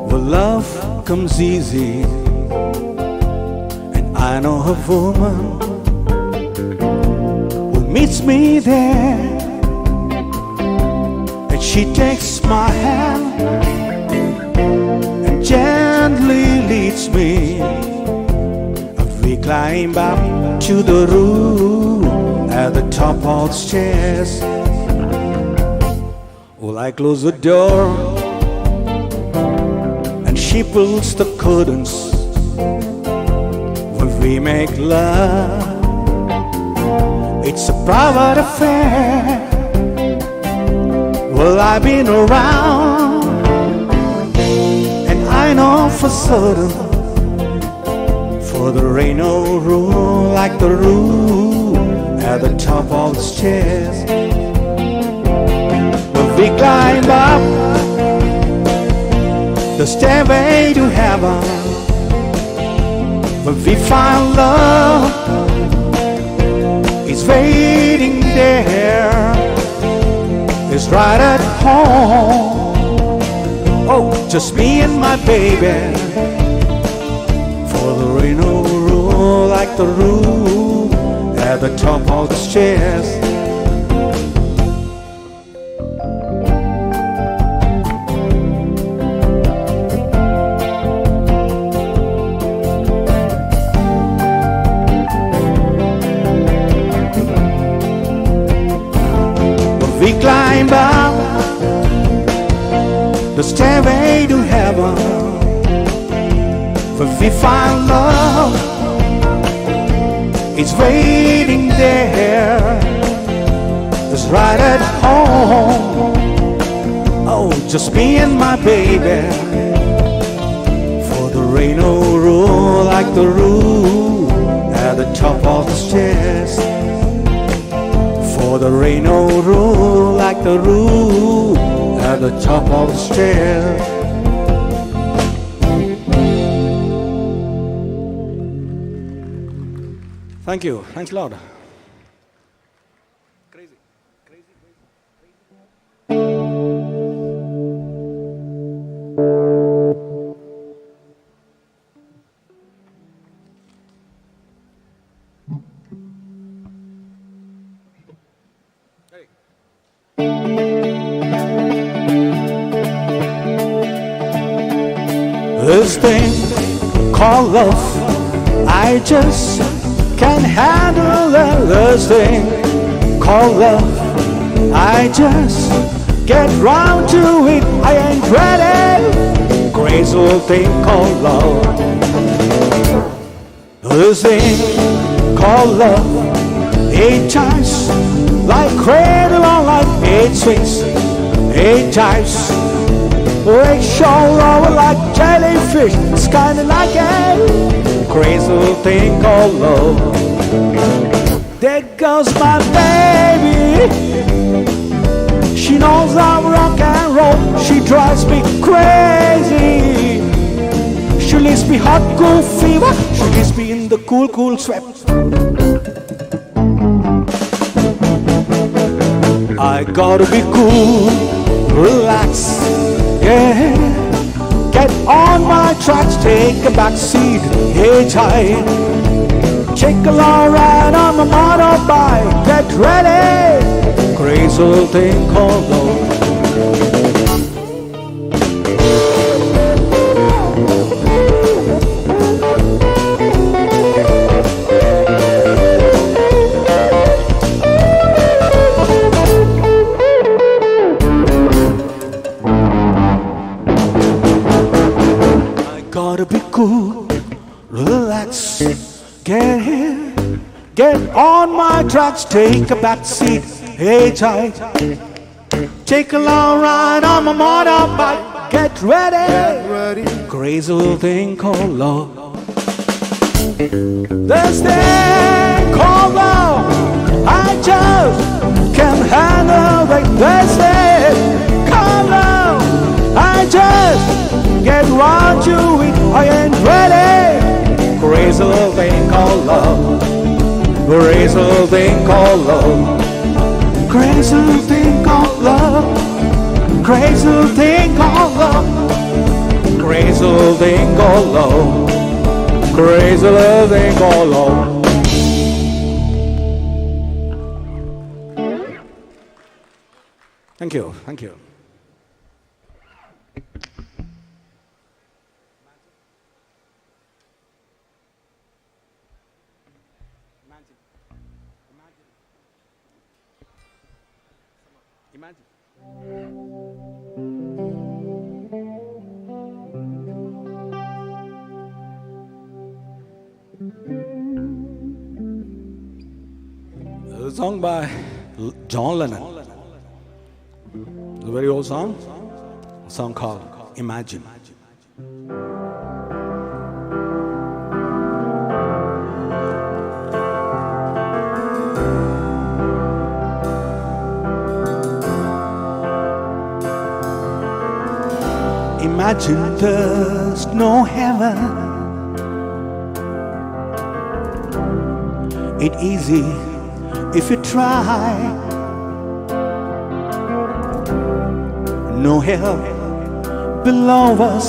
where love comes easy, and I know her woman who meets me there, and she takes my hand and gently leads me. We climb up to the room at the top of the stairs. Well, I close the door and she pulls the curtains. When we make love, it's a private affair. Well, I've been around and I know for certain, for there ain't no room like the room at the top of the stairs. When we climb up the stairway to heaven, when we find love is waiting there, it's right at home. Oh, just me and my baby. For there ain't no room like the room at the top of the stairs. When we climb up the stairway to heaven, when we find love, it's waiting there, it's right at home. Oh, just me and my baby. For there ain't no room like the room at the top of the stairs. there ain't no rule like the rule at the top of the stair. Thank you. Thanks a lot. This thing called love, I just can't handle it. This thing called love, I just get round to it. I ain't ready. Crazy little thing called love. This thing called love, 8 times like cradle on like 8 swings, 8 times. They show over like jellyfish. It's kinda like a crazy little thing called love. There goes my baby. She knows I'm rock and roll. She drives me crazy. She leaves me hot, cool fever. She leaves me in the cool, cool sweat. I gotta be cool, relax. Yeah, get on my tracks, take a back seat, hitchhike. Take a long ride on my motorbike, get ready. Crazy little thing called love. Gotta be cool, relax, get here, get on my tracks, take a back seat, hitchhike. Take a long ride on my motorbike, get ready. Crazy little thing called love. This thing called love, I just can't handle it. This thing called love, I just get round to it, I ain't ready. Crazy little thing called love. Crazy little thing called love. Crazy little thing called love. Crazy little thing called love. Crazy little thing called love. Crazy little thing called love. Thank you, thank you. A song by John Lennon. It's a very old song. A song called Imagine. Imagine there's no heaven. It's easy if you try. No hell below us,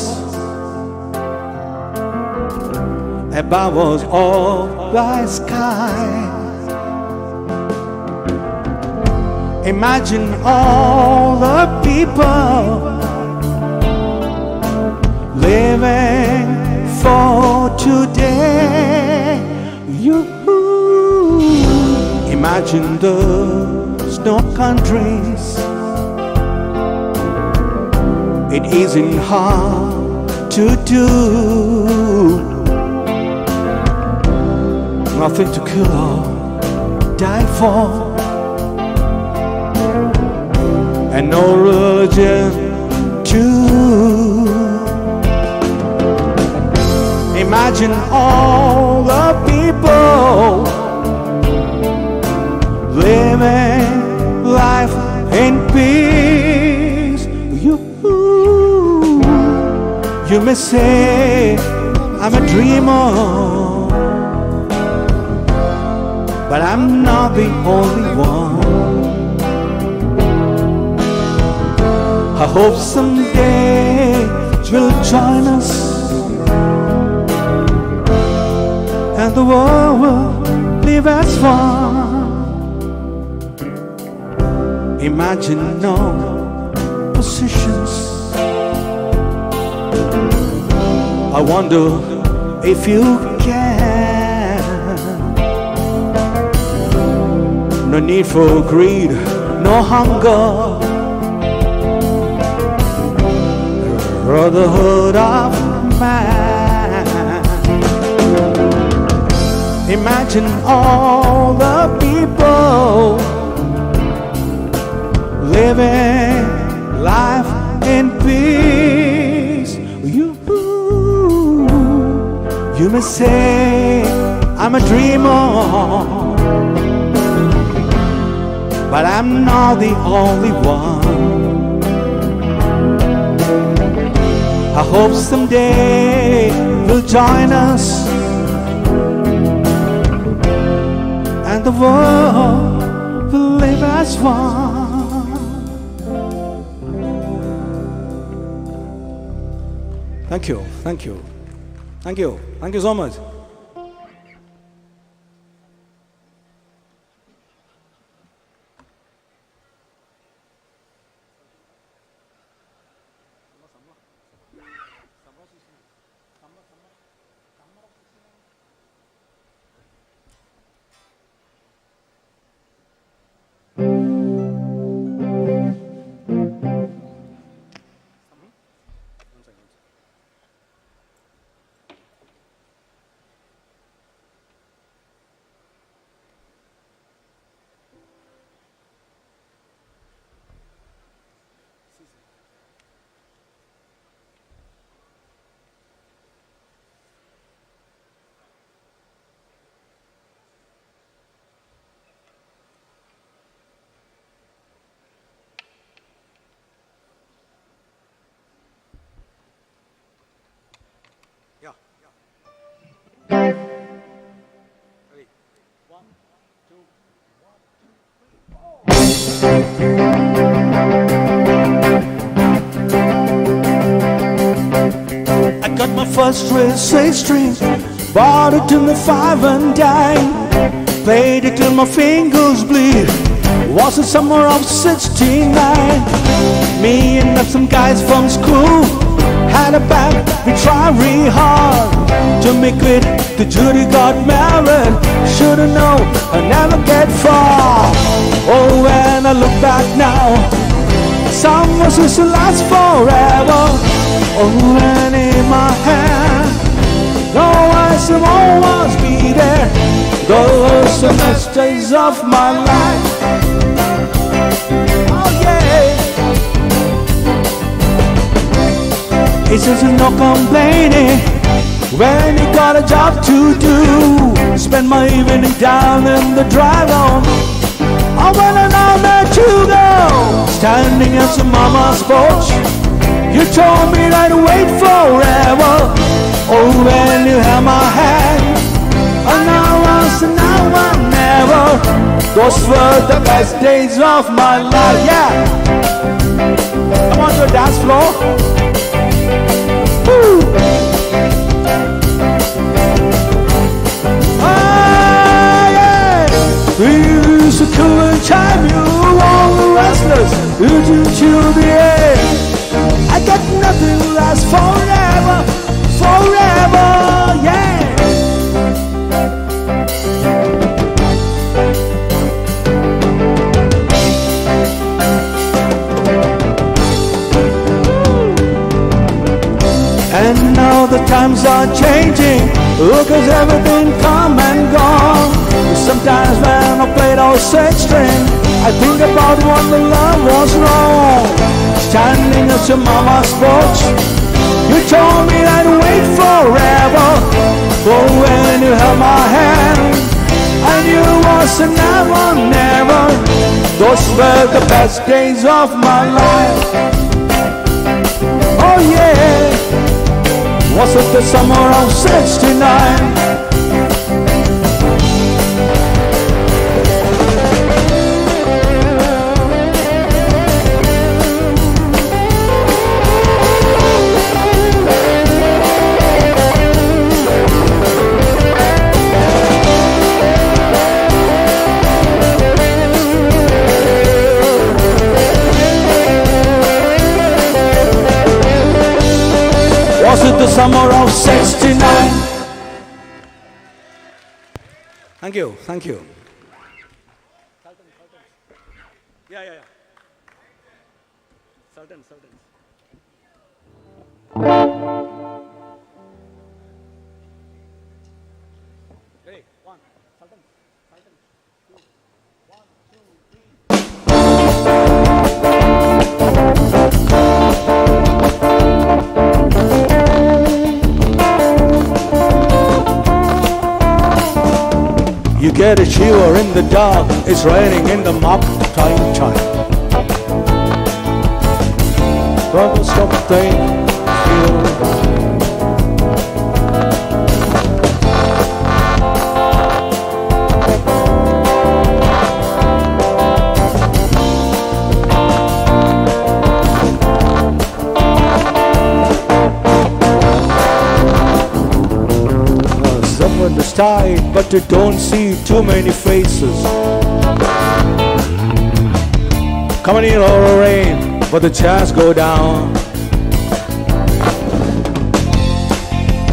above us all the sky. Imagine all the people living for today. You imagine there's no countries. It isn't hard to do. Nothing to kill or die for, and no religion too. Imagine all the people living You may say I'm a dreamer, but I'm not the only one. I hope someday you'll join us, and the world will live as one. Imagine no positions. I wonder if you can. No need for greed, no hunger, brotherhood of man. Imagine all the people living life in peace. You may say I'm a dreamer, but I'm not the only one. I hope someday you'll join us, and the world will live as one. Thank you, thank you, thank you, thank you so much. I got my first six string, bought it in the 5 and dime, played it till my fingers bleed. Was it summer of '69? Me and some guys from school had a band. We tried real hard to make it. The Judy got married. Should've known I never get far. Oh, when I look back now, some was just to last forever. Oh, and in my hand, no ice will always be there. Those are the best days of my life. Oh yeah. It's just no complaining when you got a job to do. Spend my evening down in the drive on. Oh, when I met you go, standing at some mama's porch. You told me that I'd wait forever. Oh, when you held my hand, and now once and now and never. Those were the best days of my life. Yeah. Come on to the dance floor. Woo. Ah, yeah. We used to cool and chime you, all the wrestlers, you do till the end. I got nothing lasts forever, forever, yeah. And now the times are changing, look as everything come and gone. Sometimes when I play those six string, I think about when the love was wrong. Standing at your mama's porch, you told me I'd wait forever. But when you held my hand, I knew it was a never, never. Those were the best days of my life. Oh yeah. Was it the summer of '69? Was it the summer of '69? Thank you, thank you. Yeah. Sultan. Ready? One, Sultan. Two, 1, 2, 3. You get a shiver in the dark, it's raining in the mock time. Don't stop thinking. Someone is tired, but you don't see too many faces. Coming in all the rain, but the chairs go down.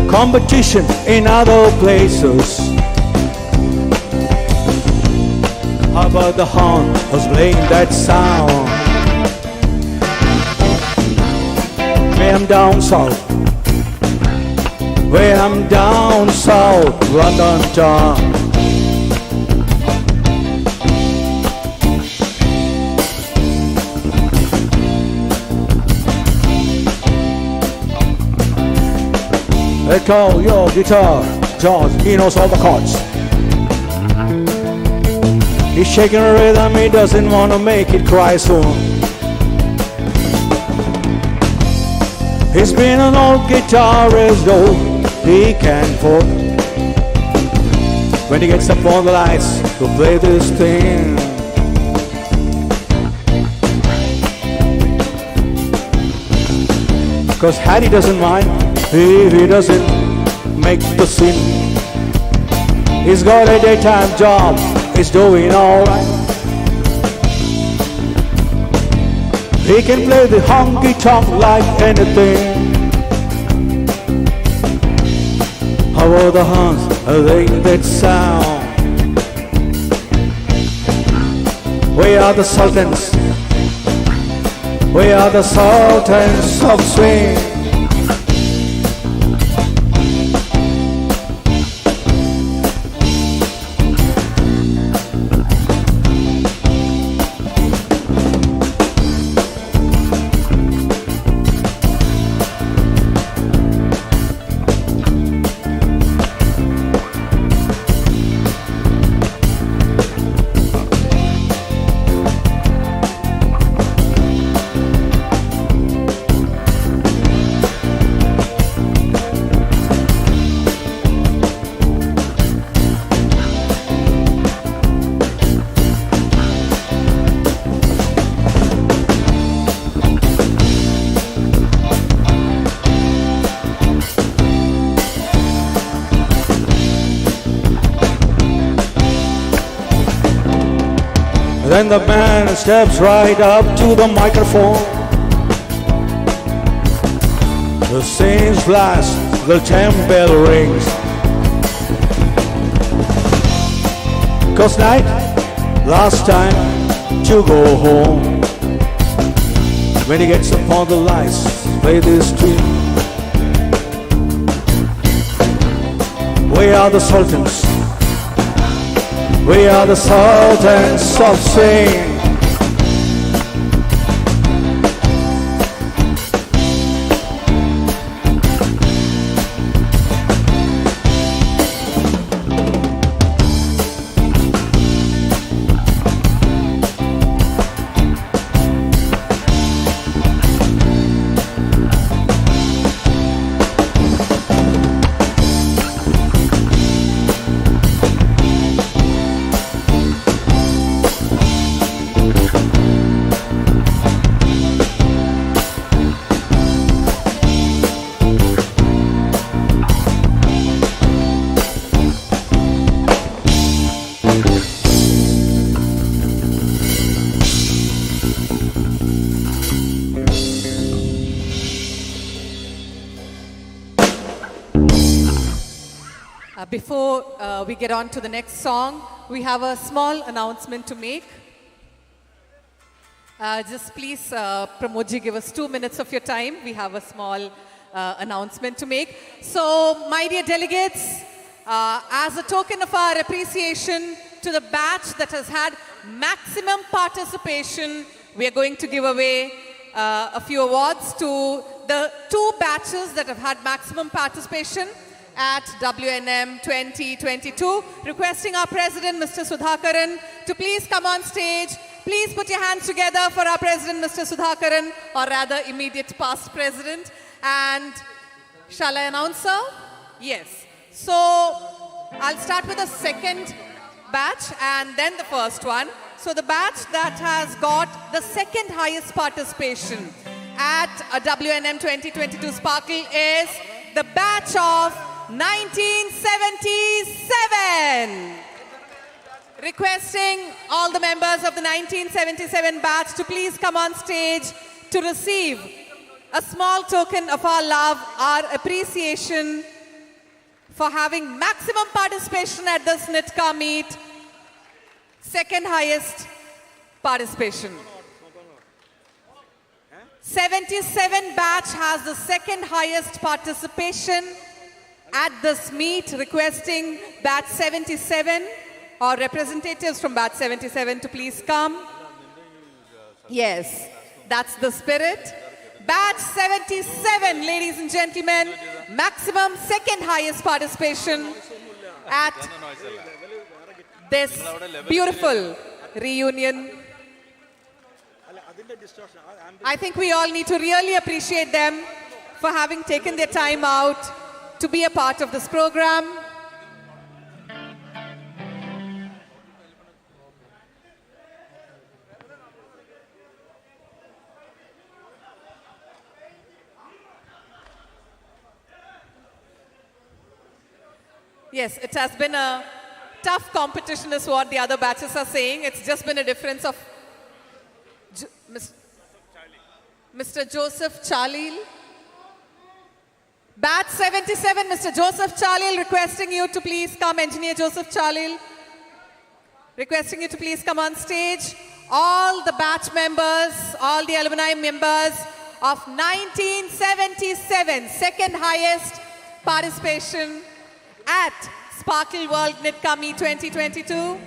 Competition in other places. How about the horn was playing that sound? When I'm down south, when I'm down south, London town. Let go your guitar, George, he knows all the chords. He's shaking a rhythm, he doesn't want to make it cry soon. He's been an old guitarist, though he can afford. When he gets up on the lights to play this thing. Cause Hattie doesn't mind if he doesn't make the scene. He's got a daytime job, he's doing alright. He can play the honky tonk like anything. How about the horns, they that sound? We are the sultans, we are the sultans of swing. Then the man steps right up to the microphone. The scenes flash, the bell rings. 'Cause night, last time to go home. When he gets upon the lights, play this tune. We are the sultans. We are the sultans of swing. Before we get on to the next song, we have a small announcement to make. Just please, Pramodji, give us 2 minutes of your time. We have a small announcement to make. So, my dear delegates, as a token of our appreciation to the batch that has had maximum participation, we are going to give away a few awards to the 2 batches that have had maximum participation at WNM 2022. Requesting our President, Mr. Sudhakaran, to please come on stage. Please put your hands together for our President, Mr. Sudhakaran, or rather immediate past President. And shall I announce, sir? Yes. So I'll start with the second batch and then the first one. So the batch that has got the second highest participation at a WNM 2022 Sparkle is the batch of 1977. Requesting all the members of the 1977 batch to please come on stage to receive a small token of our love, our appreciation for having maximum participation at this Nitcaa meet. Second highest participation. 77 batch has the second highest participation at this meet, requesting batch 77 or representatives from batch 77 to please come. Yes, that's the spirit. Batch 77, ladies and gentlemen, maximum second highest participation at this beautiful reunion. I think we all need to really appreciate them for having taken their time out to be a part of this program. Yes, it has been a tough competition is what the other batches are saying. It's just been a difference of Mr. Joseph Chalil. Batch 77, Mr. Joseph Chalil, requesting you to please come. Engineer Joseph Chalil, requesting you to please come on stage. All the batch members, all the alumni members of 1977, second highest participation at Sparkle World Nitcaa Meet 2022.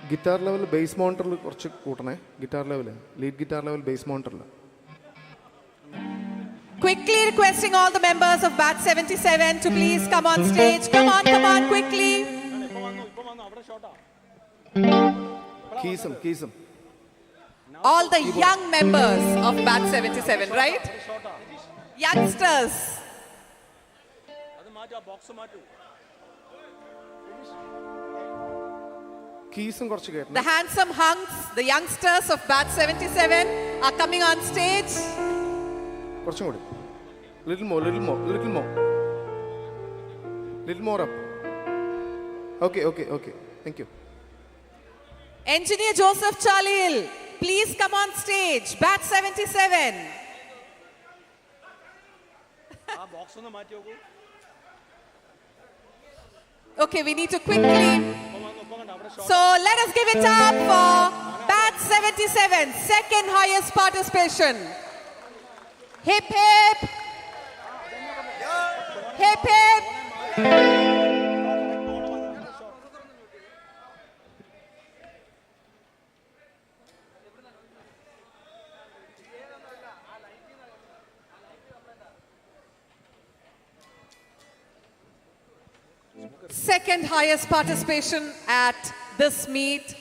Guitar level, bass monitor, guitar level, lead guitar level, bass monitor. Quickly requesting all the members of batch 77 to please come on stage. Come on, quickly. Keys him. All the young members of batch 77, right? Youngsters. The handsome hunks, the youngsters of batch 77 are coming on stage. Little more up. Okay. Thank you. Engineer Joseph Chalil, please come on stage. Batch 77. Okay, we need to quickly. So let us give it up for batch 77, second highest participation. Hip hip. Hip hip. Second highest participation at this meet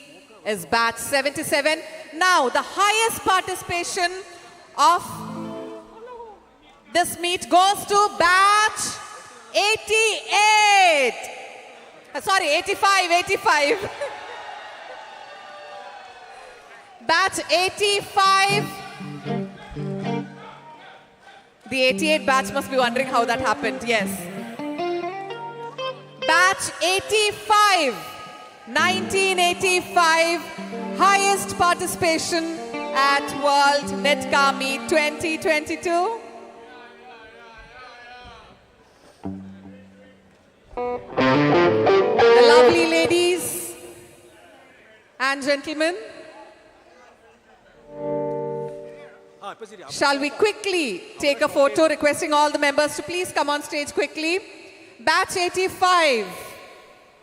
is batch 77. Now, the highest participation of this meet goes to batch 88. Sorry, 85. Batch 85. The 88 batch must be wondering how that happened. Yes. Batch 85, 1985, highest participation at World Nitcaa Meet 2022. The lovely ladies and gentlemen, shall we quickly take a photo, requesting all the members to please come on stage quickly. Batch 85,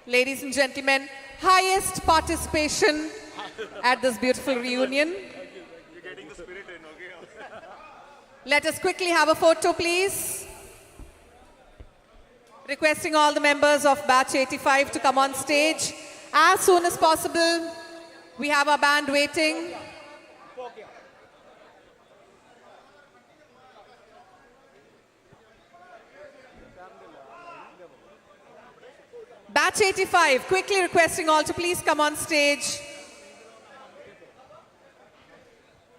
ladies and gentlemen, highest participation at this beautiful reunion. Let us quickly have a photo, please. Requesting all the members of Batch 85 to come on stage as soon as possible. We have our band waiting. Batch 85, quickly requesting all to please come on stage.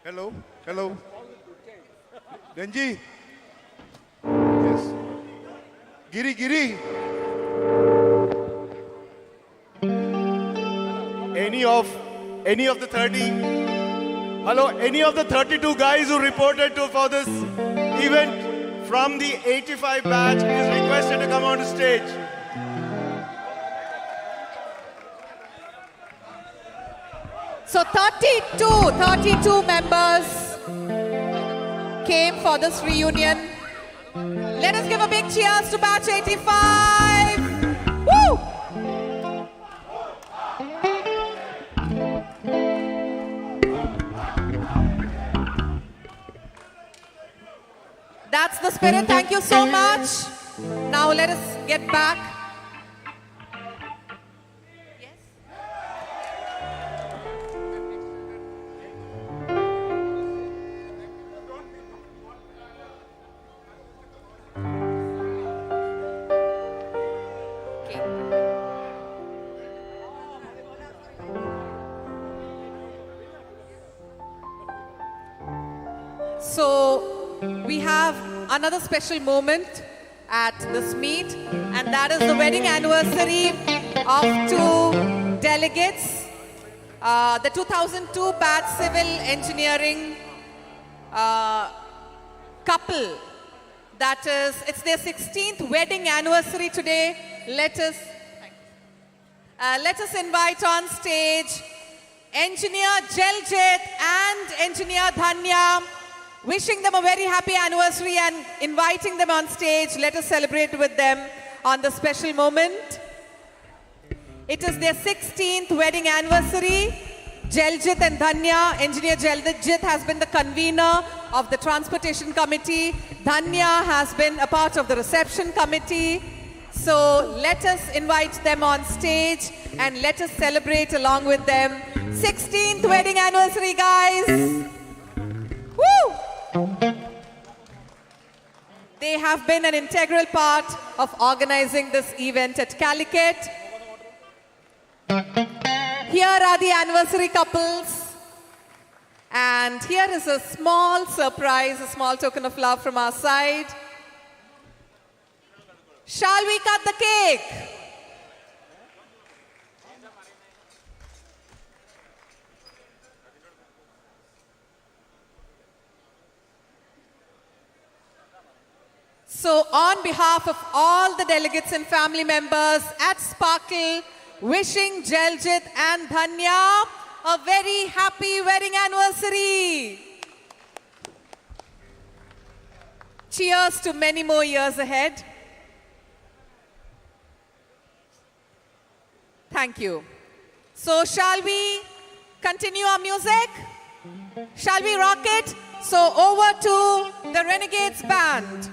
Hello, hello. Renji. Yes. Giri. Any of the 30, hello, any of the 32 guys who reported for this event from the 85 batch is requested to come on the stage. So 32 members came for this reunion. Let us give a big cheers to Batch 85. Woo! That's the spirit. Thank you so much. Now let us get back. So we have another special moment at this meet, and that is the wedding anniversary of two delegates. The 2002 batch civil engineering couple. That is, it's their 16th wedding anniversary today. Let us invite on stage Engineer Jaljit and Engineer Dhanya, wishing them a very happy anniversary and inviting them on stage. Let us celebrate with them on the special moment. It is their 16th wedding anniversary. Jaljit and Dhanya, Engineer Jaljit has been the convener of the Transportation Committee. Dhanya has been a part of the reception committee. So let us invite them on stage and let us celebrate along with them. 16th wedding anniversary, guys. Woo! They have been an integral part of organizing this event at Calicut. Here are the anniversary couples. And here is a small surprise, a small token of love from our side. Shall we cut the cake? So on behalf of all the delegates and family members at Sparkle, wishing Jaljit and Dhanya a very happy wedding anniversary. Cheers to many more years ahead. Thank you. So shall we continue our music? Shall we rock it? So over to the Renegades Band.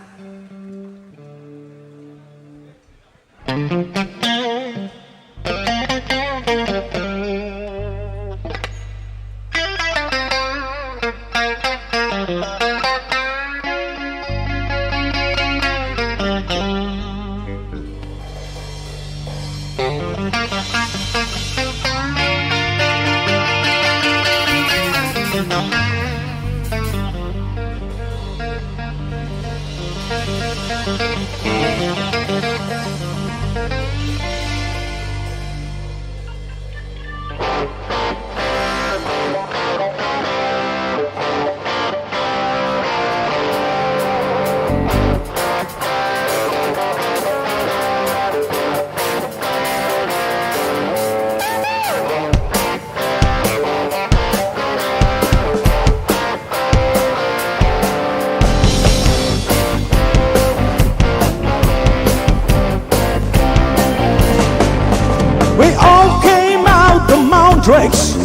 tricks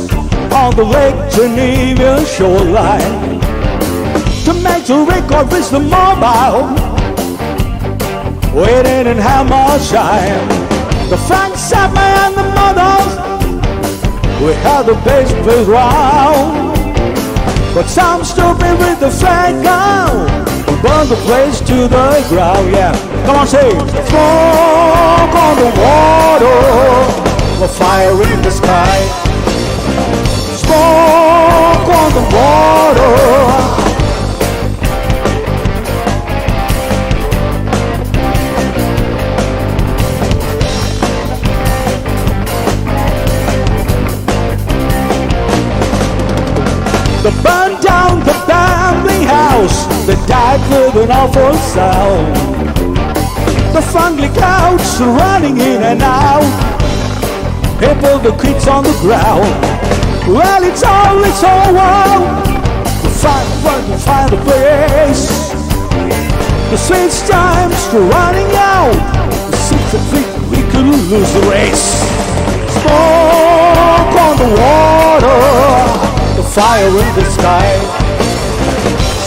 on the Lake Geneva shoreline. To make the record with the mobile, waiting in Hammerside. The Frank Zappa and the Models, we had the bass played round. But some stupid with the flag out, burn the place to the ground, yeah. Come on, say, smoke on the water, a fire in the sky. Smoke on the water. They burned down the family house, they died with an awful sound. The friendly couch running in and out, people, the kids on the ground. Well, it's all wow. To find a place. The switch time's running out. The 6 feet we could lose the race. Smoke on the water, the fire in the sky.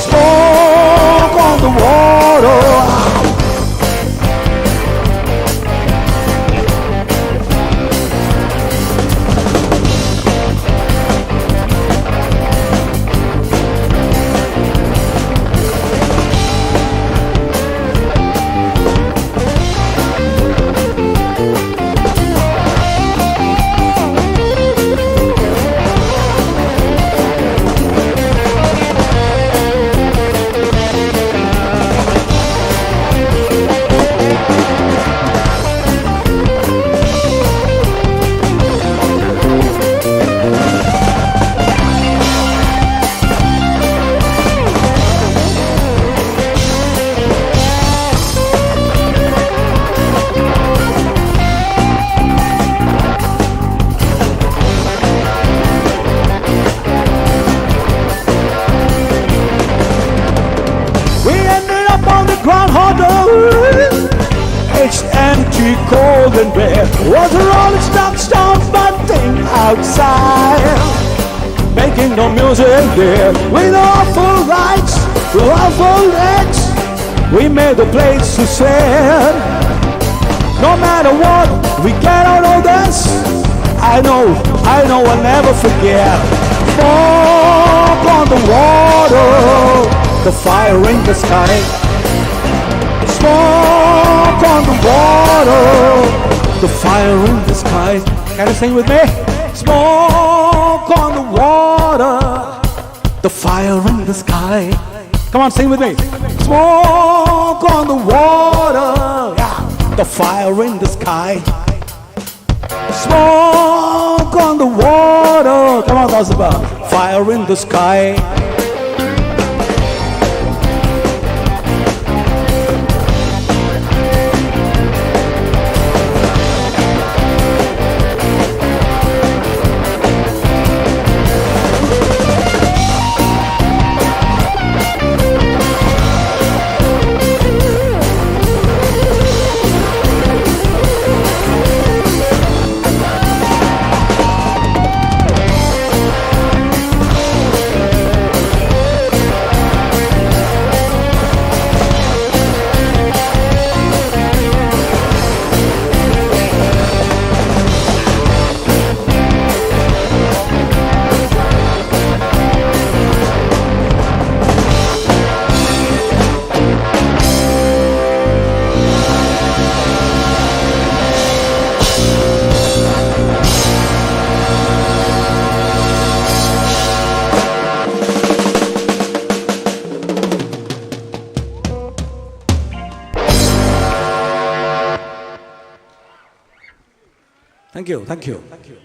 Smoke on the water. It's empty, cold and bare. Was a rolling stone bunting outside, making no music there. With awful lights, with awful legs, we made the place to sad. No matter what, we get out of this. I know, I'll never forget. Smoke on the water, the fire in the sky. Smoke on the water, the fire in the sky. Can you sing with me? Smoke on the water, the fire in the sky. Come on, sing with me. Smoke on the water, yeah, the fire in the sky. Smoke on the water. Come on, that's about fire in the sky. Thank you, thank you. Thank you.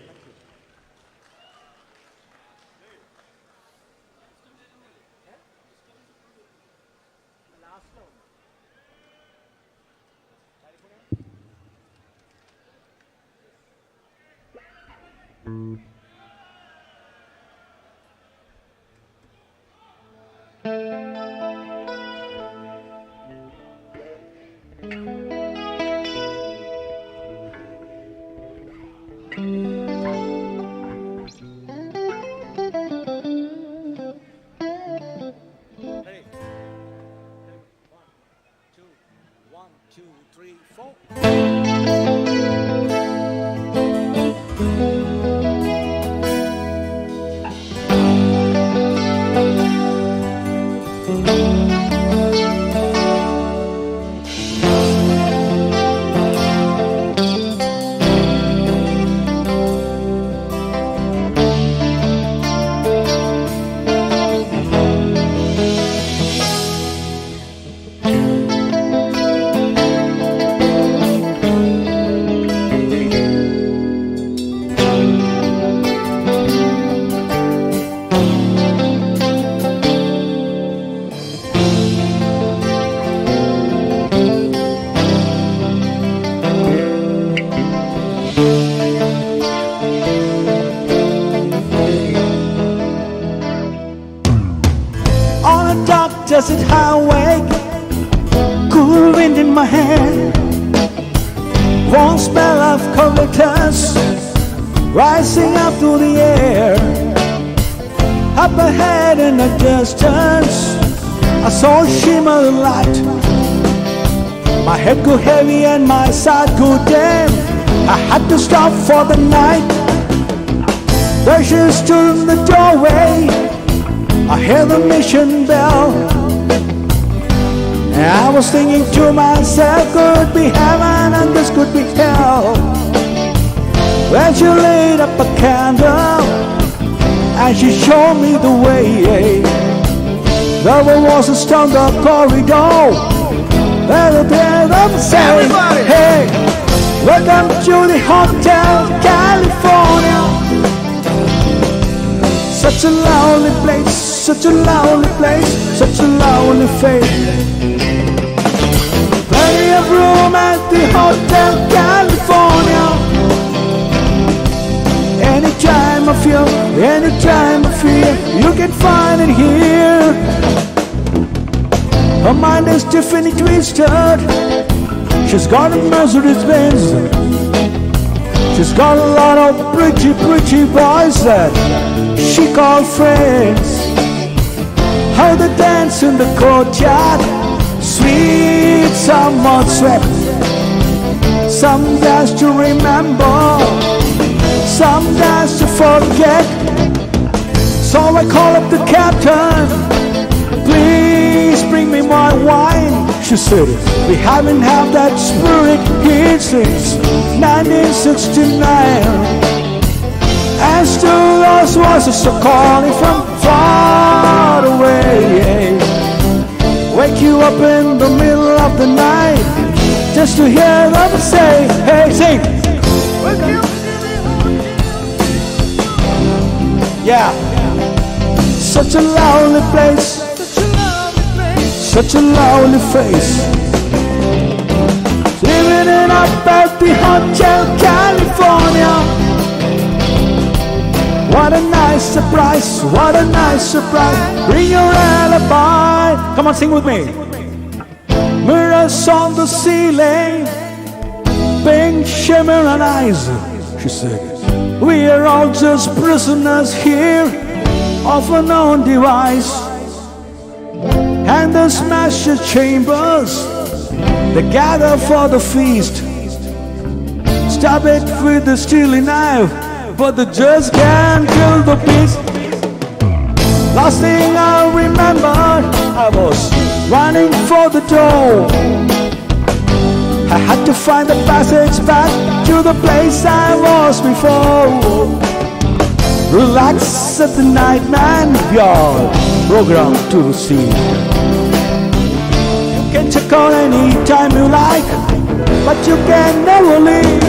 desert highway, cool wind in my hair, warm smell of eucalyptus rising up through the air. Up ahead in the distance, I saw a shimmer of light. My head grew heavy and my side grew dim. I had to stop for the night. There she stood in the doorway. I heard the mission bell. And I was thinking to myself, could be heaven and this could be hell. When she lit up a candle and she showed me the way. There was a stone the corridor. There them saying, hey, welcome to the Hotel California. Such a lonely place, such a lonely place, such a lonely face. Plenty of room at the Hotel California. Anytime I feel, you can find it here. Her mind is Tiffany twisted. She's got a Mercedes Benz. She's got a lot of pretty boys that she called friends. How they dance in the courtyard, sweet summer sweat. Some dance to remember, some dance to forget. So I call up the captain, please bring me my wine. She said, we haven't had that spirit here since 1969. And still those voices are calling from far away. Wake you up in the middle of the night just to hear them say, hey, sing. Yeah. Such a lonely place, such a lonely face. Living it up at the Hotel California. What a nice surprise, what a nice surprise. Bring your alibi. Come on, sing with me. Mirrors on the ceiling, pink shimmer and eyes. She said, we are all just prisoners here of an unknown device. And the smashed chambers, they gather for the feast. Stab it with the steely knife, but they just can't kill the beast. Last thing I remember, I was running for the door. I had to find the passage back to the place I was before. Relax at the night, man, you're programmed to see. You can check out any time you like, but you can never leave.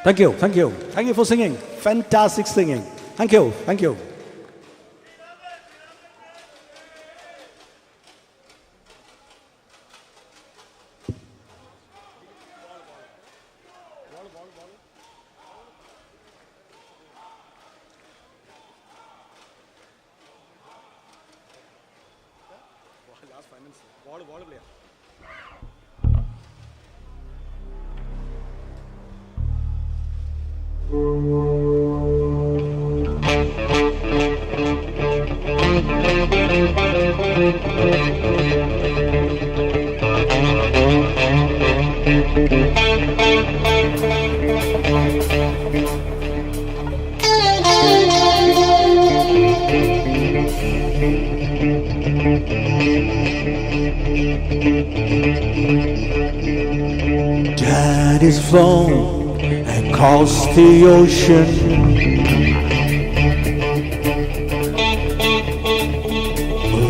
Thank you, thank you. Thank you for singing. Fantastic singing. Thank you, thank you. Daddy's flown across the ocean,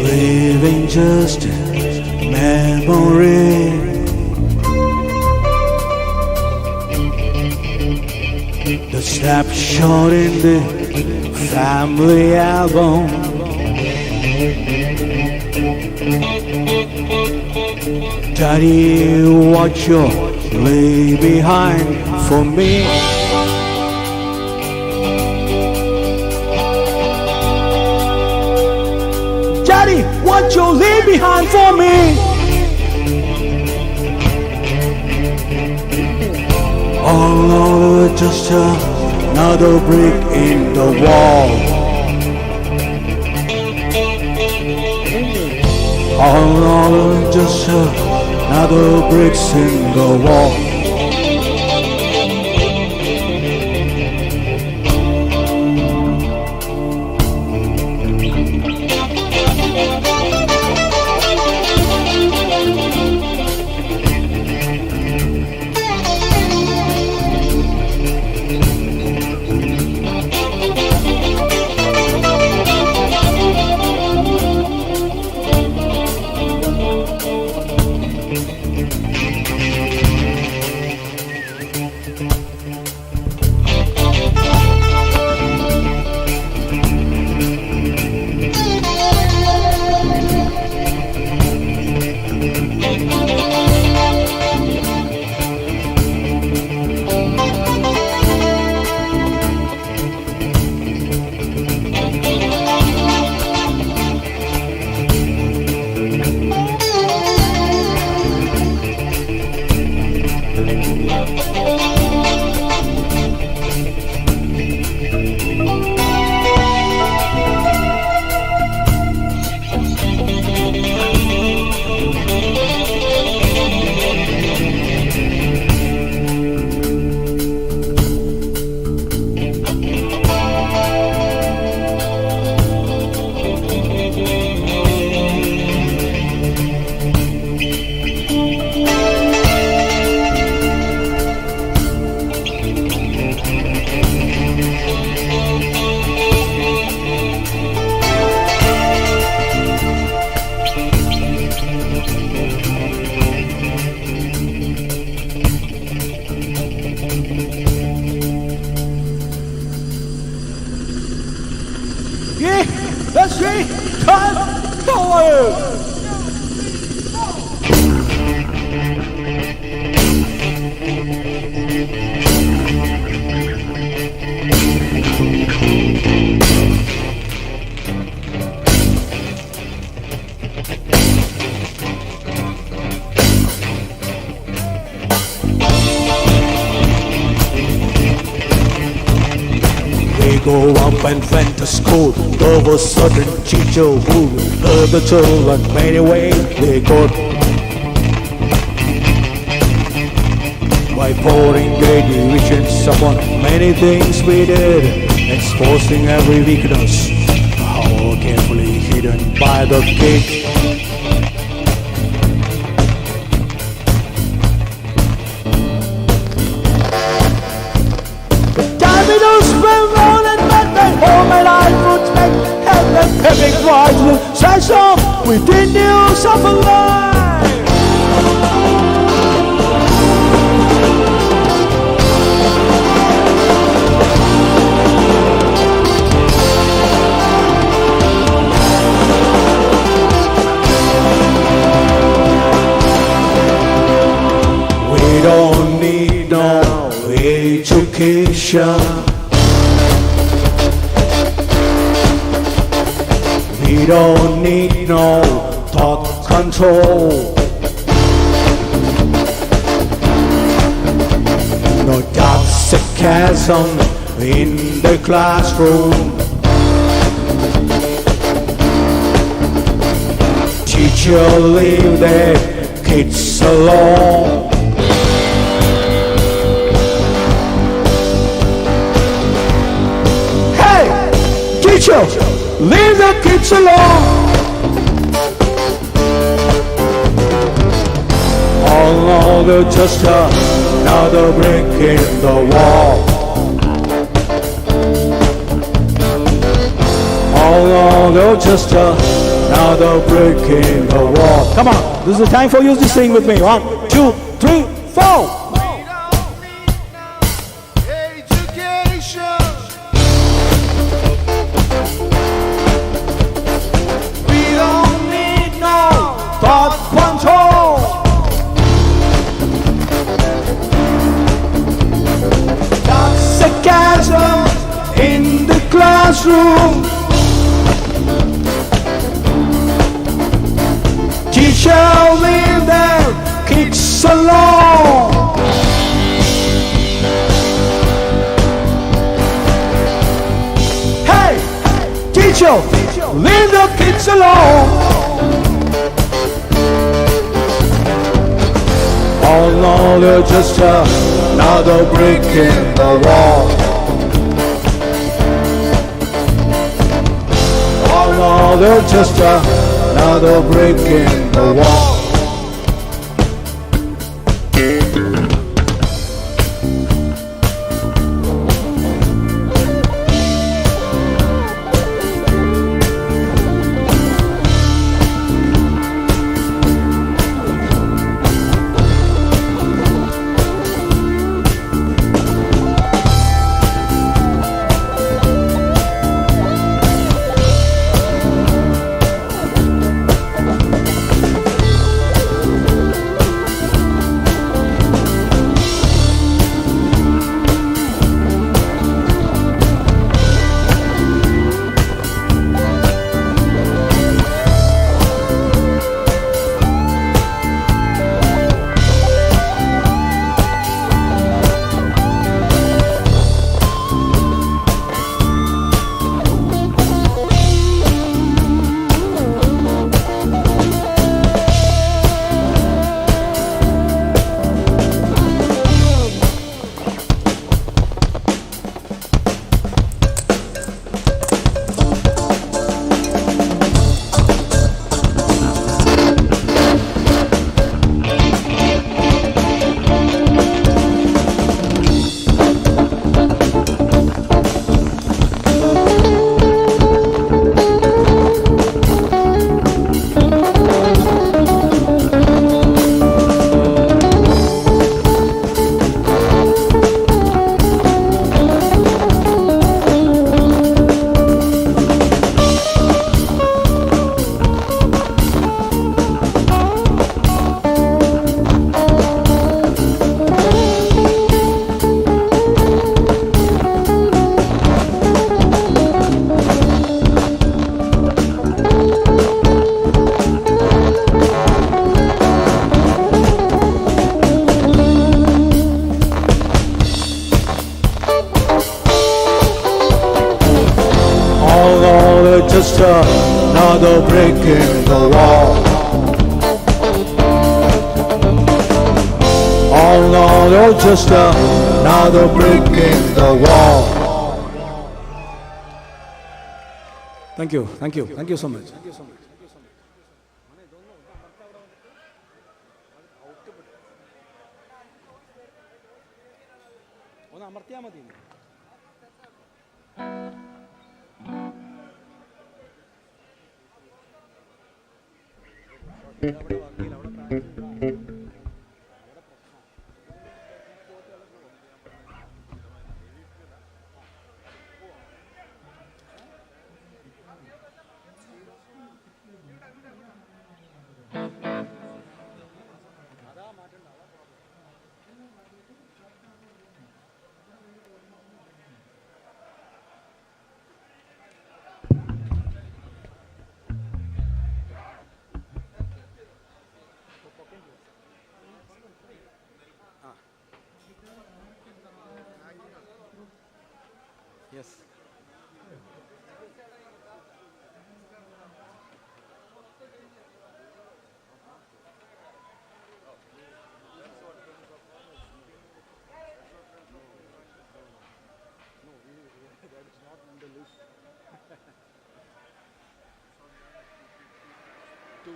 leaving just a memory. The snapshot in the family album. Daddy, what you leave behind for me? Daddy, what you leave behind for me? Oh, just another brick in the wall. Oh, just another bricks in the wall. Let's see, time forward. Go up and went to school. There was certain teacher who heard the children many ways they could. By pouring great divisions upon many things we did, exposing every weakness, how carefully hidden by the king. Perfect words will stretch off within news of a life. education. We don't need no thought control. No dark sarcasm in the classroom. Teacher, leave the kids alone. Hey, teacher, leave the kids alone. Oh no, they're just another brick in the wall. Oh no, they're just another brick in the wall. Come on, this is the time for you to sing with me. 1, 2, 3, 4. Thought control. Dark sarcasm in the classroom. Teacher, leave their kids alone. Hey, teacher, leave the kids alone. Oh no, they're just another brick in the wall. Oh no, they're just another brick in the wall. Just another brick in the wall. Oh no, they're just another brick in the wall. Thank you so much. Yes.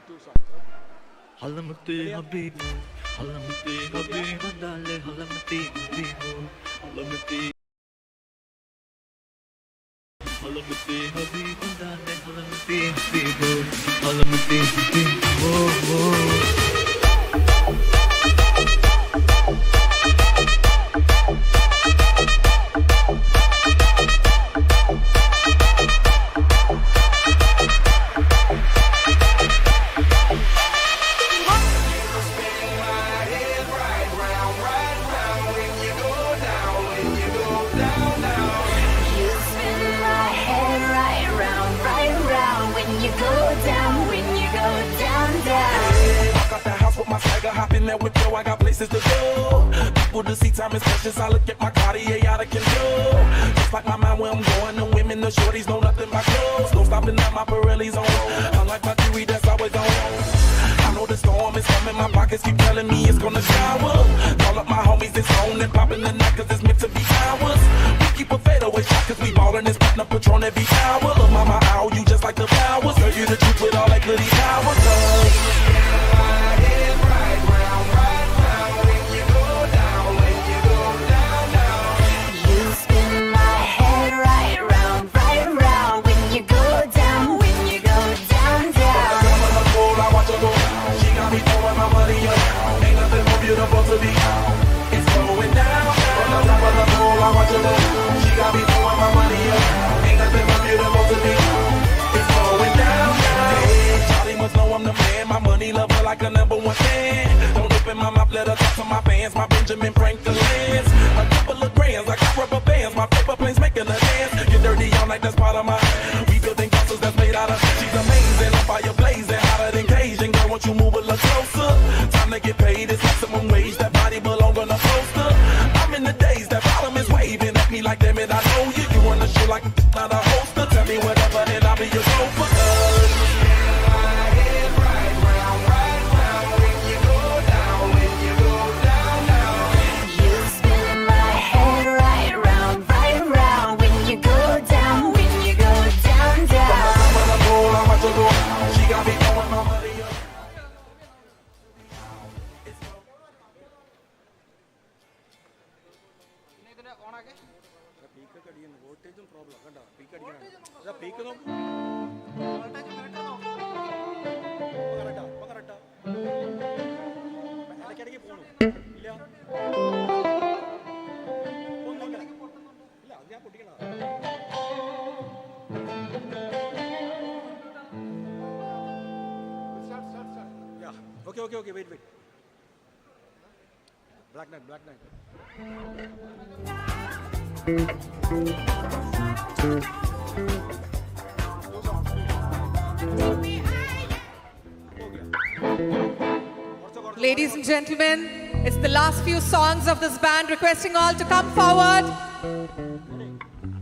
Two songs. Halamati Habibu, Halamati Habibu, Dale, Halamati Habibu, Halamati. Halamati Habibu, Dale, Halamati Habibu, Halamati Habibu, oh, oh. Hop in there with Joe, I got places to go. People to see, time is precious. I look at my Cartier out of control. Just like my mind where I'm going, the women, the shorties know nothing but clothes. No stopping at my Pirelli's on roll. Unlike my jewelry, that's always on roll. I know the storm is coming, my pockets keep telling me it's gonna shower. Call up my homies, it's on and popping the night, cause it's meant to be ours. We keep a fadeaway shot, cause we ballin' this platinum Patron every hour. Look, mama, owl, you just like the flowers. Girl, you the truth with all that goody power, beautiful to be. It's going down. On the top of the pole, I watch her go. She got me throwing my money up. Ain't nothing more beautiful to be. It's going down. Hey, Charlie must know I'm the man. My money love her like a #1 fan. Don't open my mouth, let her talk to my fans. My Benjamin Franklin's. A couple of grands, I got rubber bands. My paper planes making a dance. You're dirty, I'm like that's part of my. We building castles that's made out of. She's amazing, I'm fire blazing, hotter than Cajun. Girl, won't you move a little closer? Time to get paid, it's maximum wage. That body belong on a poster. I'm in the days, that bottom is waving at me like, damn it, I know you. You run the show like not a holster. Tell me whatever, and I'll be your chauffeur. Okay, wait. Black Knight. Ladies and gentlemen, it's the last few songs of this band, requesting all to come forward.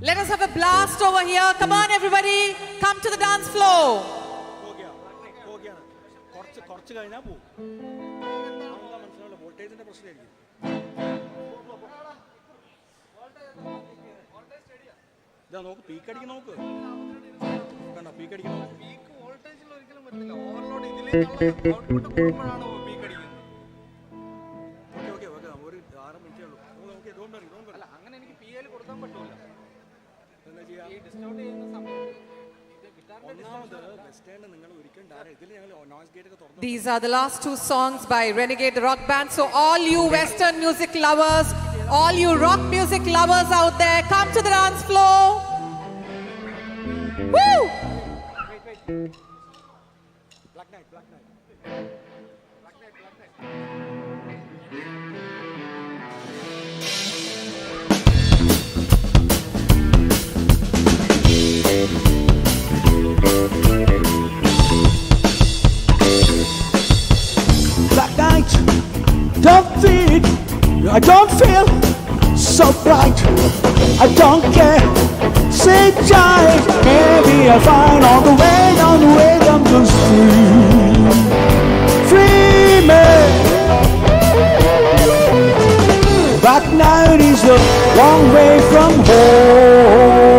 Let us have a blast over here. Come on, everybody. Come to the dance floor. These are the last two songs by Renegade the Rock Band. So all you Western music lovers, all you rock music lovers out there, come to the dance floor. Woo! Black Knight. Black Knight, don't feel, I don't feel so bright. I don't care, sit tight. Maybe I'll find all the way down the street. Free man. But night is a long way from home.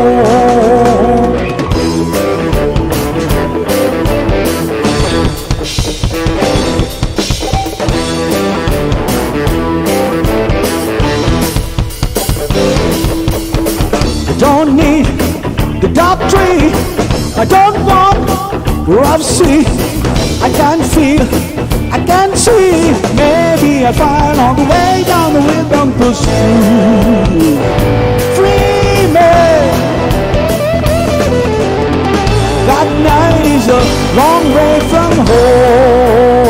I don't need the dark tree. I don't want rough sea. I can feel, I can see. Maybe I'll find all the way down the rhythm to street. Free man. That night is a long way from home.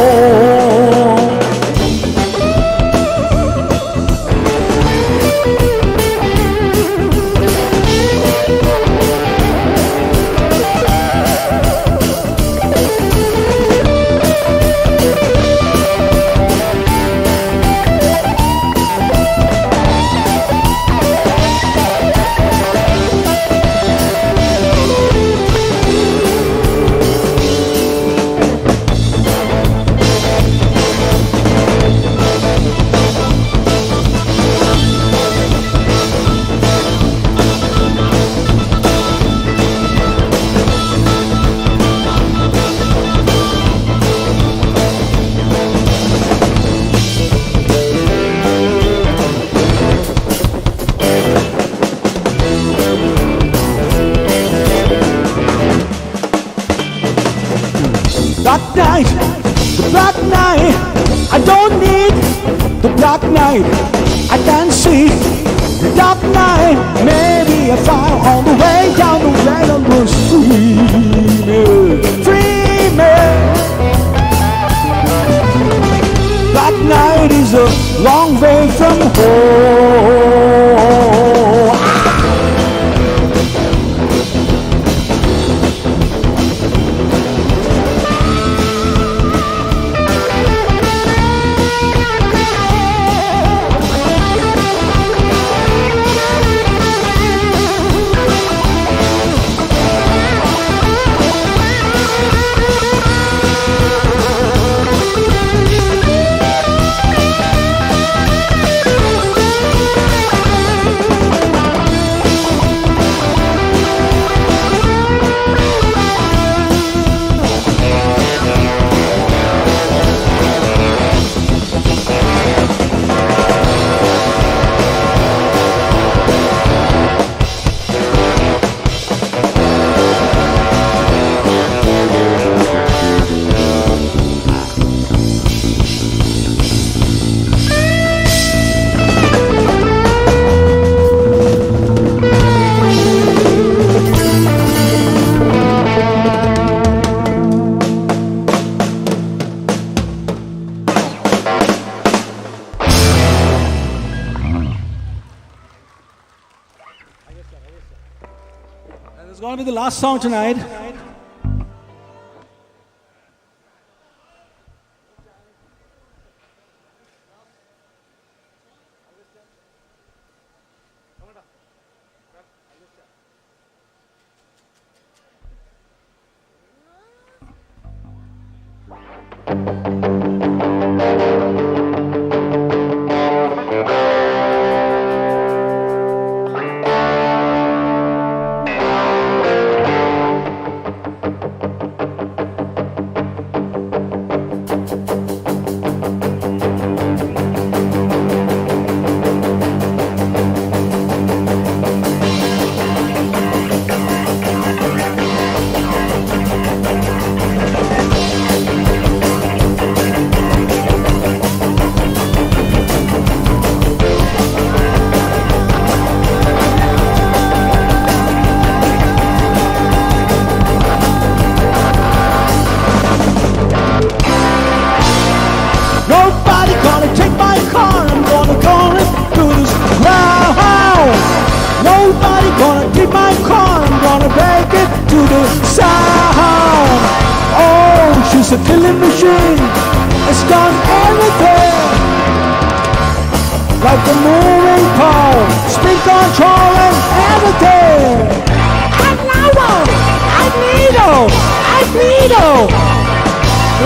Black night, the black night. I don't need the black night. I can see the dark night. Maybe I find all the way down the way on the street. Free man. Black night is a long way from home. It's going to be the last song tonight. It's a killing machine. It's done everything. like a moving pole, speed controlling everything. I love I need I bleed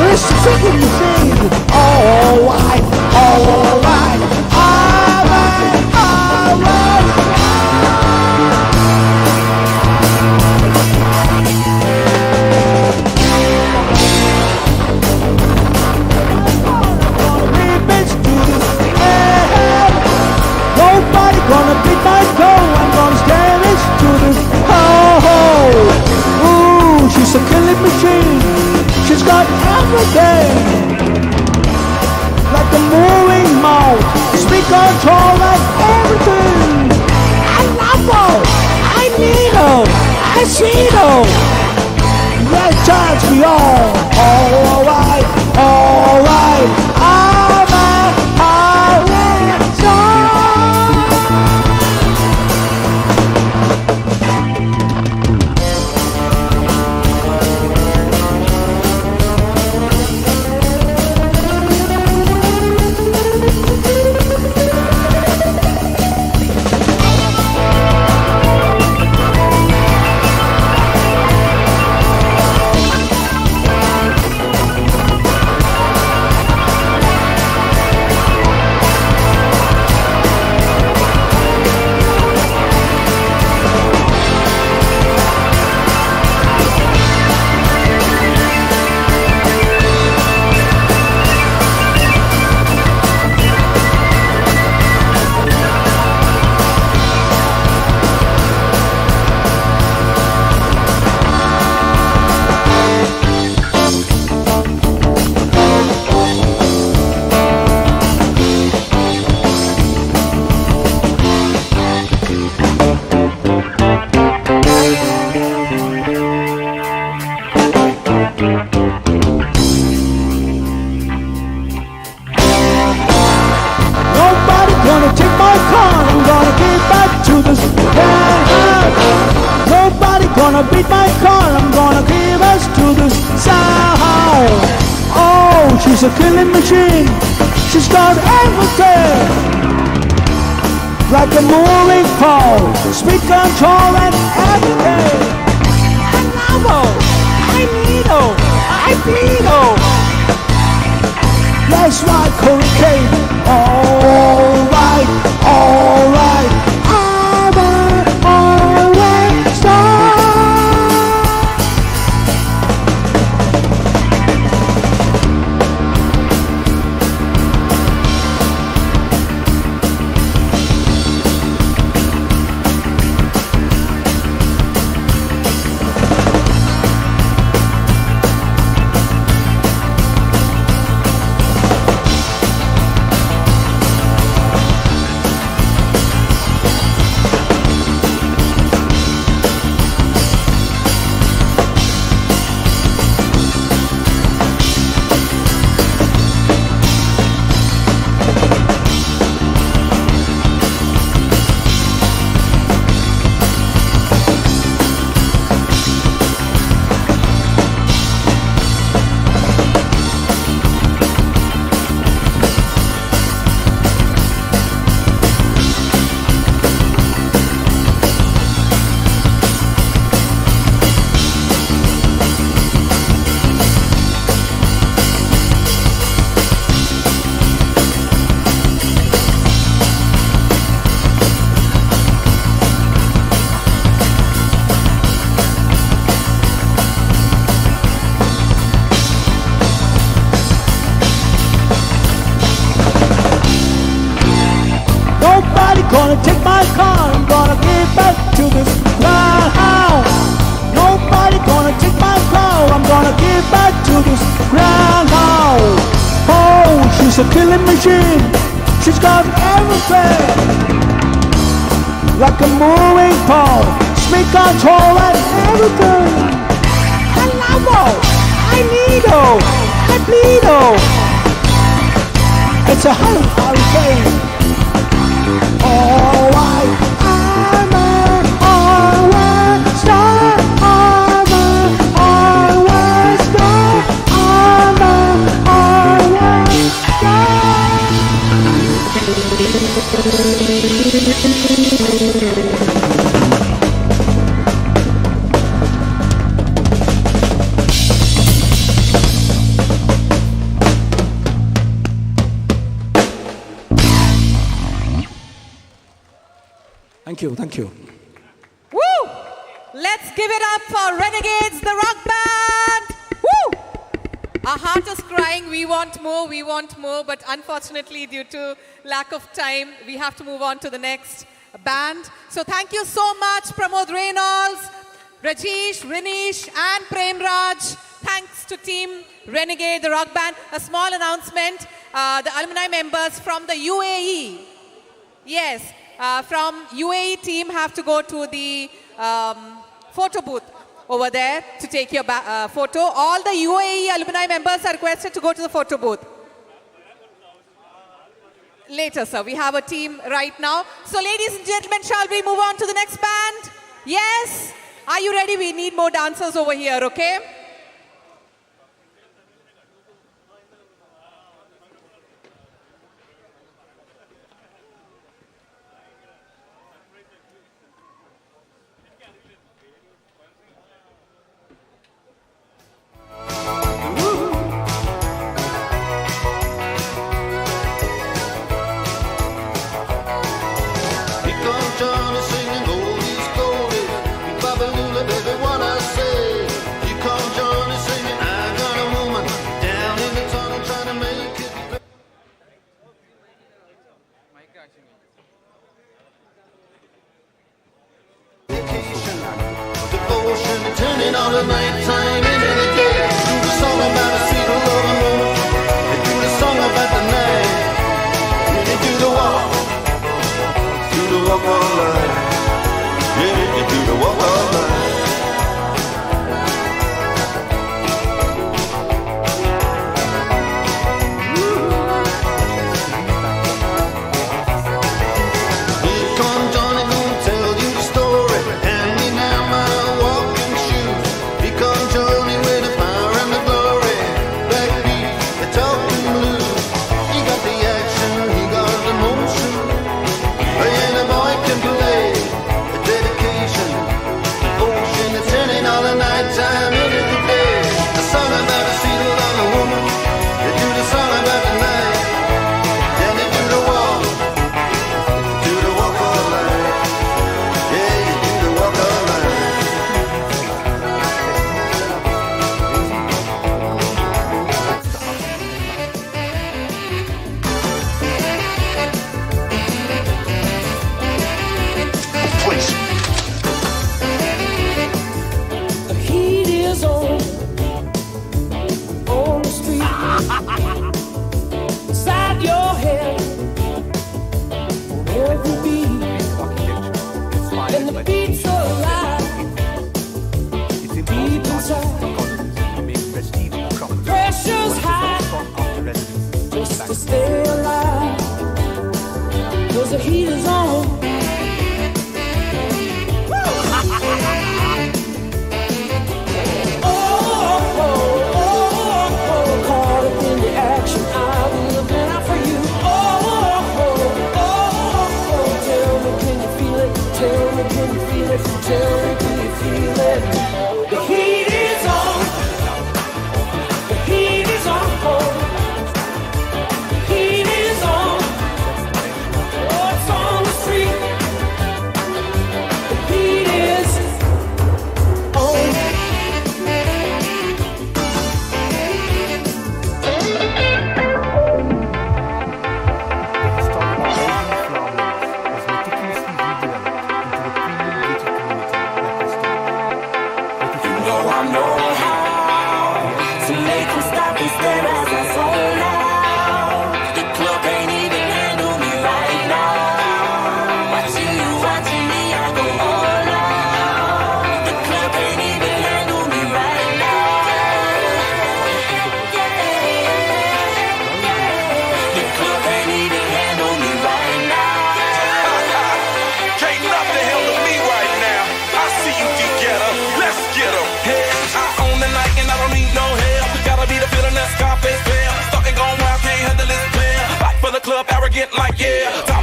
This freaking machine. Alright, alright, alright, alright. Nobody gonna beat my goal. I'm gonna scare this to this. Oh, ooh, she's a killing machine. She's got everything, like a moving mouth, speed control and everything. I love her, I need her, I see her. Let's charge me all. Alright, alright, alright, alright, Nobody gonna take my car. I'm gonna give back to this ground. Nobody gonna beat my car. I'm gonna give us to this sound. Oh, she's a killing machine. She's got everything, like a moving pole, speed control and everything. I love her, I need her, I bleed her. Let's ride hurricane. Alright, alright, alright, alright, stop. Nobody gonna take my car. I'm gonna give back to this ground. Nobody gonna take my car. I'm gonna give back to this ground. Oh, she's a killing machine. She's got everything, like a moving pole, speed control and everything. I love her, I need her, I bleed her. It's a hurricane. Alright, I'm an alright star. I'm an alright star. I'm an alright star. Thank you, thank you. Woo! Let's give it up for Renegades, the rock band. Woo! Our heart is crying, we want more, but unfortunately due to lack of time, we have to move on to the next band. So thank you so much, Pramod Reynolds, Rajesh, Rinish, and Premraj. Thanks to Team Renegade, the rock band. A small announcement, the alumni members from the UAE, yes, from UAE team have to go to the photo booth over there to take your photo. All the UAE alumni members are requested to go to the photo booth. Later, sir. We have a team right now. So, ladies and gentlemen, shall we move on to the next band? Yes? Are you ready? We need more dancers over here, okay? Turning all the nighttime into the day. Do the song about a sweet loving woman. They do the song about the night. Yeah, they do the walk all night. Yeah, they do the walk all night. Here come Johnny, gonna tell you the story. Hand me down my walking shoes. Here come Johnny with the power and the glory. Backbeat, the talking blues. He got the action, he got the motion. And the boy can play the dedication. Ocean, it's turning all the nighttime into the day. The song about a sweet loving woman. They do the song about the night. Then they do the walk. Do the walk all night. Yeah, you do the walk all night. The heat is on the street. Inside your head, on every beat, and the beats are alive. Deep inside, pressure's high, just to stay alive. 'Cause the heat is on. Caught up in the action, I'll be looking out for you. Tell me, can you feel it? Tell me, can you feel it? Tell me, can you feel it? The heat is on. The heat is on. The heat is on. Oh, it's on the street. The heat is on. Can't nothing handle me right now. I see you together. Let's get 'em. Hey, I own the night and I don't need no help. Gotta be the feeling that's Scarface fair. Starting going wild, can't handle this player. Fight for the club, arrogant like yeah.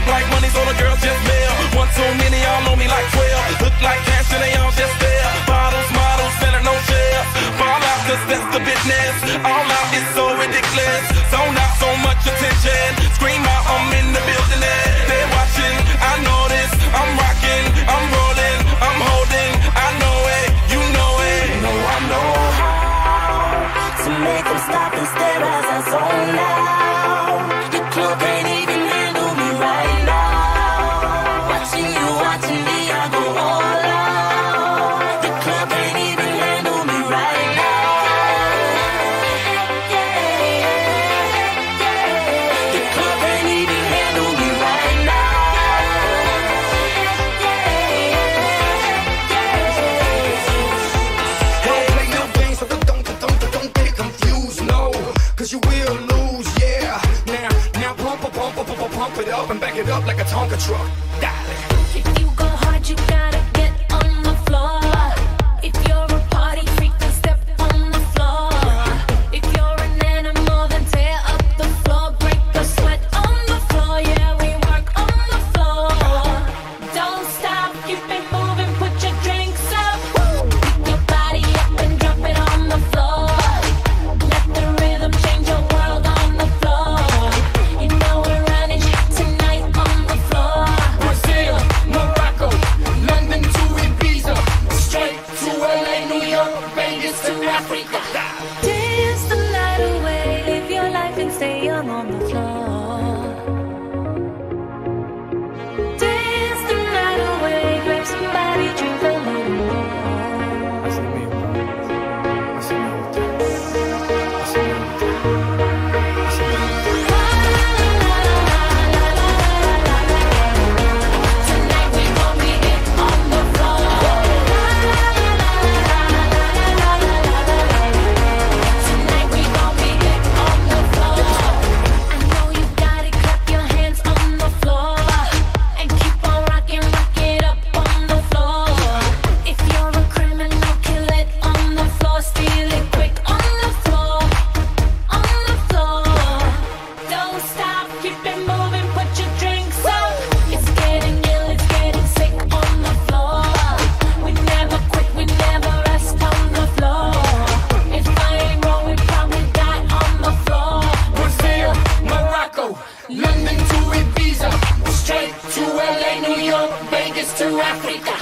up and back it up like a Tonka truck. Dale. If you go hard, you gotta get on the floor. If you're a party freak, then step on the floor. If you're an animal, then tear up the floor. Break the sweat on the floor. Yeah, we work on the floor. Don't stop, keep it moving, put your drinks up. Pick your body up and drop it on the floor. Let the rhythm change your world on the floor. You know we're running tonight on the floor. Brazil, Morocco, London to Ibiza, straight to LA, New York, Vegas to Africa. Dance the night away, live your life and stay young on the floor. Dance the night away, grab somebody, drink a little more. Tonight we gon' be it on the floor. Tonight we gon' be it on the floor. I know you got it, clap your hands on the floor. And keep on rocking, rock it up on the floor. If you're a criminal, kill it on the floor. Steal it quick on the floor. On the floor. Don't stop, keep it moving, put your drinks up. It's getting ill, it's getting sick on the floor. We never quit, we never rest on the floor. If I ain't wrong, we probably die on the floor. Brazil, Morocco, London to Ibiza, straight to LA, New York, Vegas to Africa.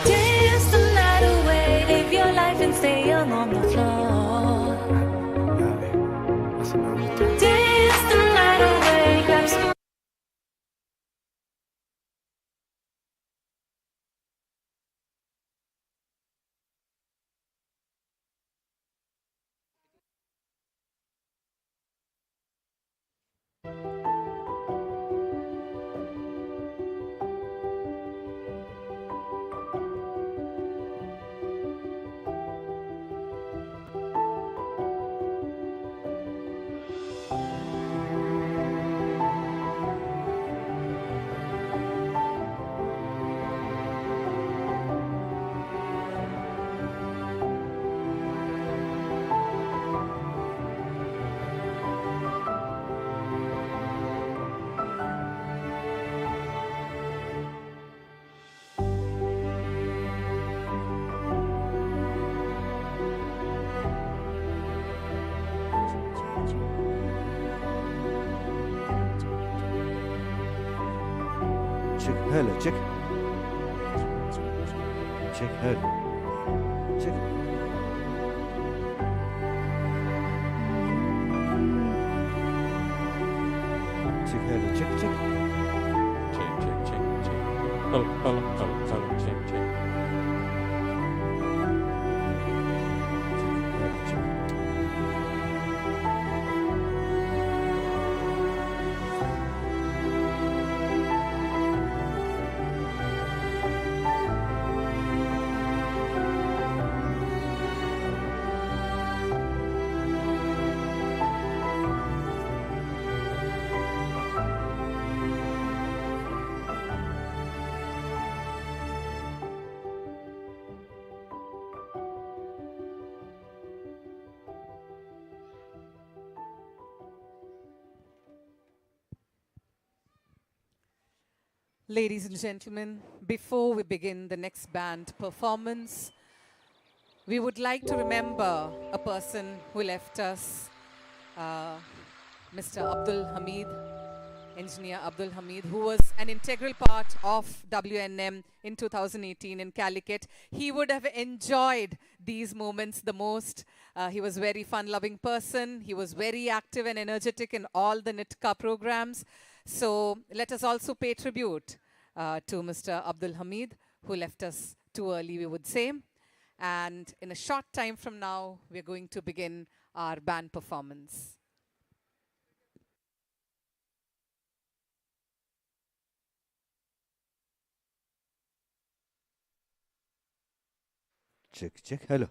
Dance the night away, live your life and stay young on the floor. Dance the night away, grab some. Check, hello, check. Check, hello. Check. Check, hello, check, check. Check. Hello, check. Ladies and gentlemen, before we begin the next band performance, we would like to remember a person who left us, Mr. Abdul Hamid, Engineer Abdul Hamid, who was an integral part of WNM in 2018 in Calicut. He would have enjoyed these moments the most. He was a very fun-loving person. He was very active and energetic in all the Nitcaa programs. So let us also pay tribute to Mr. Abdul Hamid, who left us too early, we would say. And in a short time from now, we're going to begin our band performance. Check, hello.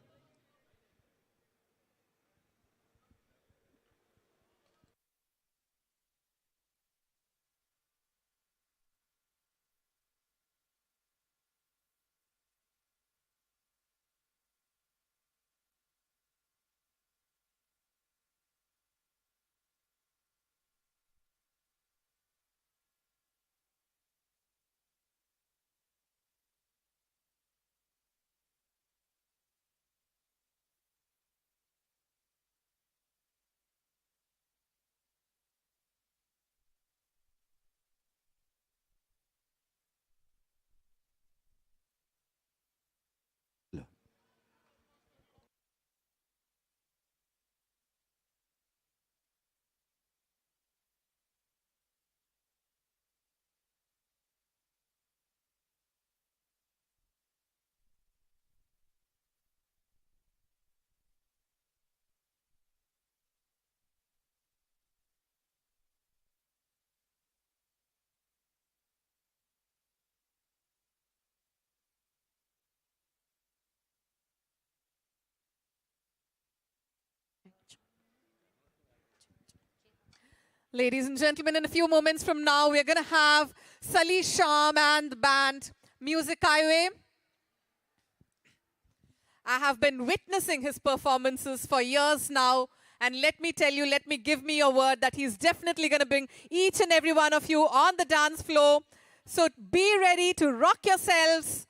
Ladies and gentlemen, in a few moments from now, we're going to have Sali Sham and the band Music Highway. I have been witnessing his performances for years now. And let me tell you, give me your word that he's definitely going to bring each and every one of you on the dance floor. So be ready to rock yourselves.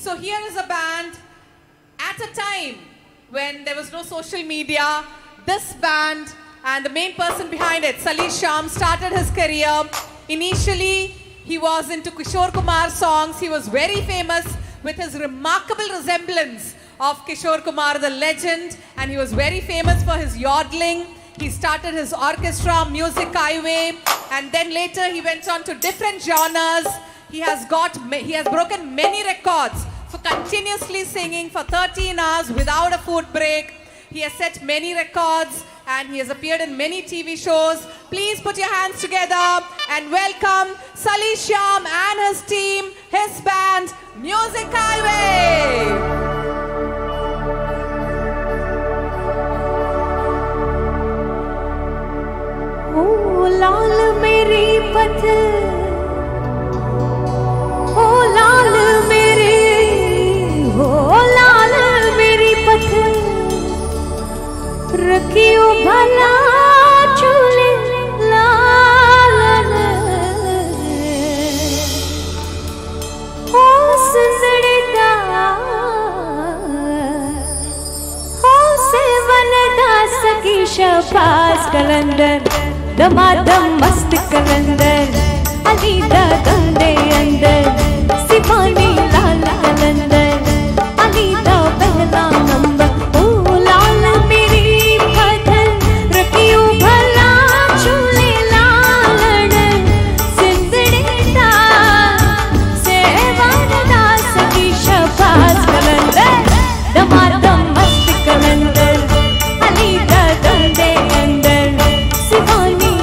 So here is a band at a time when there was no social media. This band and the main person behind it, Salish Shyam, started his career. Initially, he was into Kishore Kumar songs. He was very famous with his remarkable resemblance of Kishore Kumar, the legend, and he was very famous for his yodeling. He started his orchestra, Music Highway, and then later he went on to different genres. He has broken many records for continuously singing for 13 hours without a food break. He has set many records and he has appeared in many TV shows. Please put your hands together and welcome Salish Shyam and his team, his band, Music Highway. लाल मेरी पथ ओ लाल मेरी हो लाल मेरी पथ रखियो भला चूले लाल ओ सुंदरदा O seven दास की शबास कलंदर दमादम मस्त कलंदर अली दा गंदे अंदर सिपाही लाला कलंदर अली दा पहला नंबर ओ लाल मेरी पथल रखियो भला चूले लालड़ सिंदड़ी दा सेवन दास की शबास कलंदर दमादम मस्त कलंदर अली दा गंदे अंदर सिपाही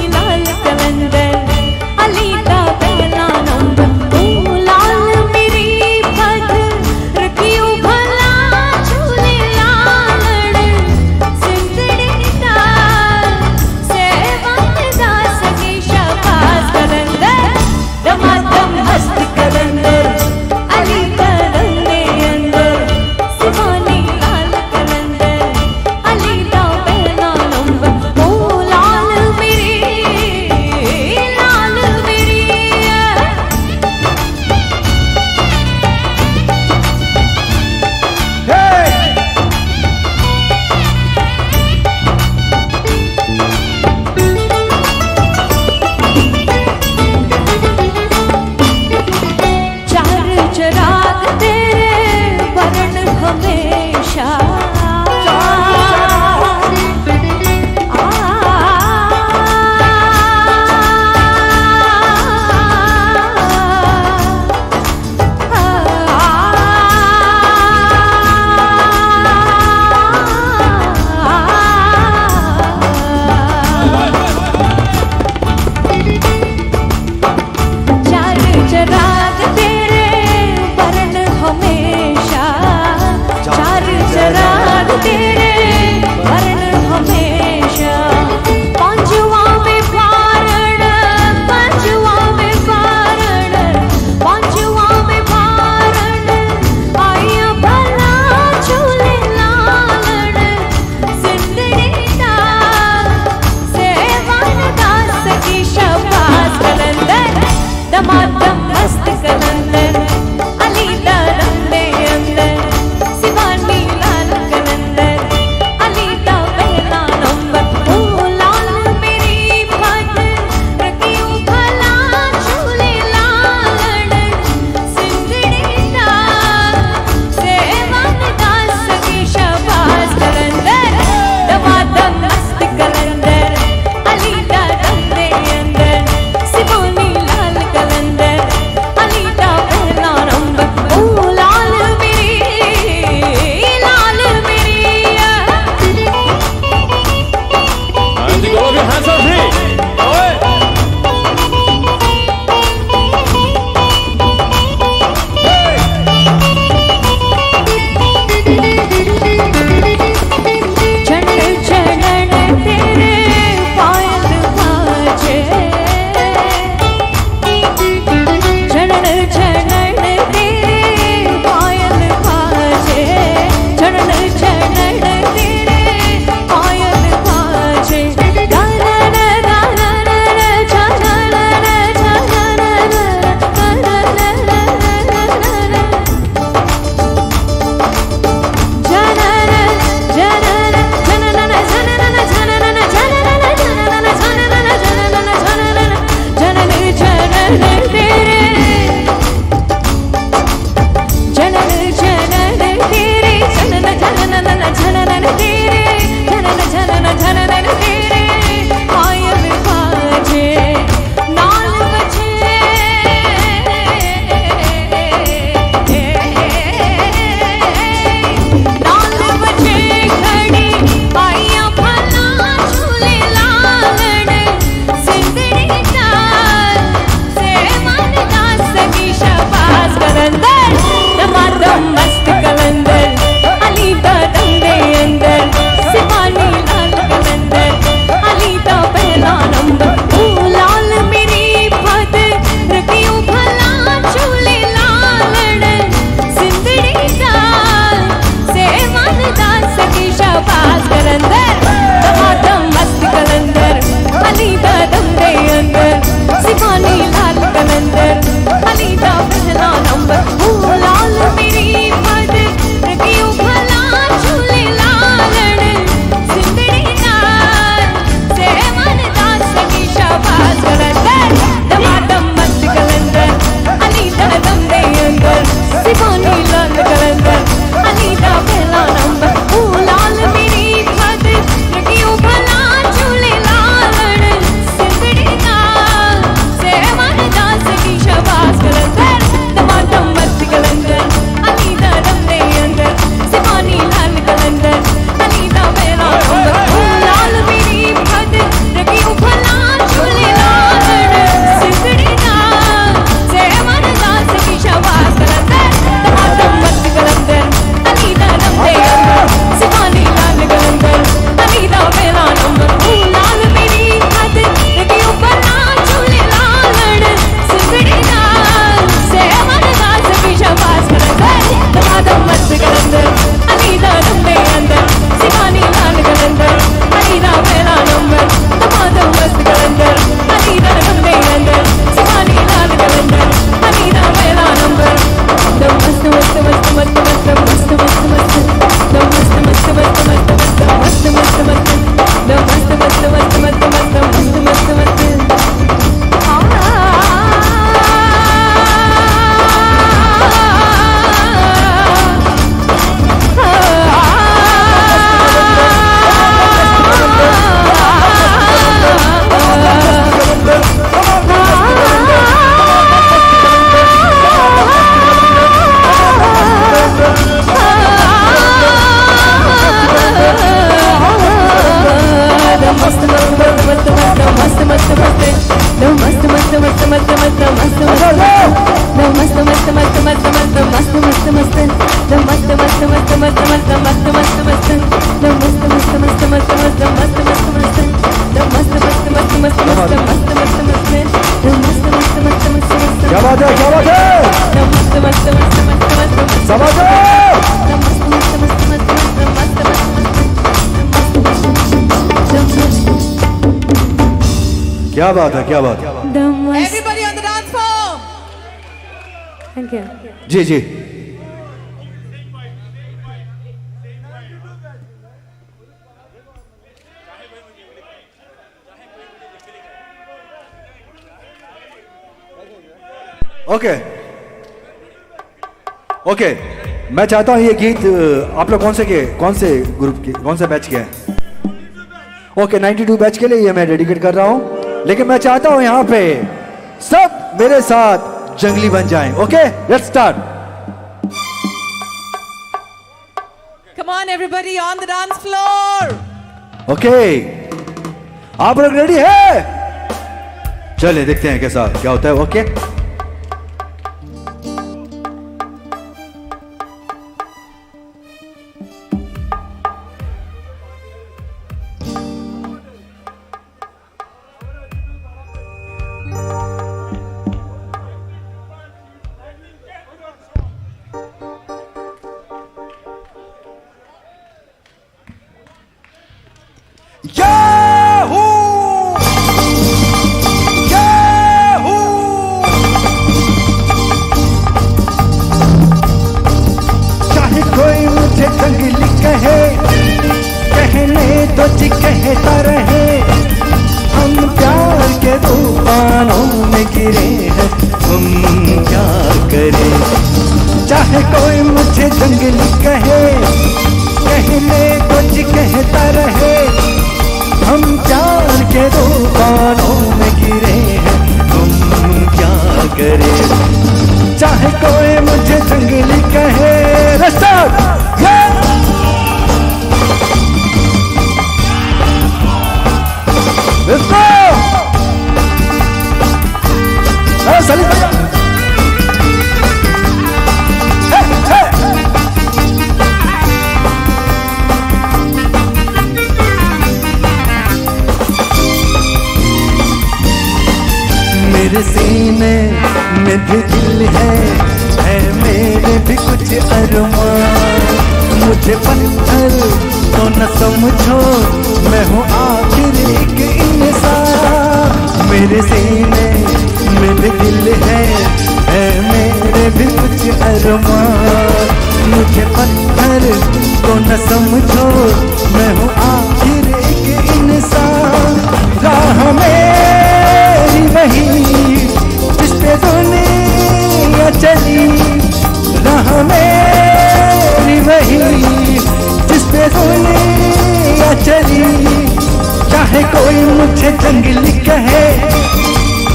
क्या बात है, क्या बात है, समझो। क्या बात है, क्या बात है। Everybody on the dance floor. Thank you. जी जी ओके ओके, मैं चाहता हूं ये गीत आप लोग कौन से ग्रुप के, कौन से बैच के हैं? ओके, 92 बैच के लिए ये मैं डेडिकेट कर रहा हूं, लेकिन मैं चाहता हूं यहां पे सब मेरे साथ जंगली बन जाएं। Okay, let's start. Come on, everybody on the dance floor. Okay, आप लोग रेडी है? चलिए देखते हैं कैसा क्या होता है। ओके, कहता रहे हम प्यार के तूफानों में गिरे हैं, हम क्या करें। चाहे कोई मुझे जंगली कहे, कहने कुछ कहता रहे, हम प्यार के तूफानों में गिरे हैं, हम क्या करें। चाहे कोई मुझे जंगली कहे। Let's go! सलीम भैया, मेरे सीने में भी दिल है मेरे भी कुछ अरमान। मुझे पत्थर तो न समझो, मैं हूँ आखिर एक इंसान। मेरे सीने में भी दिल है मेरे भी कुछ अरमान। मुझे पत्थर तो न समझो, मैं हूँ आखिर एक इंसान। राह मेरी वही जिस पे दुनिया चली, राह मेरी वही जिस पे दुनिया चली। चाहे कोई मुझे जंगली कहे,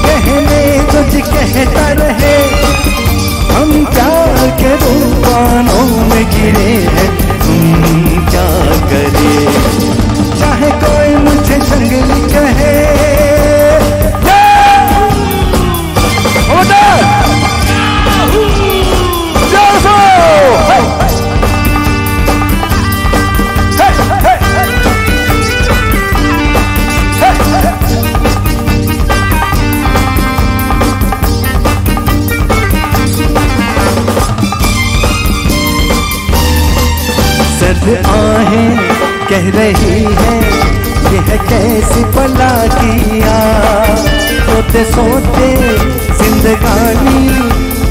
कहने कुछ कहता रहे, हम प्यार के तूफानों में गिरे हैं, हम क्या करें। चाहे कोई मुझे जंगली कहे। सर्द आहें कह रही है यह कैसी भला किया, सोते सोते जिंदगानी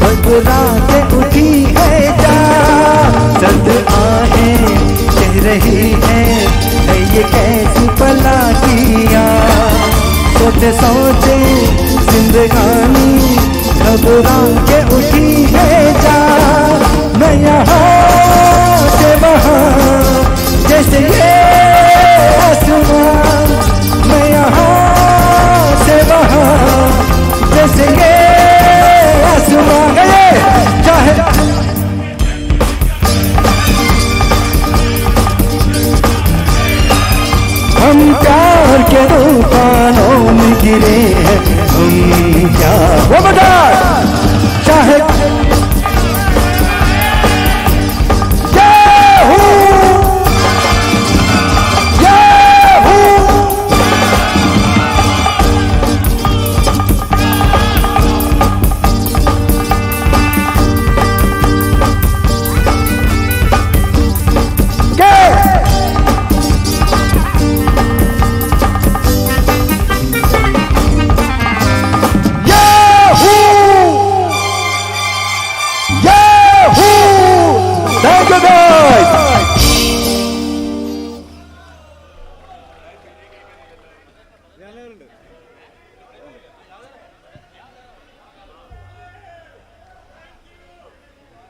बदला के उठी है जा। सर्द आहें कह रही है ये कैसी भला किया, सोते सोते जिंदगानी घबरा के उठी है जा। मैं यहाँ से वहाँ जैसे ये आसमां, मैं यहाँ से वहाँ जैसे ये आसमां गए। चाहे हम प्यार के तूफानों में गिरे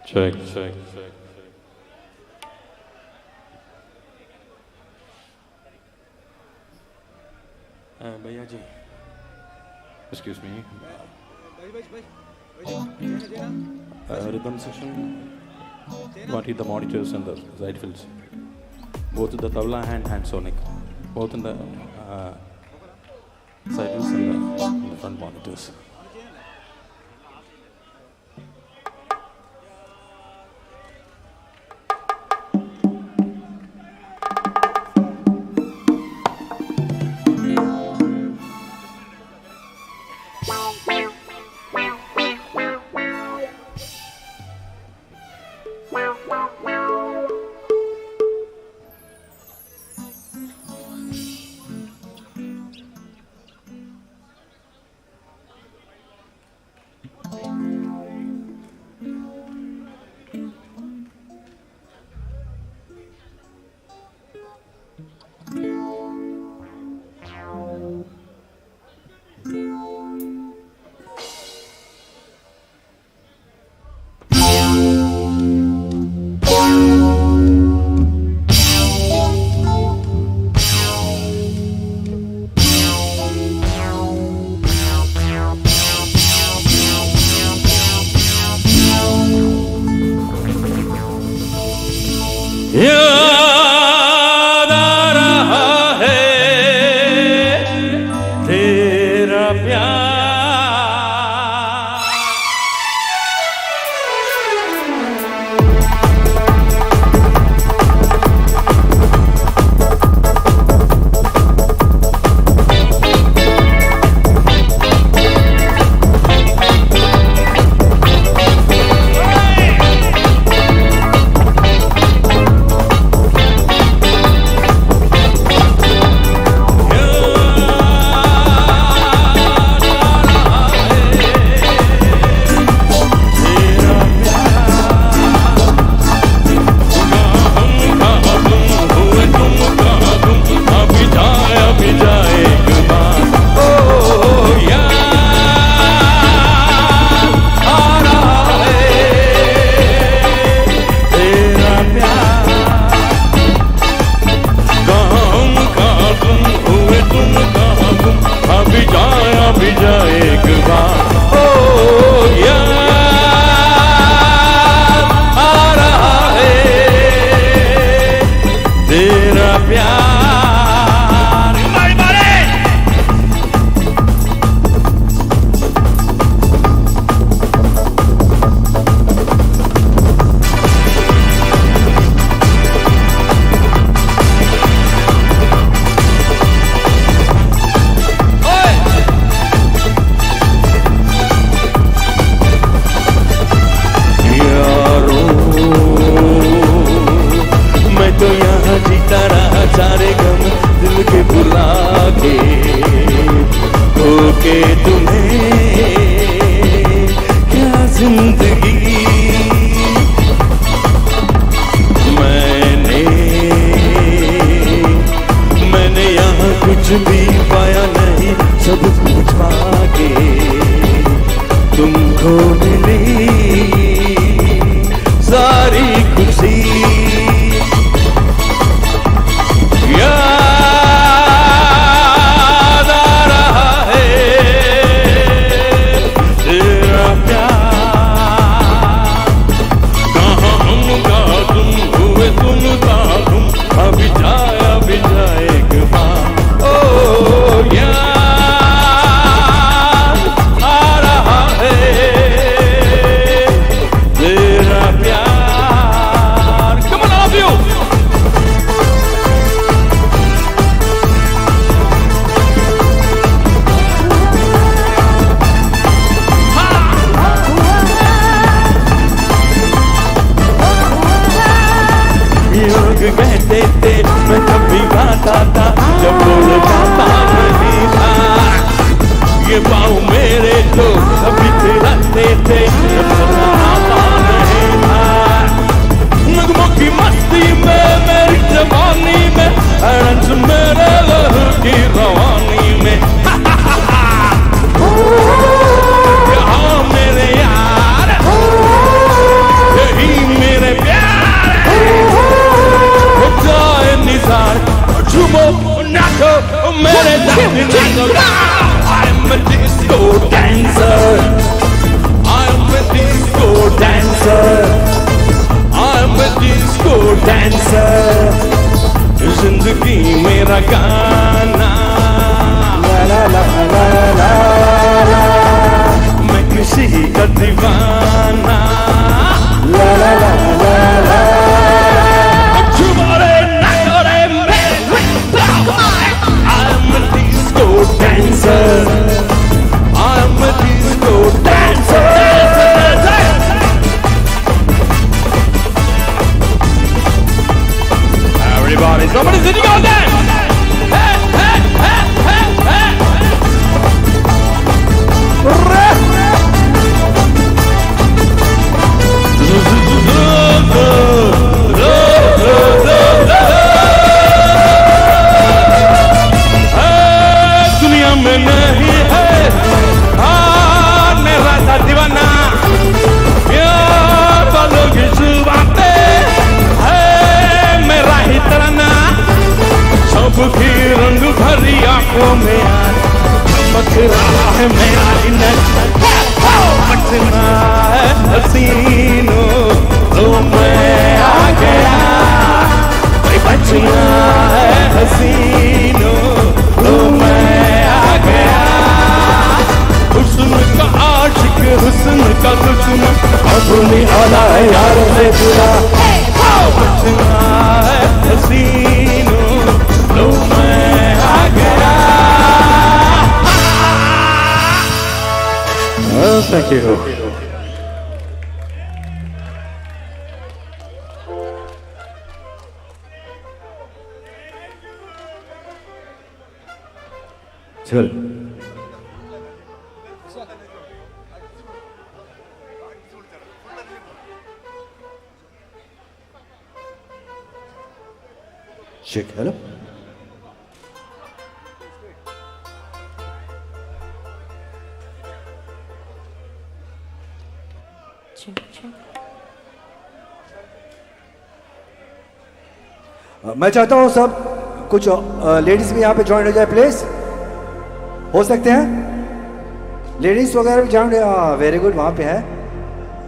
Check. भैया जी, excuse me. Rhythm section. What is the monitors and the side fields? Both the tabla and sonic. Both in the side fields and the front monitors. याद आ रहा है तेरा प्यार। कहते थे मैं कभी गाता था जब बोल पाता नहीं था। ये पाँव मेरे तो कभी थिरकते थे जब आता नहीं था। नगमों की मस्ती में मेरी जवानी में हरंस मेरे लहू की रवानी में। यहाँ मेरे यार यही में नहीं है मेरा सा दीवाना प्यार वालों की जुबान पे है मेरा ही तराना सबकी रंग भरी आंखों में चमक रहा है मेरा ही नशा बचना है हसीनों तो मैं आ गया बचना है हसीनों तो मैं आ गया हुस्न का आशिक हुस्न का दुश्मन अपनी औला है यार से जुड़ा बचना है हसीनों तो मैं आ गया। Thank you. चल check hello मैं चाहता हूं सब कुछ लेडीज भी यहाँ पे ज्वाइन हो जाए प्लीज हो सकते हैं लेडीज वगैरह भी ज्वाइन वेरी गुड वहाँ पे है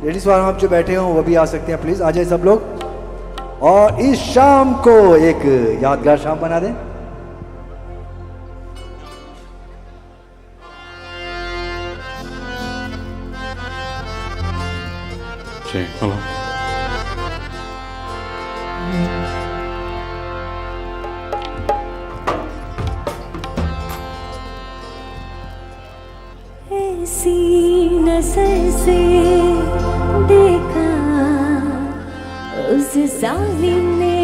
लेडीज वहाँ जो बैठे हो वो भी आ सकते हैं प्लीज आ जाए सब लोग और इस शाम को एक यादगार शाम बना दें हेलो ऐसी नजर से देखा उस जालिम ने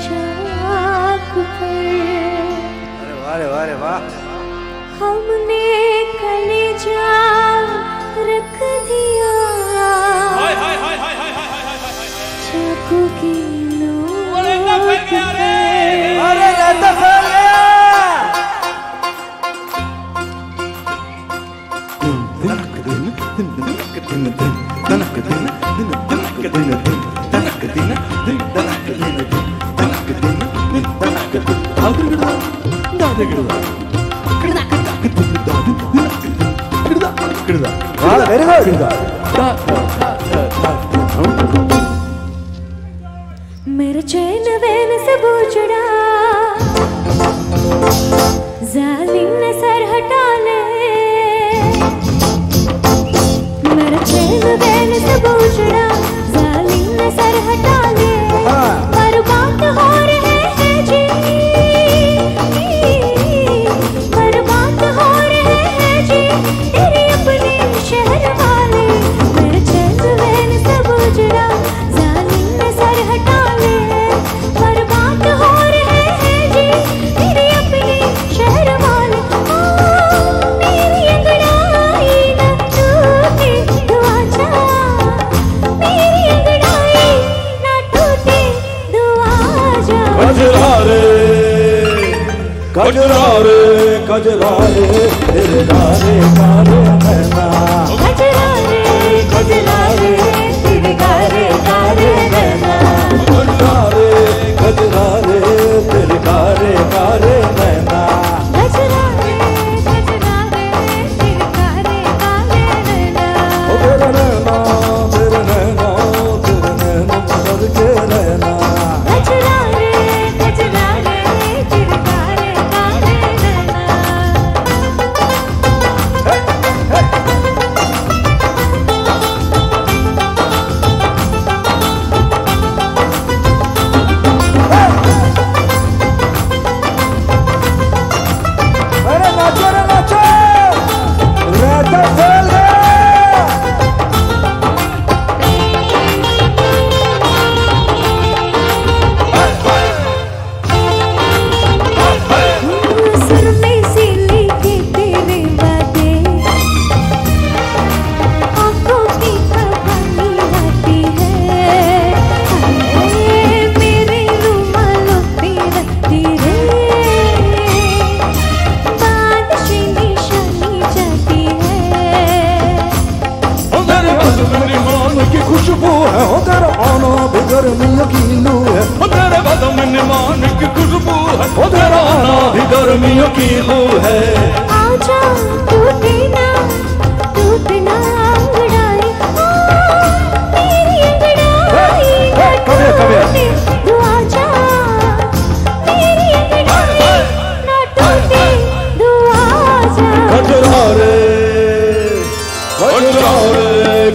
चाक पर वाह वाह वाह हमने कलेजा रख दिया चाकू की नोक पर मेरा चैन वैन से बूझड़ा जालिम ने सर हटा ले मेरा चैन वैन से बूझड़ा जालिम ने सर हटा ले बर्बाद हो रहे हैं जी बर्बाद हो रहे हैं जी तेरे अपने शहर वाले मेरा चैन वैन से बूझड़ा जालिम ने सर हटा ले बर्बाद हो रहे हैं जी तेरे अपने शहर वाले मेरी अंगड़ाई न टूटे दुआ जा मेरी अंगड़ाई न टूटे दुआ जा कजरारे कजरारे तेरे गारे गारे नैना कजरारे कजरारे तेरे गारे गारे नैना कजरारे कजरारे तेरे गारे गारे नैना कजरारे कजरारे तेरे गारे गारे नैना तेरे नैना तेरे नैना तेरे नैना सर के नैना कजरारे कजरारे तेरे गारे गारे नैना गर्मियों की लू है। आजा टूटे ना अंगड़ाई, मेरी अंगड़ाई ना टूटे। तू आजा मेरी अंगड़ाई ना टूटे, तू आजा। गजरा रे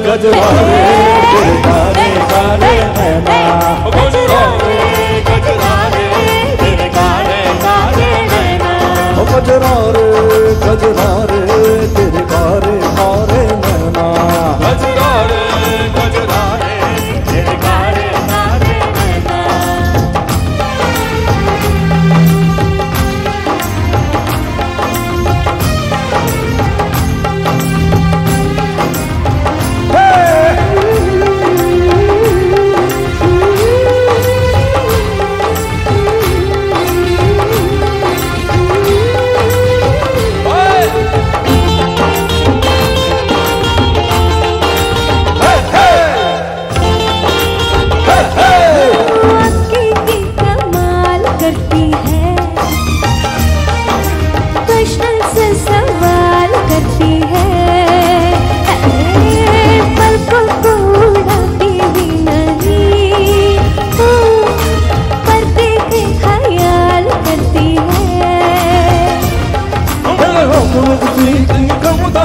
गजरा रे तेरे काले काले नैना। गजरा रे तेरे काले काले नैना। गजरा रे तेरे काले काले नैना। गजरा रे तेरे काले काले नैना।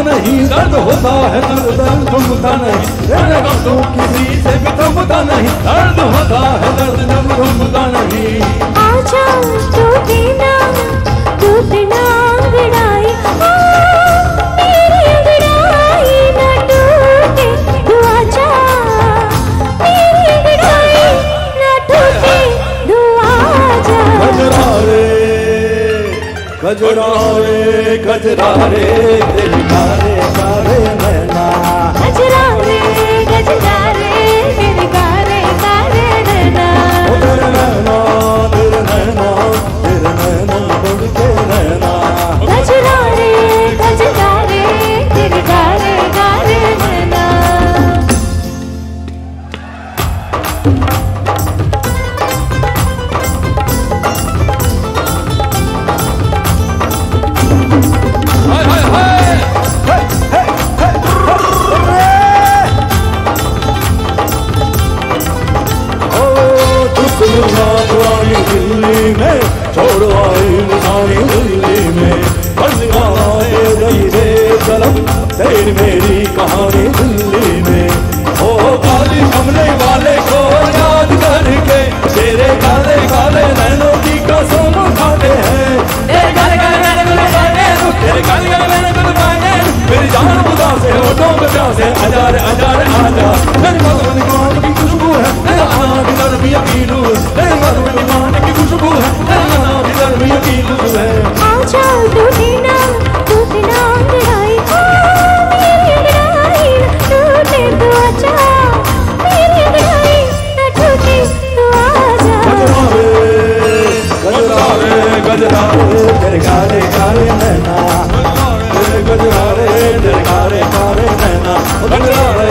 नहीं दर्द होता है, दर्द थमता नहीं। तेरे गमों किसी से भी थमता नहीं, दर्द होता है, दर्द जब थमता नहीं। आजा टूटे ना अंगड़ाई, मेरी अंगड़ाई ना टूटे। तू आजा मेरी अंगड़ाई ना टूटे, तू आजा। गजरा रे तेरे काले काले नैना। गजरा रे तेरे काले काले नैना। तेरे नैना बड़ के नैना। गजरा रे तेरे काले काले नैना। पुरानी दिल्ली में छोड़ो आई निशानी दिल्ली में। बंदगाए गई रे कलम तेरी मेरी कहानी दिल्ली में। ओ काली कमले वाले को याद करके तेरे काले काले नैनों की कसम खाते हैं। तेरे काले काले नैनों को पाने, तेरे काले काले नैनों को पाने। मेरी जान बुदा से होठों पे प्यासे आजा रे आजा। मेरी बात की खुशबू है, मेरा आना भी दर्द भी यकीन है। माने की खुशबू है, तेरा भीतर भी यकीन है। आजा टूटे ना अंगड़ाई, मेरी अंगड़ाई ना टूटे। तू आजा मेरी अंगड़ाई ना टूटे, तू आजा। गजरा रे तेरे काले काले नैना। गजरा रे तेरे काले काले नैना। गजरा रे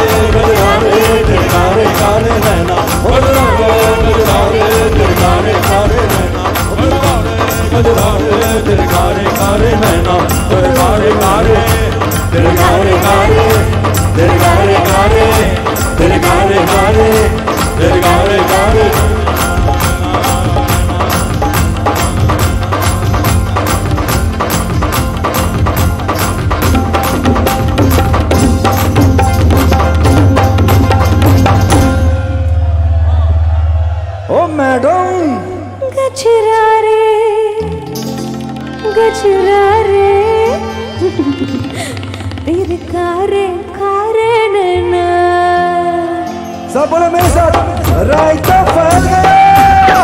तेरे काले काले नैना। गजरा रे तेरे काले काले नैना। गजरा रे तेरे काले काले नैना। तेरे काले काले तेरे काले काले तेरे काले काले तेरे काले काले तेरे काले काले। ओ मैडम गजरा रे तेरे कारे कारे नैना। सब बोलो मेरे साथ, रायता फैल गया।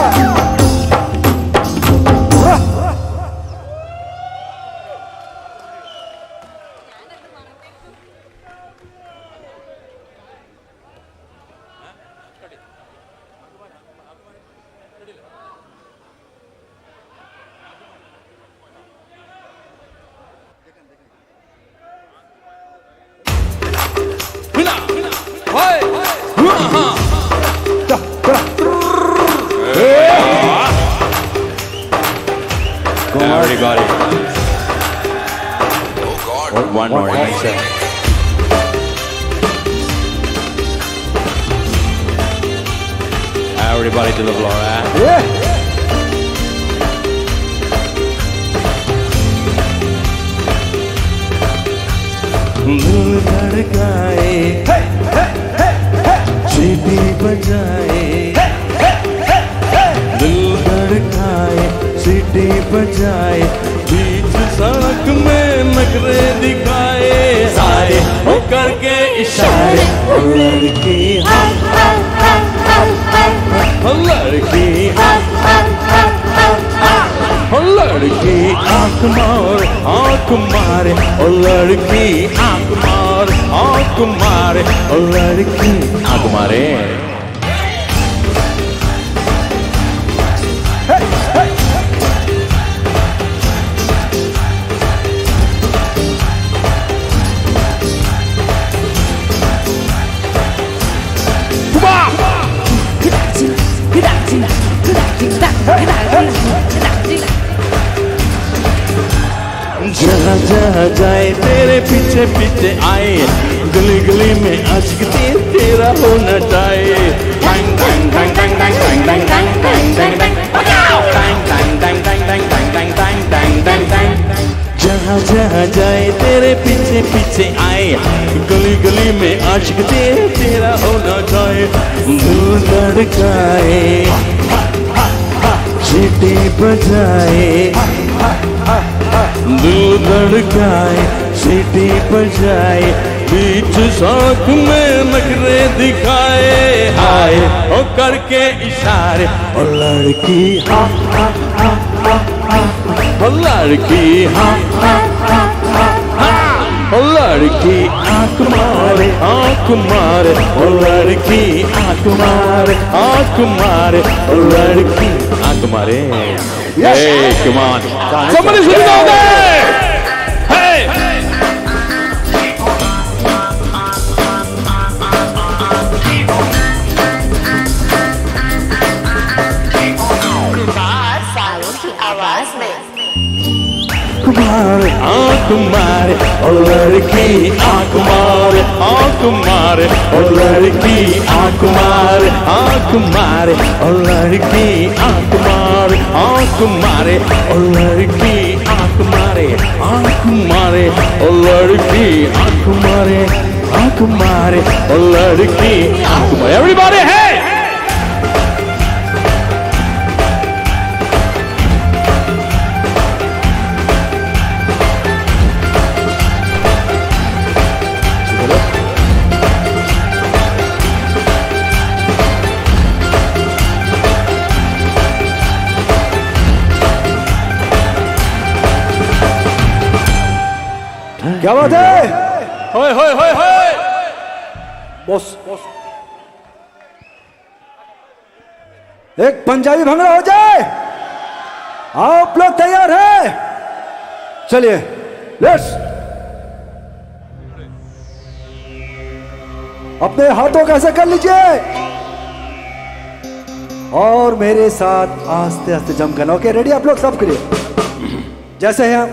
One more, sir. Everybody to the floor, Yeah. दिल धड़काए, सीटी बजाए, दिल धड़काए, सीटी बजाए, बीच सड़क में नखरे दिखाए, हाय हो करके इशारे, ओ लड़की ओ लड़की ओ लड़की आँख मारे ओ लड़की आँख मारे ओ लड़की आँख मारे जहाँ जहाँ जाए तेरे पीछे पीछे आए गली गली में अश्क तेरा होना चाहे Tang Tang Tang Tang Tang Tang Tang Tang Tang Tang Tang Tang Tang Tang Tang Tang Tang Tang जहाँ जहाँ जाए तेरे पीछे पीछे आए गली गली में अश्क तेरा होना चाहे दिल धड़काए सीटी बजाए दिल धड़काए सीटी बजाए बीच सड़क में नखरे दिखाए हाय ओ करके इशारे ओ लड़की हाँ ओ लड़की हाँ ओ लड़की आँख मारे ओ लड़की आँख मारे ओ लड़की आँख मारे Hey, come on. Somebody's hitting all day! Hey! Kumare, oh लड़की kumare, oh लड़की kumare, oh लड़की kumare, oh लड़की kumare, oh लड़की kumare, oh लड़की kumare. Everybody, hey! क्या बात है? होय होय होय होय बॉस एक पंजाबी भंगड़ा हो जाए आप लोग तैयार हैं? चलिए लेट्स अपने हाथों को ऐसे कर लीजिए और मेरे साथ आस्ते आस्ते जम करना. ओके रेडी आप लोग सब के लिए जैसे हैं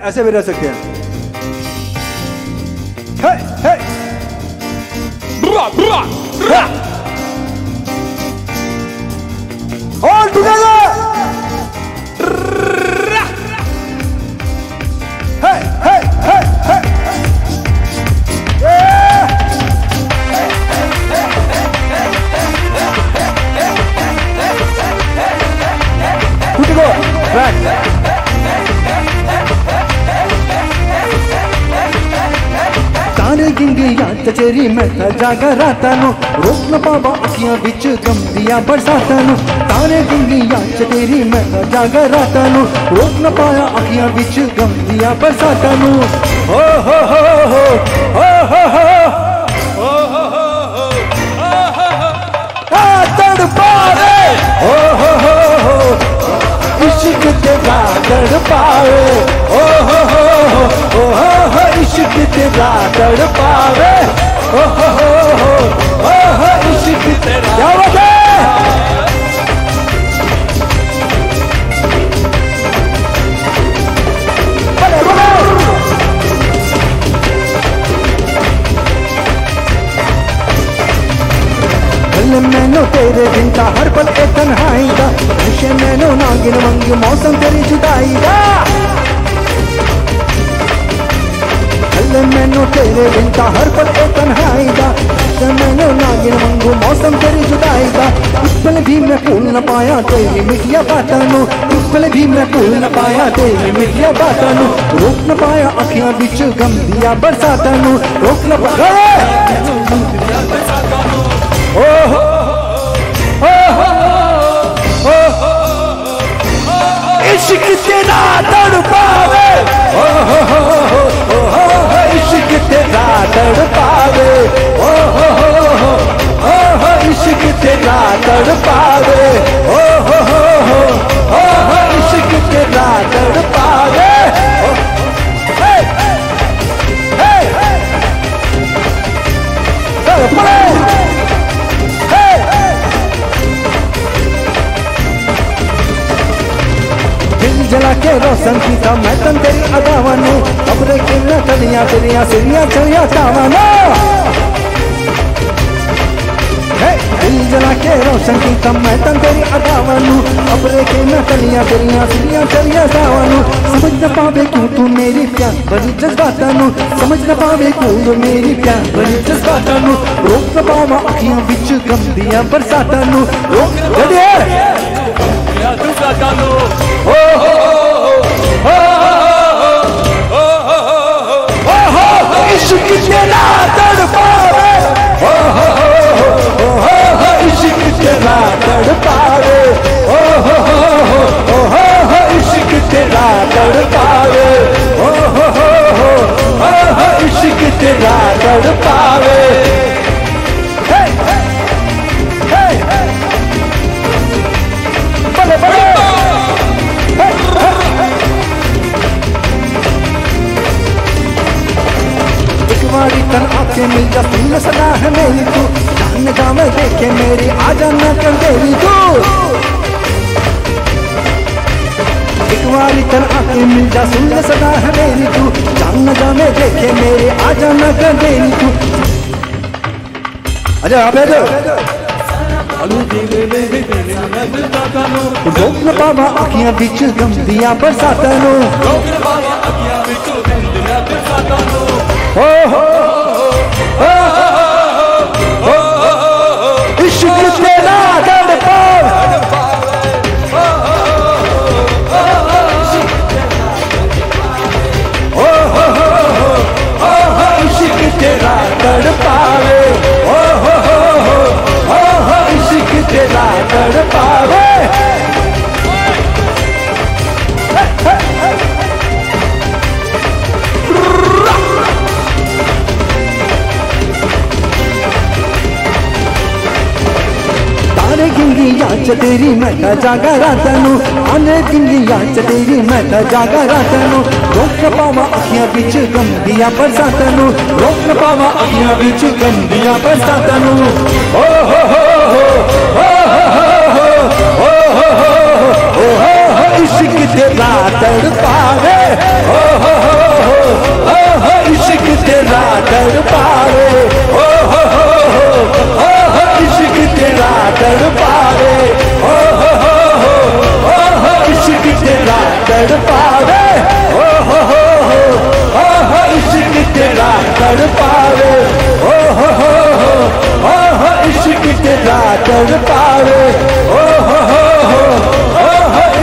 ऐसे भी रह सकते हैं. Hey, hey! Bra, bra, bra! All together! Hey, hey, hey, hey! Yeah! Good to go. Back. तारे गिंगी याद तेरी मैं जागा राता नो रोक न पावा अखियां बिच गम दिया बरसाता नो. तारे गिंगी याद तेरी मैं जागा राता नो रोक न पाया अखियां बिच गम दिया बरसाता नो. हो हो हो हो हो हो हो हो हो तड़पा रे हो हो इश्क तेरा तड़पावे ओ हो इश्क तेरा तड़पावे ओ हो इश्क तेरा. क्या बात है? तेरे बिन का हर पल एक तन्हाई दा नशे मैनू नागिन मंगी मौसम तेरी जुदाई दा हल्ले मैनू तेरे बिन का हर पल एक तन्हाई दा नशे मैनू नागिन मंगू मौसम तेरी जुदाई दा इस पल भी मैं भूल न पाया तेरी मिठिया बातां नू इस पल भी मैं भूल न पाया तेरी मिठिया बातां नू रोक न पाया अखियां विच गम दिया बरसातां नू रोक न पाया इश्क तेरा तड़पावे इश्क तेरा तड़पावे इश्क तेरा तड़पावे इश्क तेरा तड़पावे जला के रोशन की था मैं तन तेरी अदावा ने कब्रे की न तलियां तेरिया सिरिया चलिया तावाना दिल जला के रोशन की था मैं तन तेरी अदावा नू कब्रे की न तलियां तेरिया सिरिया चलिया तावानू समझ न पावे क्यों तू मेरी प्यार बड़ी जज्बाता नू समझ न पावे क्यों तू मेरी प्यार बड़ी जज्बाता नू रोक न पावा अखियां विच गम दिया बरसाता नू रोक इश्क तेरा तड़पावे इश्क तेरा तड़पावे इश्क तेरा तड़पावे इश्क तेरा तड़पावे बड़े बड़े वारी तन आके मिल जा सुन सदा है मेरी तू जान जावे देखे मेरी आ जाना कर देवी तू एक वारी तन आके मिल जा सुन सदा है मेरी तू जान जावे देखे मेरी आ जाना कर देवी तू अच्छा आप रोक न पावा अखियां बिच गम दिया बरसातां नू इश्क तेरा तड़पावे इश्क तेरा तड़पावे इश्क तेरा तड़पावे गिंगी याच तेरी मैं जागा राता नू आने गिंगी याच तेरी मैं जागा राता नू रोक न पावा अखियां बिच गम दिया बरसातां नू रोक न पावा अखियां बिच गम दिया बरसातां नू इश्क तेरा तड़पावे इश्क तेरा तड़पावे इश्क तेरा तड़पावे इश्क तेरा तड़पावे इश्क तेरा तड़पावे इश्क तेरा तड़पावे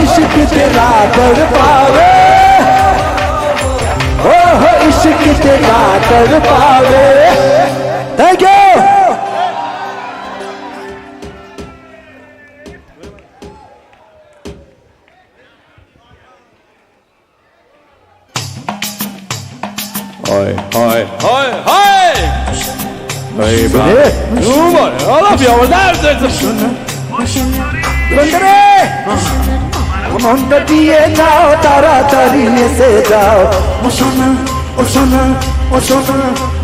इश्क तेरा तड़पावे इश्क तेरा तड़पावे thank you Hi, hi, hi, hi! Hey, man. All of you over there. मंडा दिए जाओ तारा तारिये से जाओ ओ सोना ओ सोना ओ सोना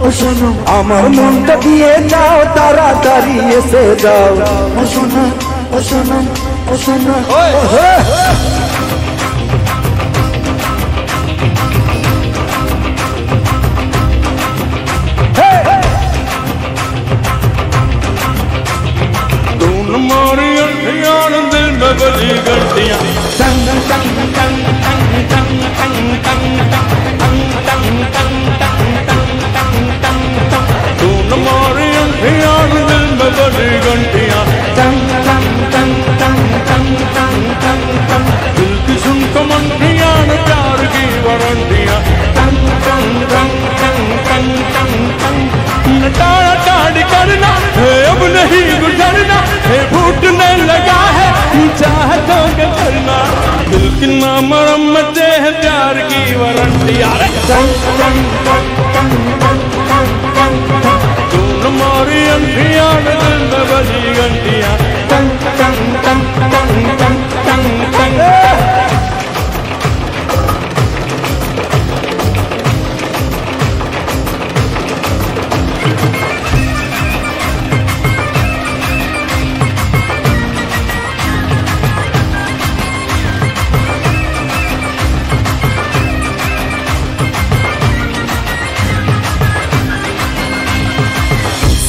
ओ सोना আমার মনটা দিয়ে যাও তারা তারিয়ে से जाओ ओ सोना ओ सोना ओ सोना धून मारी अंटियां दिल में बजी घंटियां टंग टंग टंग टंग टंग टंग टंग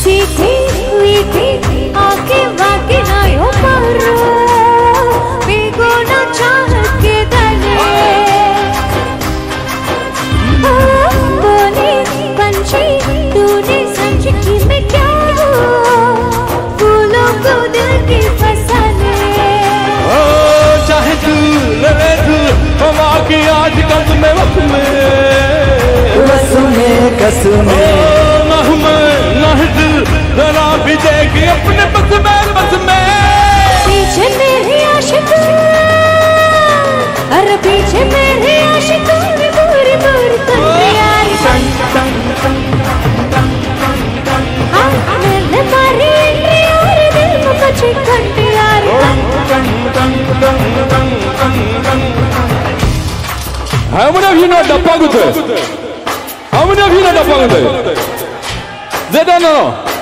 सीधी मीठी आके वाके ना यो पारो बेगुना चाह के दले बोली पंछी तूने समझ की मैं क्या फूलों को दिल की फसाने चाहे तू लगे तू हवा की आज कसम कसमे जरा भी देख अपने बस में पीछे मेरे आशिक अरे पीछे मेरे आशिक पूरी पूरी तैयारी मैंने मारी एंट्री और दिल में बची घंटी यार How many of you know the Pagute? How many of you know the Pagute? They don't know.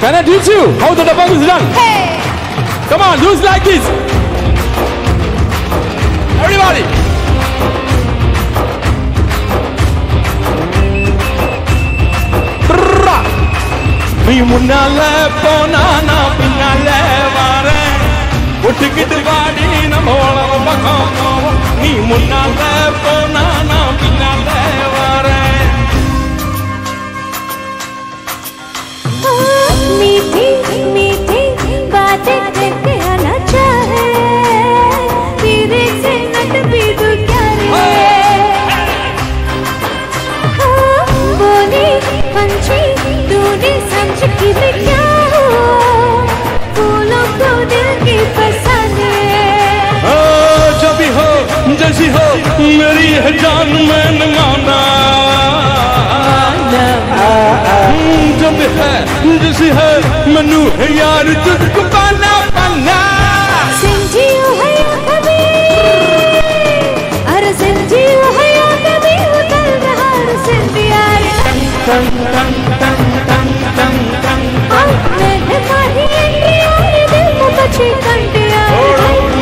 Can I teach you how the dabang is done? Hey! Come on, do it like this. Everybody. Me munale ponana pinale vare. Utikit gaadi na mola bakamo. Me munale ponana pinale vare. मीठी मीठी बातें करके आना चाहे तेरे से नट भी तू क्या रे बोली पंछी तूने समझ की मैं क्या हूँ फूलों को दिल की फसाने जब भी हो जैसी हो मेरी है जान में न माना जब है जैसी है मनु है यार तुझको पाना पाना सिंजियो है या कभी अरे सिंजियो है या कभी उतर रहा सिंधी यार टंग टंग टंग टंग टंग टंग मैंने मारी एंट्री और दिल में बची घंटी यार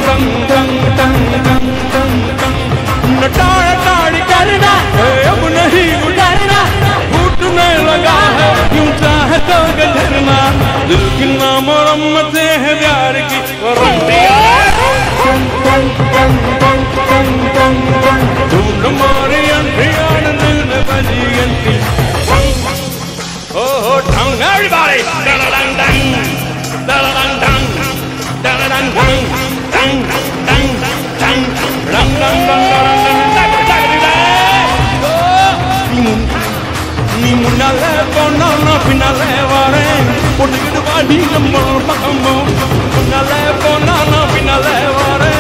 टंग टंग टंग टंग टंग टंग नटाड़ा टाड़ी करना अब नहीं गुजारना घुटने लगा है क्यों चाहे तो गजरना दिल की नाम मरम्मत है प्यार की धूल मारी अंधियान दिल में बजी घंटी oh down everybody dang dang dang dang dang dang dang dang dang dang dang dang dang ni munale ponana pinale vare utikit gaadi na mola bakamo munale ponana pinale vare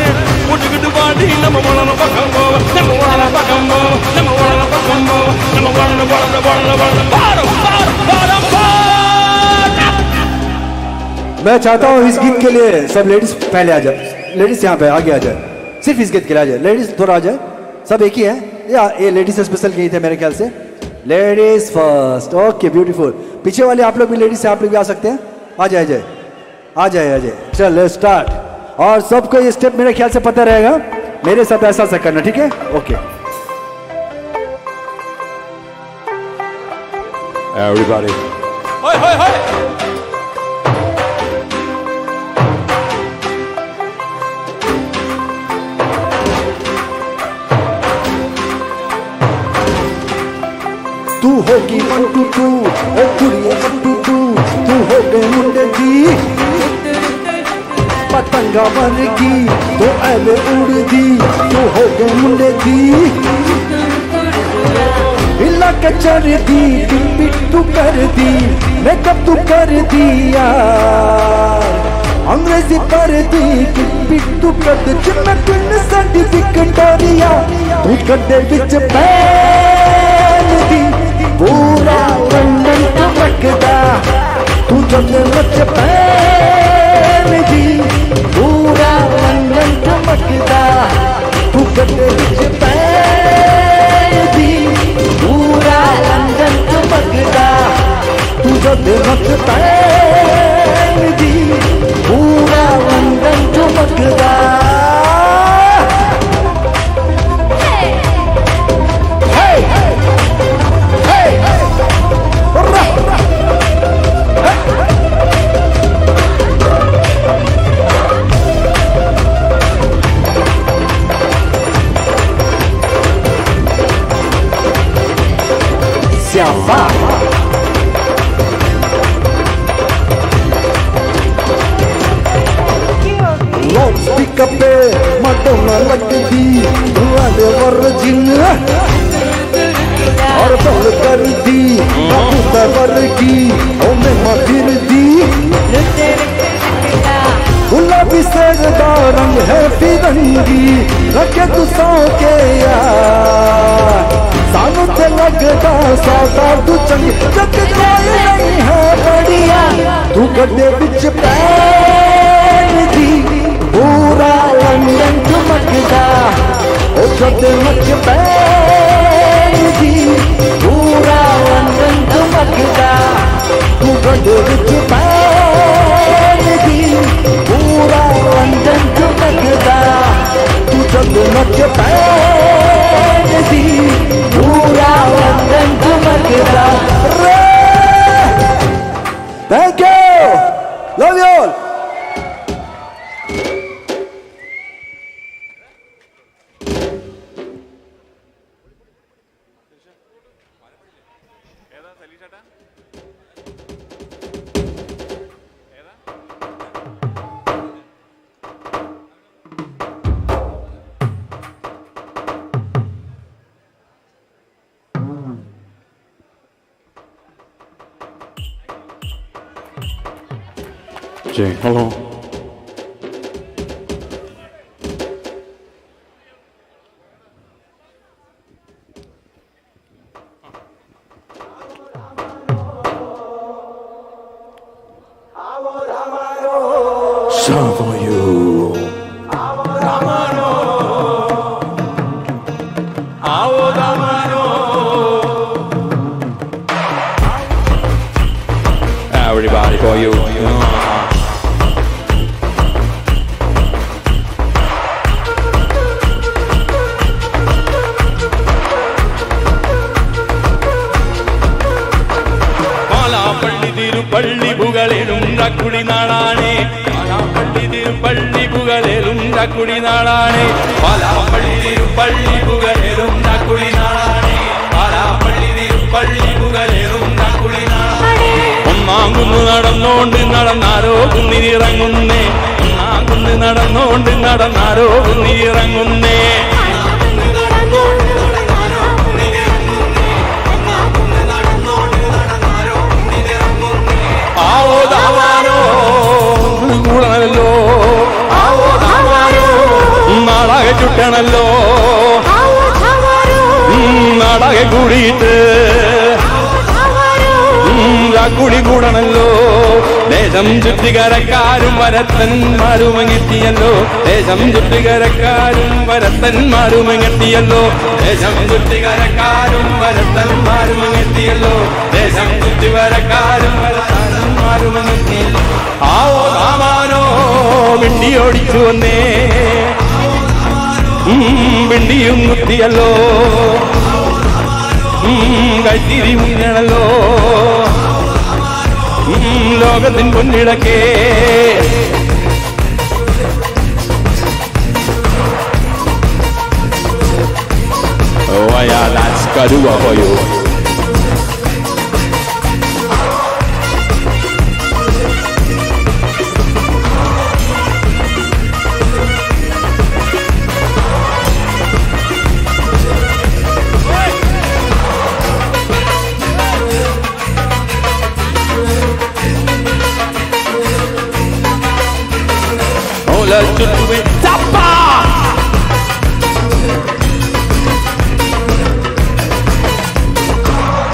utikit gaadi na mola bakamo nama wala bakamo nama wala bakamo nama wala para मैं चाहता हूँ इस गीत के लिए सब ladies पहले आ जाए लेडीज यहाँ पे आगे आ जाए सिर्फ इस गीत के लिए आ जाए लेडीज थोड़ा आ जाए सब एक ही है या ये लेडीज स्पेशल गीत है मेरे ख्याल से लेडीज फर्स्ट ओके ब्यूटीफुल पीछे वाले आप लोग भी लेडीज से आप लोग भी आ सकते हैं आ जाए आ जाए चल स्टार्ट और सबको ये स्टेप मेरे ख्याल से पता रहेगा मेरे साथ ऐसा सा करना ठीक है okay everybody hoy hoy hoy तू होगी 1 2 2 ओ कुड़िए 1 2 2 तू हो गए मुंडे दी पतंगा बनगी तो ऐवे उड़दी तू हो गए मुंडे दी हिला के चर दी पिट्टू कर दी मेकअप तू कर दिया अंग्रेजी पर दी पिट्टू कर दे जिम्मे पिन सर्टिफिकेट तू कर दे विच जद मत पैन दी पूरा लंदन चमकदा Speaker पे Madonna लगती वाले वर्जिन और बल कर दी कबूतर वर की ओ मैं मफिर दी गुलाबी सजदा रंग है फिरंगी रखे तू सौ के यार सानू ते लगदा सौदा तू चंगी जग कोई नहीं है बढ़िया तू गड्ढे विच पैन दी पूरा लंदन चमकदा ओ जद मच पैन दी पूरा लंदन चमकदा तू गड्ढे विच पैन दी पूरा लंदन चमकदा तू जद मच पैन दी पूरा London चमकदा Thank you! Love you all! Jay, hello. Song for you. Everybody for you. പള്ളി പുകളേലും കുടി നാളാണേ പള്ളി തിരുപ്പള്ളി പുകളേലും കുടി നാളാണേ പള്ളി തിരുപ്പള്ളി പുകളേലും കുടി നാളാണേ പള്ളി തിരുപ്പള്ളി പുകളേലും കുടി നാളാണേ ഒന്നാം കുന്ന് നടന്നോണ്ട് നടന്നാരോ കുന്നിറങ്ങുന്നേ ഒന്നാം കുന്ന് നടന്നോണ്ട് നടന്നാരോ കുന്നിറങ്ങുന്നേ കൂടണല്ലോ നാടക ചുട്ടണല്ലോ നാടക കൂടിയിട്ട് കുടി കൂടണല്ലോ ദേശം ചുറ്റികരക്കാരും വരത്തന്മാരുമെത്തിയല്ലോ ദേശം ചുറ്റികരക്കാരും വരത്തന്മാരുമെത്തിയല്ലോ ദേശം ചുറ്റികരക്കാരും വരത്തന്മാരുമെത്തിയല്ലോ ദേശം ചുറ്റിവരക്കാരും വരത്തന്മാരുമെത്തിയല്ലോ ആവോ താമാനോ വിണ്ടിയോടിച്ചു വന്നേ വിണ്ടിയും കുത്തിയല്ലോ കൈത്തിരി മുങ്ങണല്ലോ ലോകത്തിൻ പൊന്നിടക്കേ Oh yeah, that's Kadua for you. ചുറ്റുമേ ചപ്പ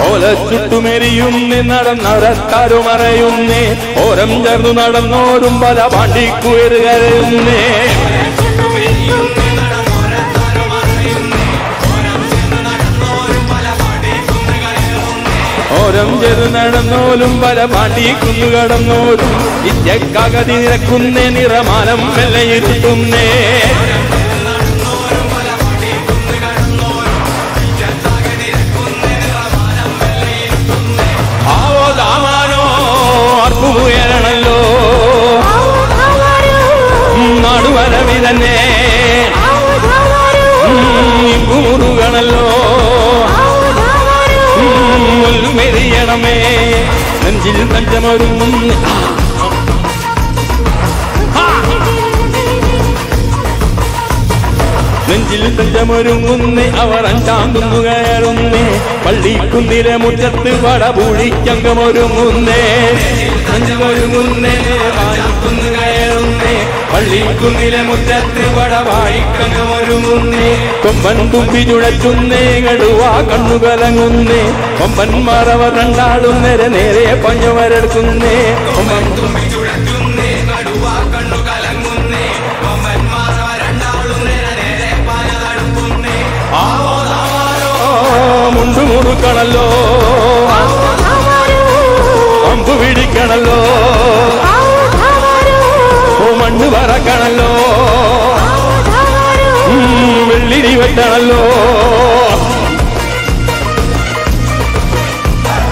ഓല ചുറ്റുമെരിയുന്നേ നടന്നരക്കാരും അറിയുന്നേ ഓരം ചേർന്നു നടന്നോരും പല പാണ്ടിക്കുയരുകരയുന്നേ ഓരം ചെറു നടന്നോലും പല പാണ്ടി കുന്നു കടന്നോലും ഇറ്റക്കകതി നിരക്കുന്നേ നിറമാനം വെള്ളയിരുത്തുന്നേ ആവോ ദാമാനോ ആർക്കുമുയരണല്ലോ നാടുവരവി തന്നെ മുറുകണല്ലോ മെരിയണമേ നെഞ്ചിൽ തഞ്ചമൊരുങ്ങുന്ന നെഞ്ചിൽ തഞ്ചമൊരുങ്ങുന്നേ അവർ അഞ്ചാന്തുന്നു കയറുന്നേ പള്ളിക്കുന്നിലെ മുറ്റത്ത് വടപൂഴിക്കങ്കമൊരുങ്ങുന്നേ നെഞ്ചമൊരുങ്ങുന്നേ വായിക്കുന്നു കയറുന്നേ പള്ളിക്കുന്നിലെ മുറ്റത്ത് വടവാഴിക്കങ്കമൊരുങ്ങുന്നേ കൊമ്പൻ തുമ്പി ചുഴറ്റുന്നേ കടുവാ കണ്ണുകലങ്ങുന്നേ കൊമ്പന്മാർ അവർ രണ്ടാളും നേരെ നേരെ പഞ്ഞവരെടുക്കുന്നേ കൊമ്പൻ തുമ്പി ചുഴറ്റുന്നേ കടുവാ കണ്ണുകലങ്ങുന്നേ കൊമ്പന്മാർ അവർ രണ്ടാളും നേരെ നേരെ പഞ്ഞവരെടുക്കുന്നേ മുണ്ടു മുറുക്കണല്ലോ അമ്പു പിടിക്കണല്ലോ മണ്ണ് പറക്കണല്ലോ വെള്ളിരി വെട്ടണല്ലോ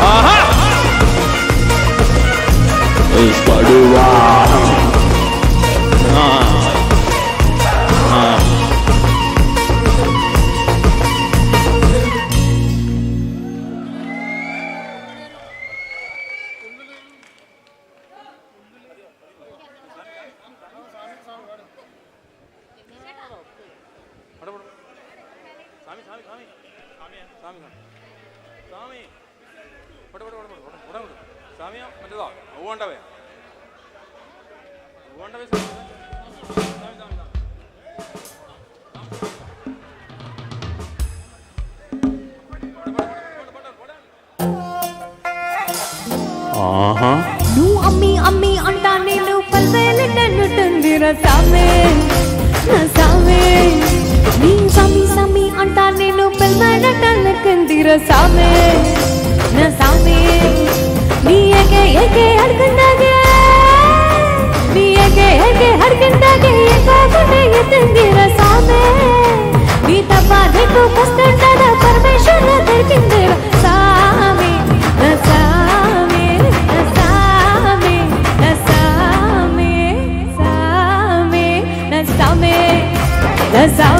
ആഹാ പടുവാ నువ్వు అమ్మి అమ్మి అంటా నేను పల్వేలిటన్నుటుందిరా సామే నా సామే నీ సమి సమి అంటా నేను పల్వేలిటన్నుకుందిరా సామే నా సామే నీ ఏకే ఏకే అడుగుందాగే నీ ఏకే ఏకే అడుగుందాగే ఏకాగుండే ఎత్తుందిరా సామే నీ తప్ప నీకు కష్టంటదా పరమేశ్వర దొరికిందిరా సామే నా సామే Nasame,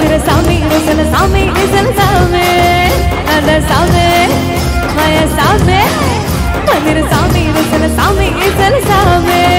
nasame, nasame, nasame, nasame, nasame, mandir sami, rosal sami, rosal sami.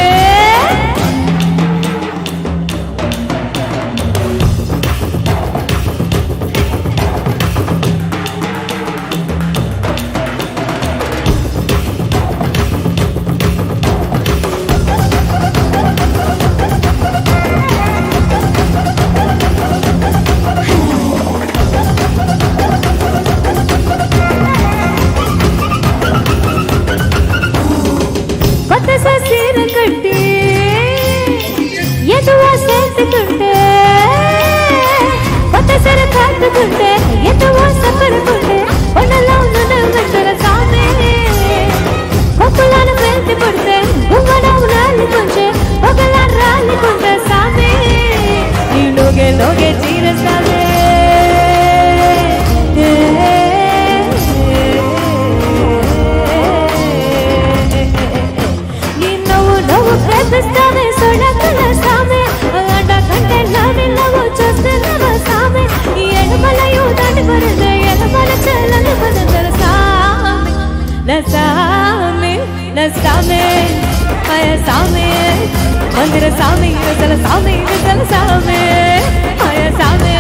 నువ్వు ప్రేమిస్తావే సొడకల సామె అండ కంటే నవ్వు చూస్తున్నావా సామె ఎడమలయు దాటుకొరదే ఎడమల చెల్లని పదందర సామె నసామె నసామె అయ సామె మందిర సామె రసల సామె రసల సామె అయ సామె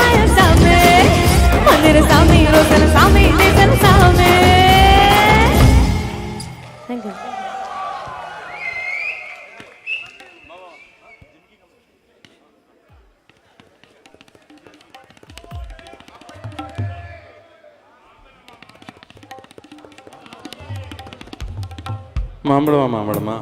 అయ సామె మందిర సామె రసల సామె రసల సామె. Thank you. മാമ്പഴമാ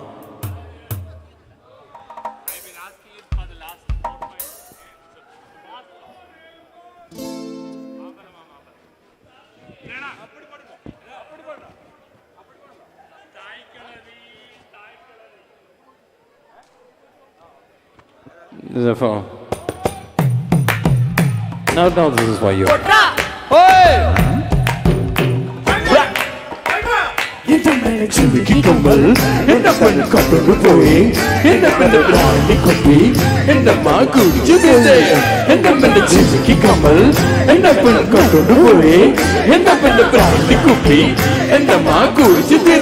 Now this is for you. Chimiki Kumbal, end up in a cotton boy, end up in the brandy copy, end up my good Jimmy, end up in the Chimiki Kumbal, end up in a cotton boy, end up in the brandy copy, end up my good Jimmy.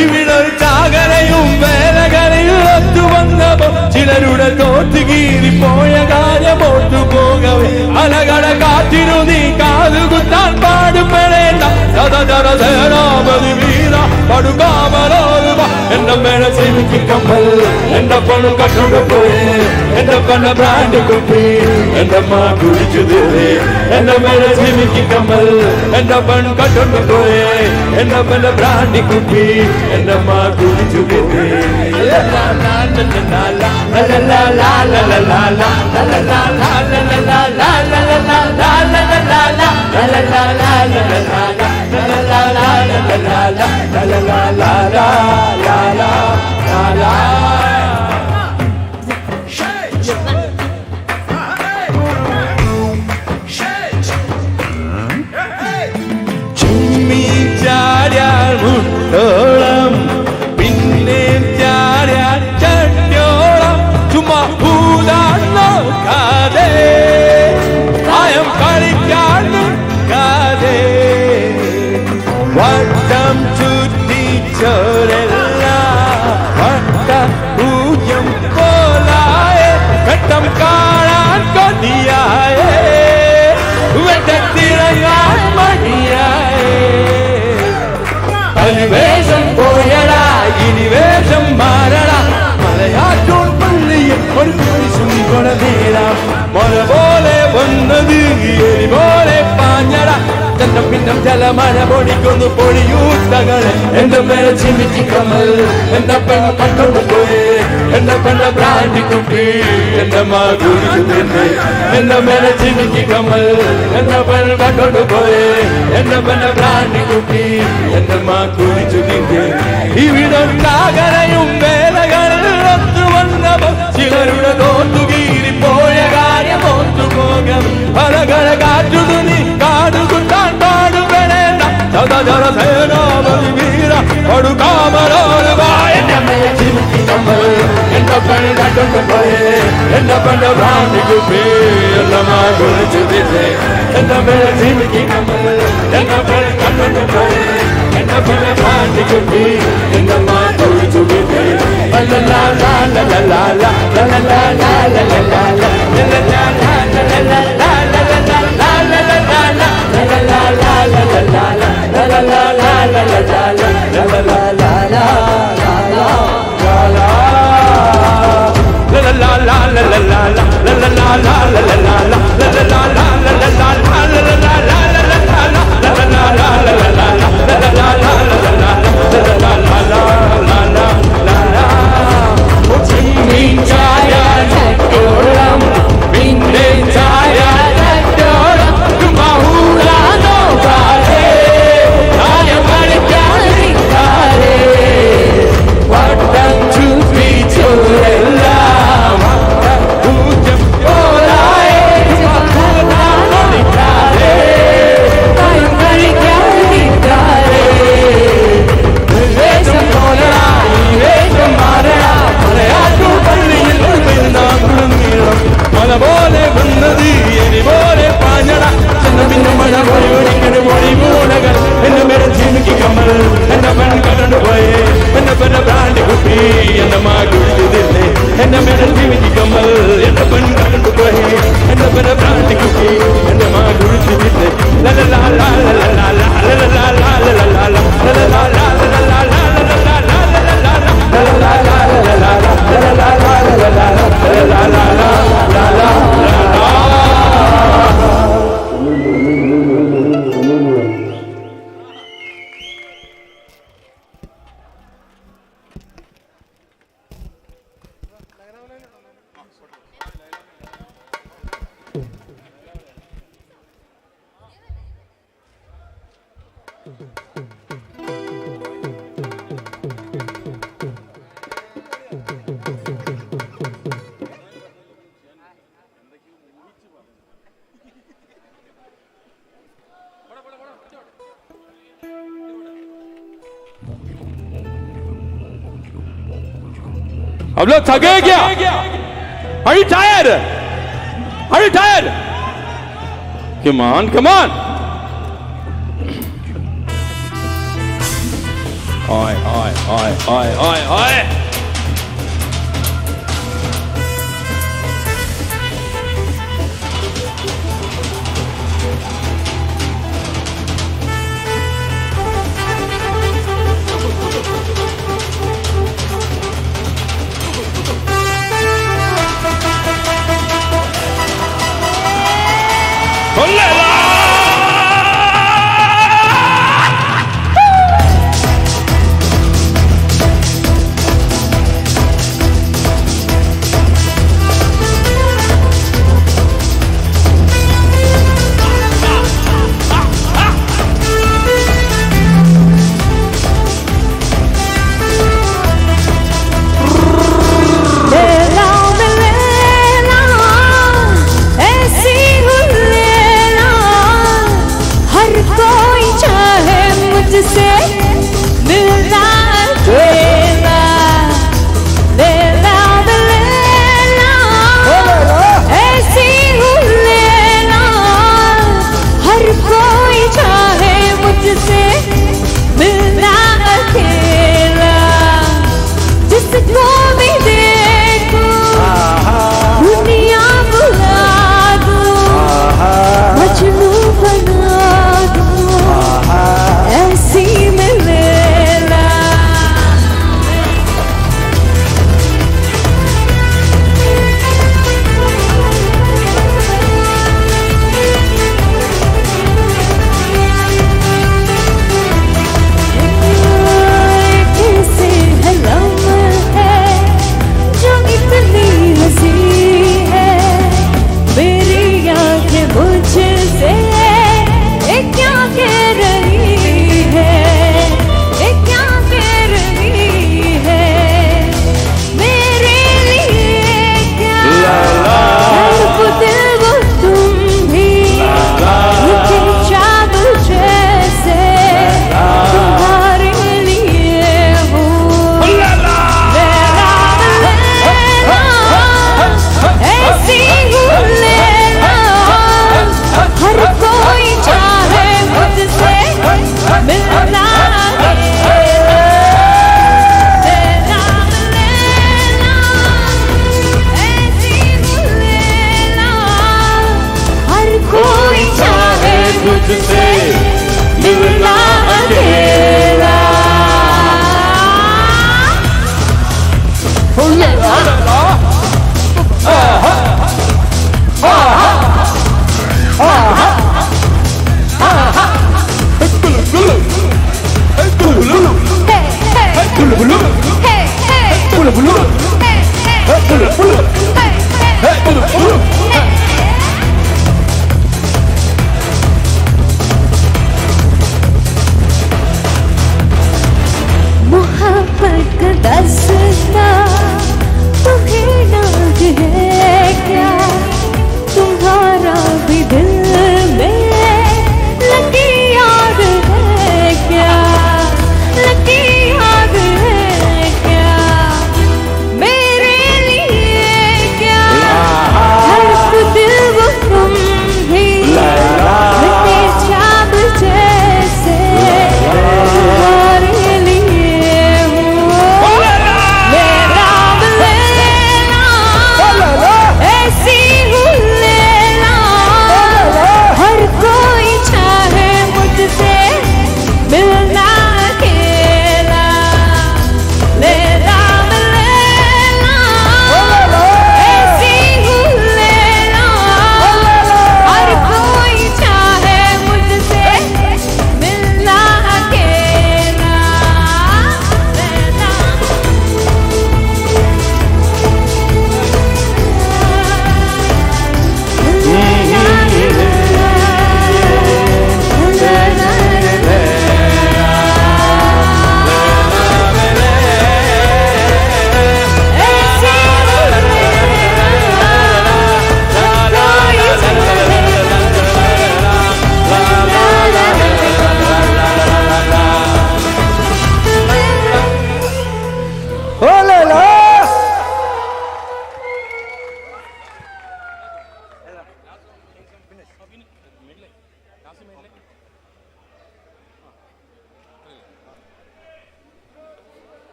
Even a Tagayum, Velagayu, to one level, Chilaruda, Totigi, Poyagaya, Motu Boga, Alagada, Katiruni, Kalu, Gutan, Padu Perenda, Dada, Zera, Padu Kamarova, and the Medicine Kamal, and the Panu Katapoe, and the Pana Brand Kopi, and the Magu Judere, and the Medicine Kamal, and the Pan Katapoe, and the Pana Brand Kopi, and the Magu Judere. La la la la la la la la la la la la la la la Jimmy Jarial Muttolam Pinne Jarial Chatyolam Chuma Udano Kade I am Karikanu Kade Vatam to teacherella Vata Ujam Polae Vetam Karan Kodiae Vetatirangan Maniae Alivation Poyala Inivation Marala Malayatun Pulli Purpurisum Kodadera Morabole Vannadi Eribole Panyala Pindam Jalamana Bodi Kodu Podi Utagale and the Medicine Kamal and the Pen Patoe and the Pana Brandi Kupi and the Maguri and the Medicine Kamal and the Pen Patoe and the Pana Brandi Kupi and the Maguri Judinde. Even on Nagarayum Belagar to one of Chilaruda to Giri Poyagari Montu Bogam Alagaraga to the Gadu Kutan Badu Benenda Sada Jara Sena Malivira Padu Kamarova and the Medicine Kamal and the Panadatoe and the Panadandi Kupi and the Maguri Judinde and the Medicine Kamal and the Panadatoe and the Panadandi Kupi and the Maguri Judinde. La la la la la la la la la la la la la la la la la अब लोग थके क्या? Are you tired? Are you tired? Come on, come on. Oi, oi, oi, oi, oi, oi.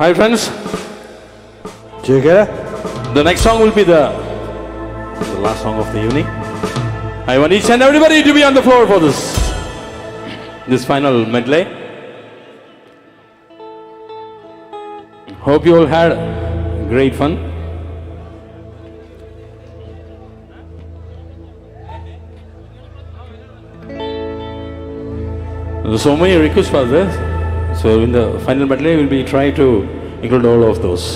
Hi friends. ठीक है. The next song will be the last song of the evening. I want each and everybody to be on the floor for this final medley. Hope you all had great fun. There's so many requests for this. So in the final medley, we'll be trying to include all of those.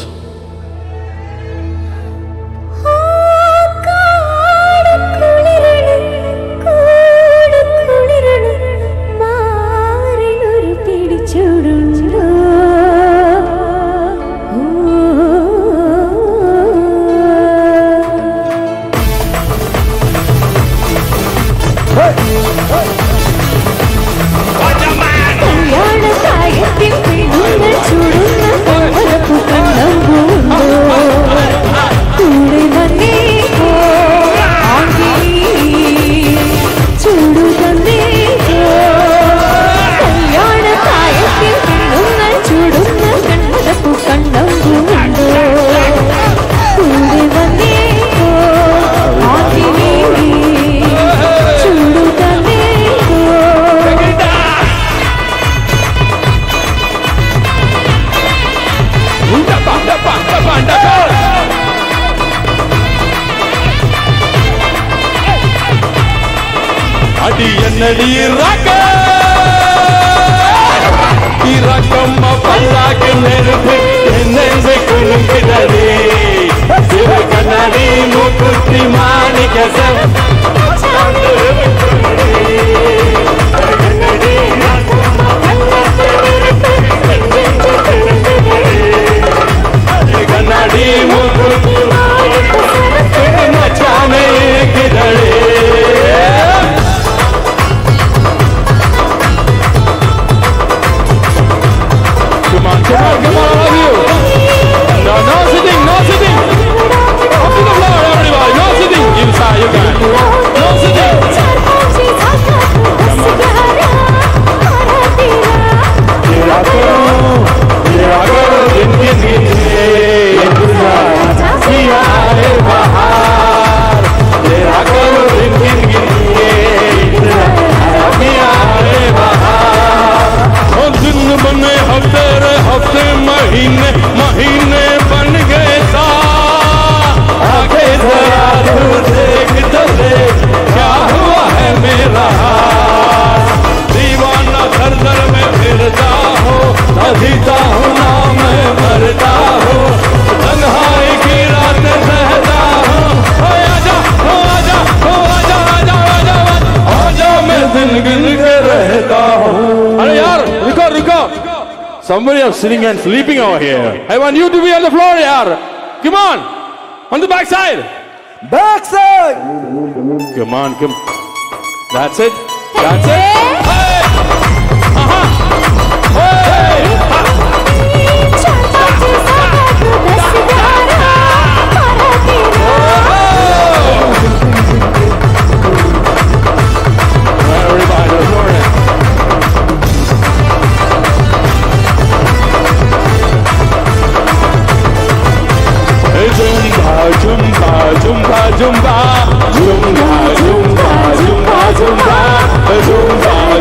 Somebody else sitting and sleeping over here. I want you to be on the floor, yaar. Come on. On the back side. Backside. Come on, come. That's it. That's it. Hey. Hey. Everybody on the floor. Zumba, zumba, zumba, zumba, zumba, zumba, zumba, zumba, zumba.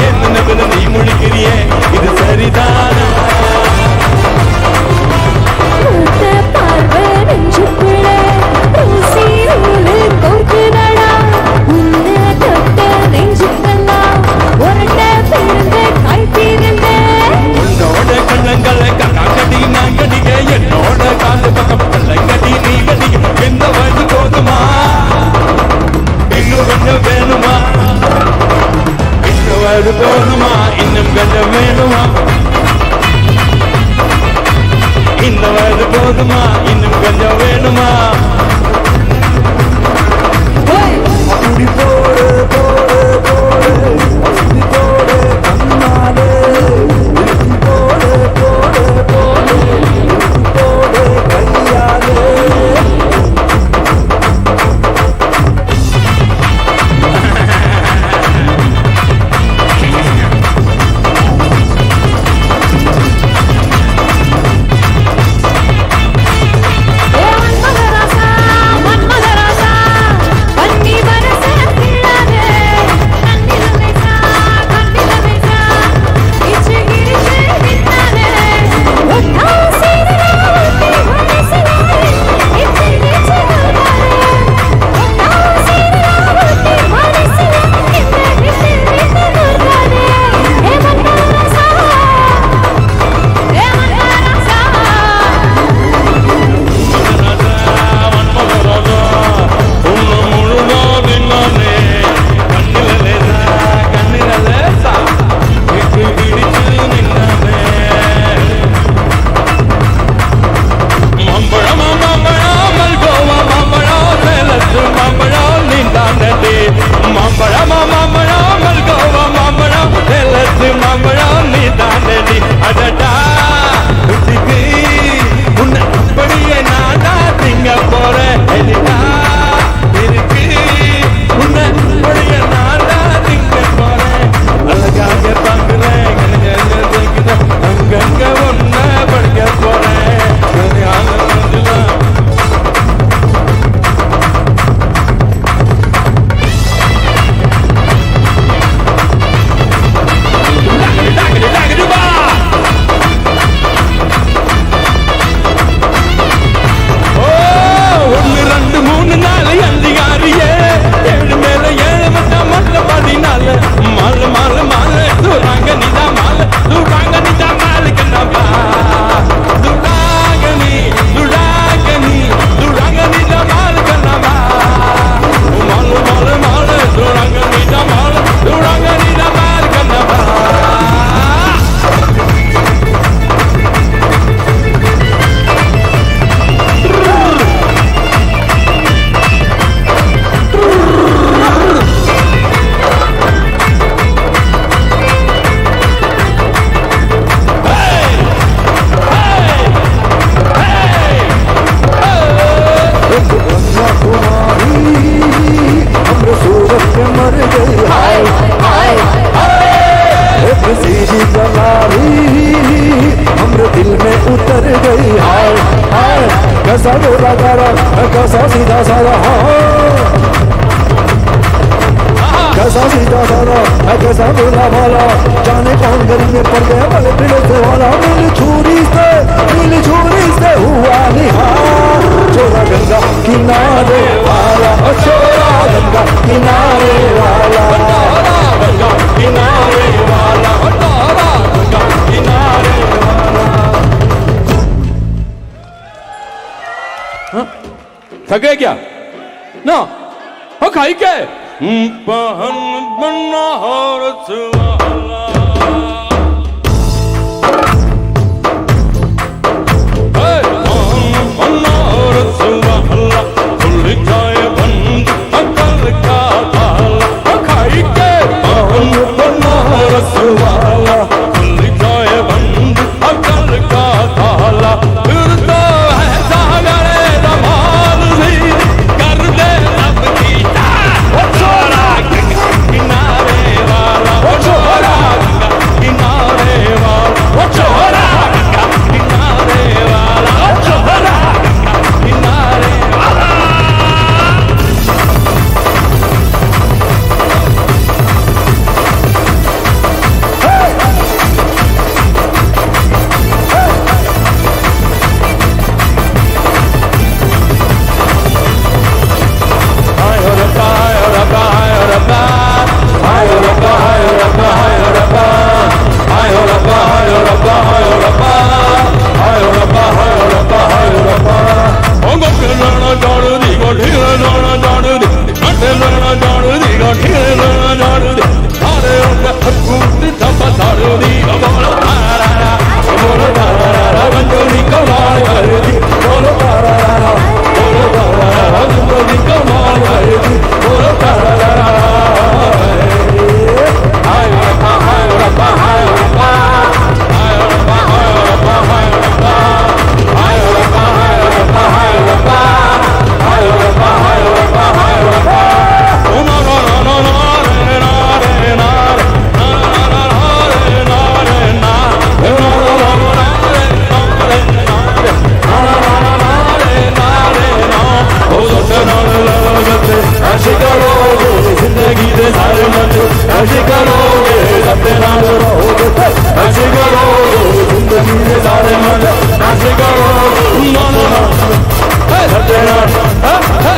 என்ன விட நீ முழிக்கிறியே இது சரிதானா உன்னோட கண்ணங்களை கண்ணாங்கடி நான் கடிக்க என்னோட காது பக்கம் கள்ளங்கடி நீ கடிக்க எந்த வழி போதுமா இன்னும் கொஞ்சம் வேணுமா இன்னும் வழி போதுமா இன்னும் கொஞ்சம் வேணுமா இந்த வயது போதுமா இன்னும் கொஞ்சம் வேணுமா அப்படி போடு போடு போடு அப்படி போடு கண்ணாலே இழுத்து போடு போடு போடு இழுத்து போடு கையாலே कैसा गोरा गारा कैसा सीधा साधा कैसा सीधा साधा कैसा गोला भाला जाने कौन गली में पड़ गया वाले पिले से वाला मिली छुरी से हुआ निहार छोरा गंगा किनारे वाला छोरा गंगा किनारे वाला गंगा किनारे वाला गंगा किनारे थक गए क्या ना हो खाई के पहन बना Kundi thapa tardi bolo tarara bolo tarara bandoli kamal kardi bolo tarara bolo tarara bandoli kamal kardi bolo tarara hay rabba hay rabba hay rabba hay rabba hay rabba hay rabba hay rabba hay rabba hay rabba hay rabba hay rabba hay rabba no no no no no ऐसे करोगे जिंदगी दे सारे मजे ऐसे करोगे सत्य नाम रहोगे ऐसे करोगे जिंदगी दे सारे मजे ऐसे करोगे नो नो नो सत्य नाम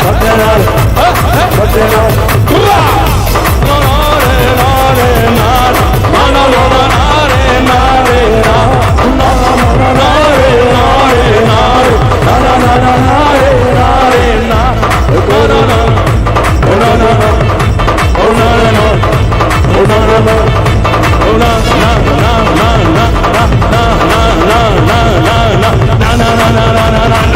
सत्य नाम सत्य नाम नो नो रे ना रे ना ना ना ना रे ना रे ना ना ना ना रे ना रे ना ना ना ना ना रे ना रे ना no no no oh no no no oh no no no oh no no no oh no no no no no no no no no no no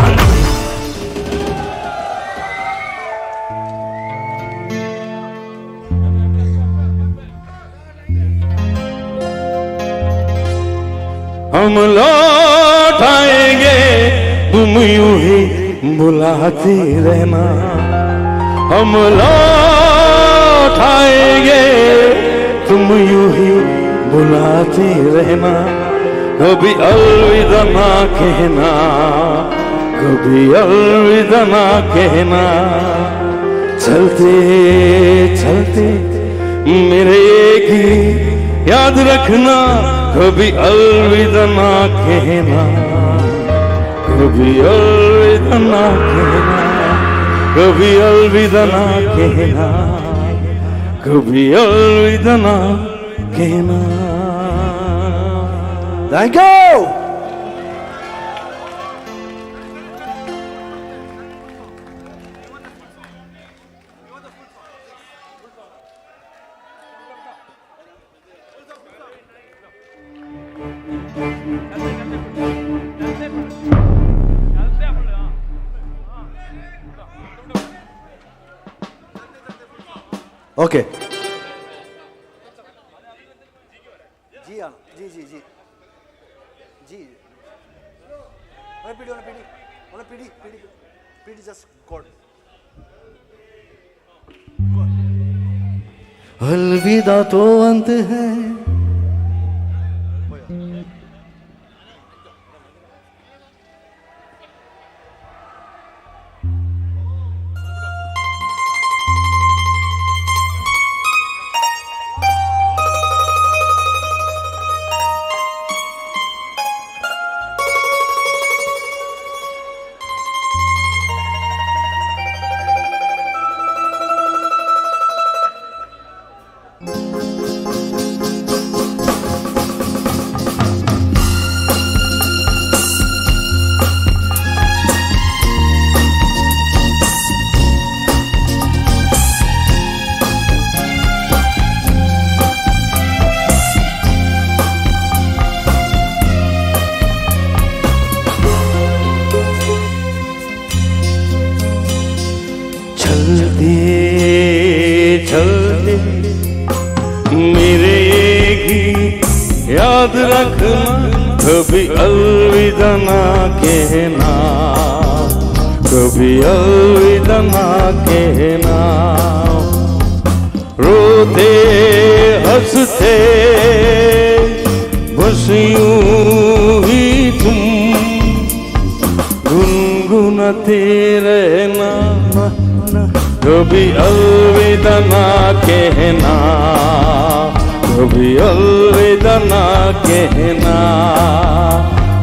हम लौट आएंगे तुम यूं ही बुलाते रहना हम लौट आएंगे तुम यूं ही बुलाते रहना कभी अलविदा ना कहना कभी अलविदा ना कहना चलते चलते मेरे एक ही याद रखना कभी अलविदा ना कहना कभी अलविदा ना कहना कभी अलविदा ना कहना कभी अलविदा ना कहना थैंक यू ओके जी हाँ जी जी जी जी पीडी जस्ट गॉड अलविदा तो अंत है चलते मेरे एक ही याद रखना कभी अलविदा ना कहना कभी अलविदा ना कहना रोते हंसते बस यूं ही तुम गुनगुनाते रहना कभी अलविदा ना कहना कभी अलविदा ना कहना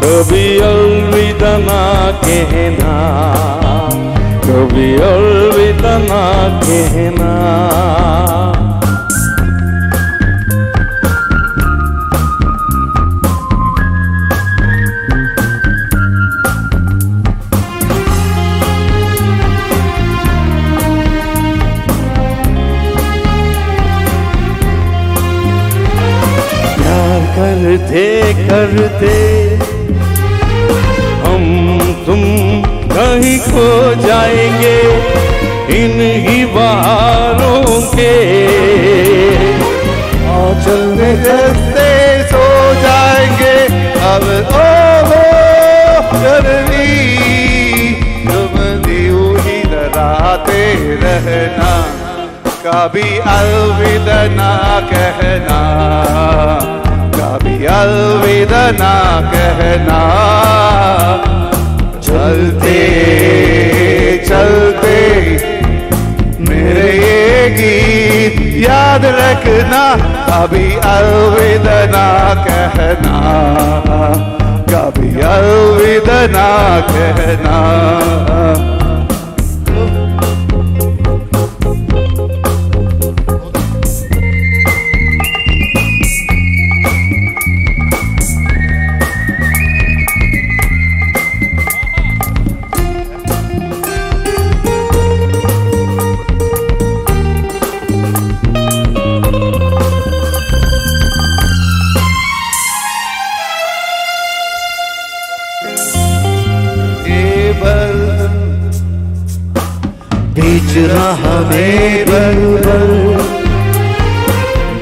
कभी अलविदा ना कहना कभी अलविदा ना कहना करते करते हम तुम कहीं खो जाएंगे इन ही बहारों के। आंचल में हंसते सो जाएंगे अब ओ गर्मी तुम यूं ही डराते रहना कभी अलविदा ना कहना कभी अलविदा ना कहना। चलते चलते मेरे ये गीत याद रखना कभी अलविदा ना कहना कभी अलविदा ना कहना। बीच राह में बल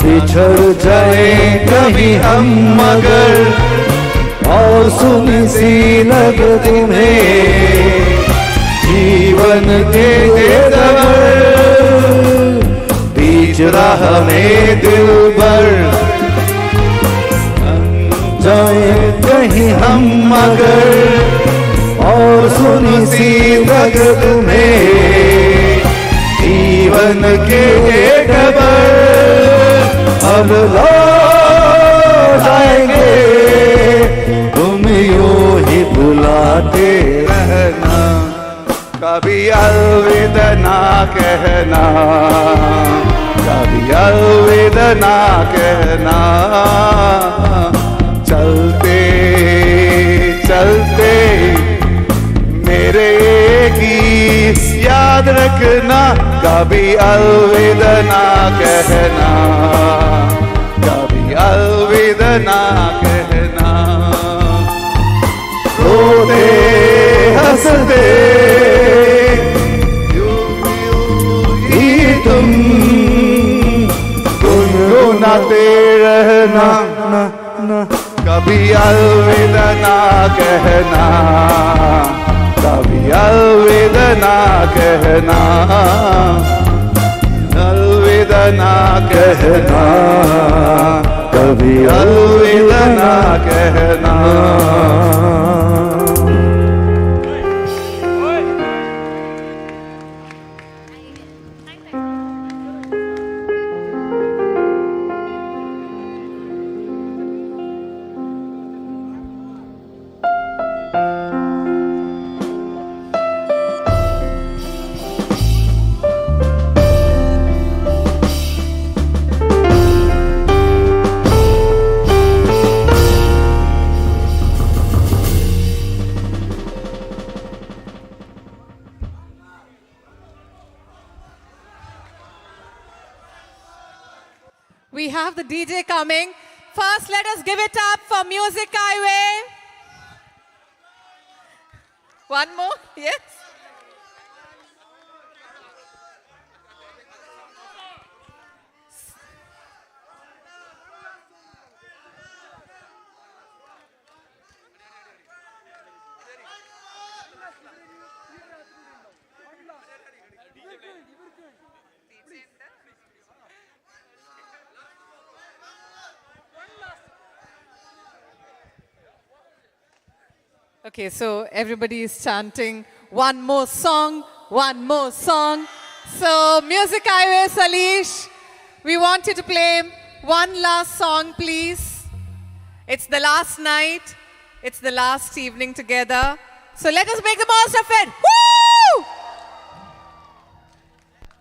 बिछड़ जाए कहीं हम मगर और सुनी सी लग तुम्हें जीवन के दवर। बीच राह में दिल भर जाए कहीं हम मगर और सुनी सी लग तुम्हें जीवन के खबर अब लौट आएंगे तुम यूं ही बुलाते रहना कभी अलविदा ना कहना कभी अलविदा ना कहना। चलते चलते मेरे गीत याद रखना कभी अलविदा ना कहना कभी अलविदा ना कहना। रोते हंसते ही तुम गुनगुनाते रहना कभी अलविदा ना कहना कभी अलविदा ना कहना अलविदा ना कहना कभी अलविदा ना कहना। We have the DJ coming. First, let us give it up for Music Highway. One more, yes. Okay, so everybody is chanting one more song, one more song. So Music Highway, Salish, we want you to play one last song, please. It's the last night. It's the last evening together. So let us make the most of it. Woo!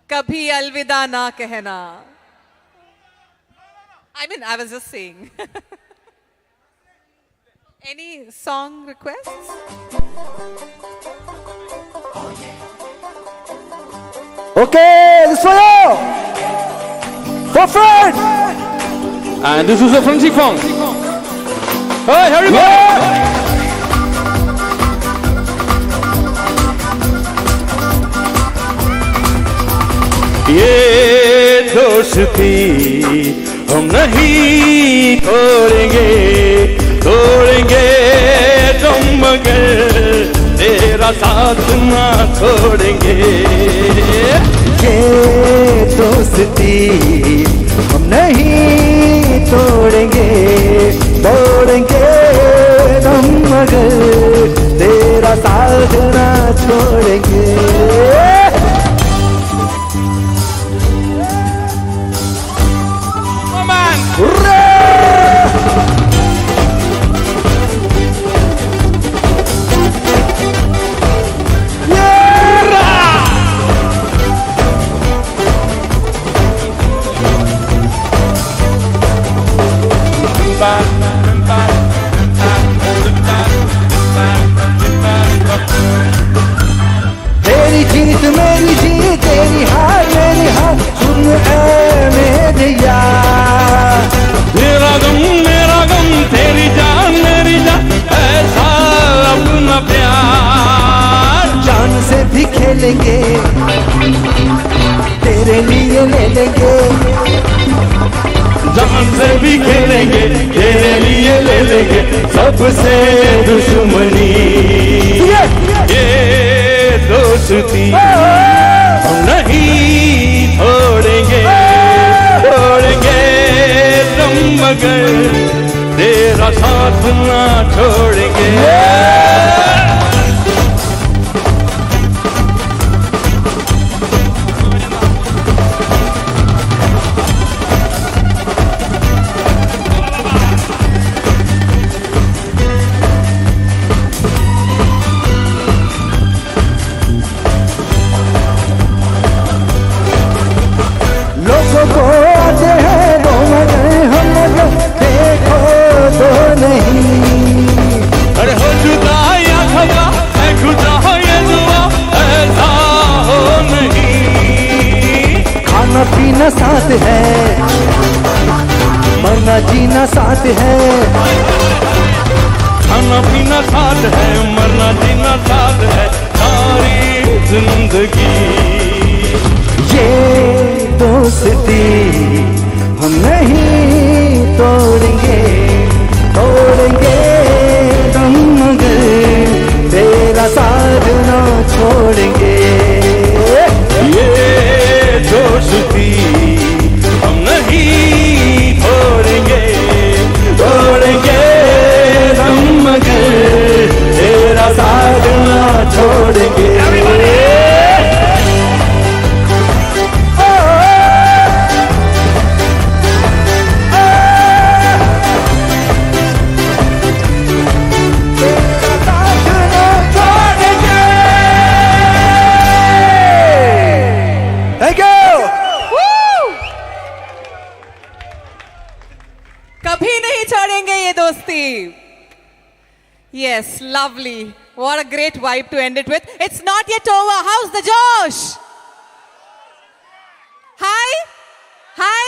Kabhi alvida na kehna. I was just saying. Any song requests? Okay, this is for you. For Fred. And this is a friendship song. Hey, everybody! ये दोस्ती हम नहीं तोड़ेंगे तोड़ेंगे तुम मगर तेरा साथ ना छोड़ेंगे ये दोस्ती हम नहीं तोड़ेंगे तोड़ेंगे हम मगर तेरा साथ ना छोड़ेंगे तेरी जीत मेरी जीत तेरी हार मेरी हार सुन ऐ मेरे यार मेरा गम तेरी जान मेरी जान ऐसा अपना प्यार जान से भी खेलेंगे तेरे लिए ले लेंगे जान से भी खेलेंगे तेरे लिए ले लेंगे सबसे दुश्मनी ये दोस्ती हम नहीं छोड़ेंगे छोड़ेंगे तुम मगर तेरा साथ ना छोड़ेंगे लोगों को आते हैं वो मगर हम मगर देखो तो नहीं अरे हो जुदा या खबा है खुदा ये दुआ ऐसा हो नहीं खाना पीना साथ है मरना जीना साथ है खाना पीना साथ है मरना जीना साथ है सारी जिंदगी ये दोस्ती हम नहीं तोड़ेंगे तोड़ेंगे तुम मगर तेरा साथ ना छोड़ेंगे ये दोस्ती हम नहीं तोड़ेंगे तोड़ेंगे तुम मगर तेरा साथ ना छोड़ेंगे Thank you. कभी नहीं छोड़ेंगे ये दोस्ती. Yes, lovely. What a great vibe to end it with. It's not yet over. How's the Josh? Hi? Hi?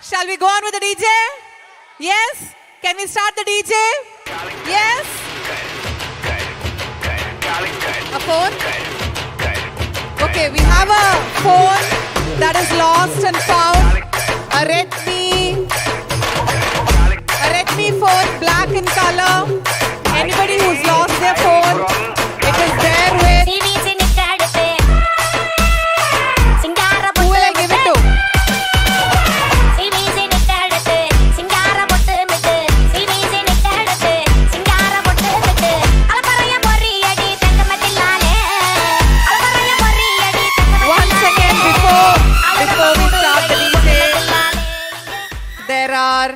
Shall we go on with the DJ? Yes? Can we start the DJ? Yes? A phone? Okay, we have a phone that is lost and found. A Redmi phone, black in color. Anybody who's lost their phone, it is there with. Who will I give it to? Once again, before we start the DJ, there are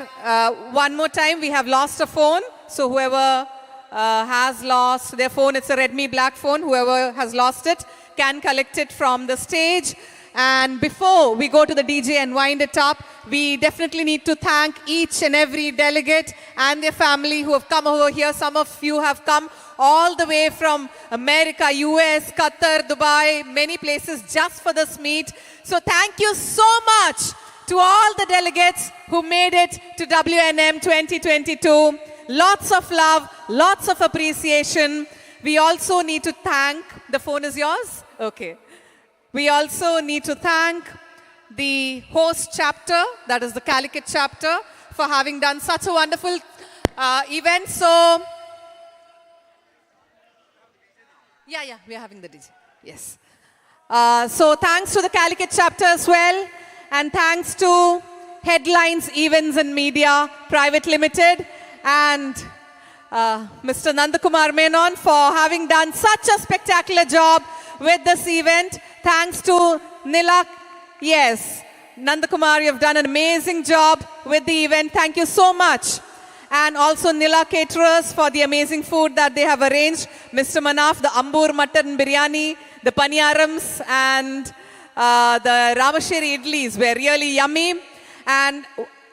one more time we have lost a phone. So whoever has lost their phone, it's a Redmi black phone. Whoever has lost it can collect it from the stage. And before we go to the DJ and wind it up, we definitely need to thank each and every delegate and their family who have come over here. Some of you have come all the way from America, US, Qatar, Dubai, many places just for this meet. So thank you so much to all the delegates who made it to WNM 2022. Lots of love, lots of appreciation. We also need to thank, the phone is yours? Okay. We also need to thank the host chapter, that is the Calicut chapter, for having done such a wonderful event. So, yeah, we are having the DJ. Yes. So thanks to the Calicut chapter as well, and thanks to Headlines Events and Media Private Limited and Mr. Nandakumar Menon for having done such a spectacular job with this event. Thanks to Nila. Yes, Nandakumar, you have done an amazing job with the event. Thank you so much. And also Nila Caterers for the amazing food that they have arranged. Mr. Manaf, the Ambur Mutton Biryani, the Paniyarams and the Ramasheri Idlis were really yummy. And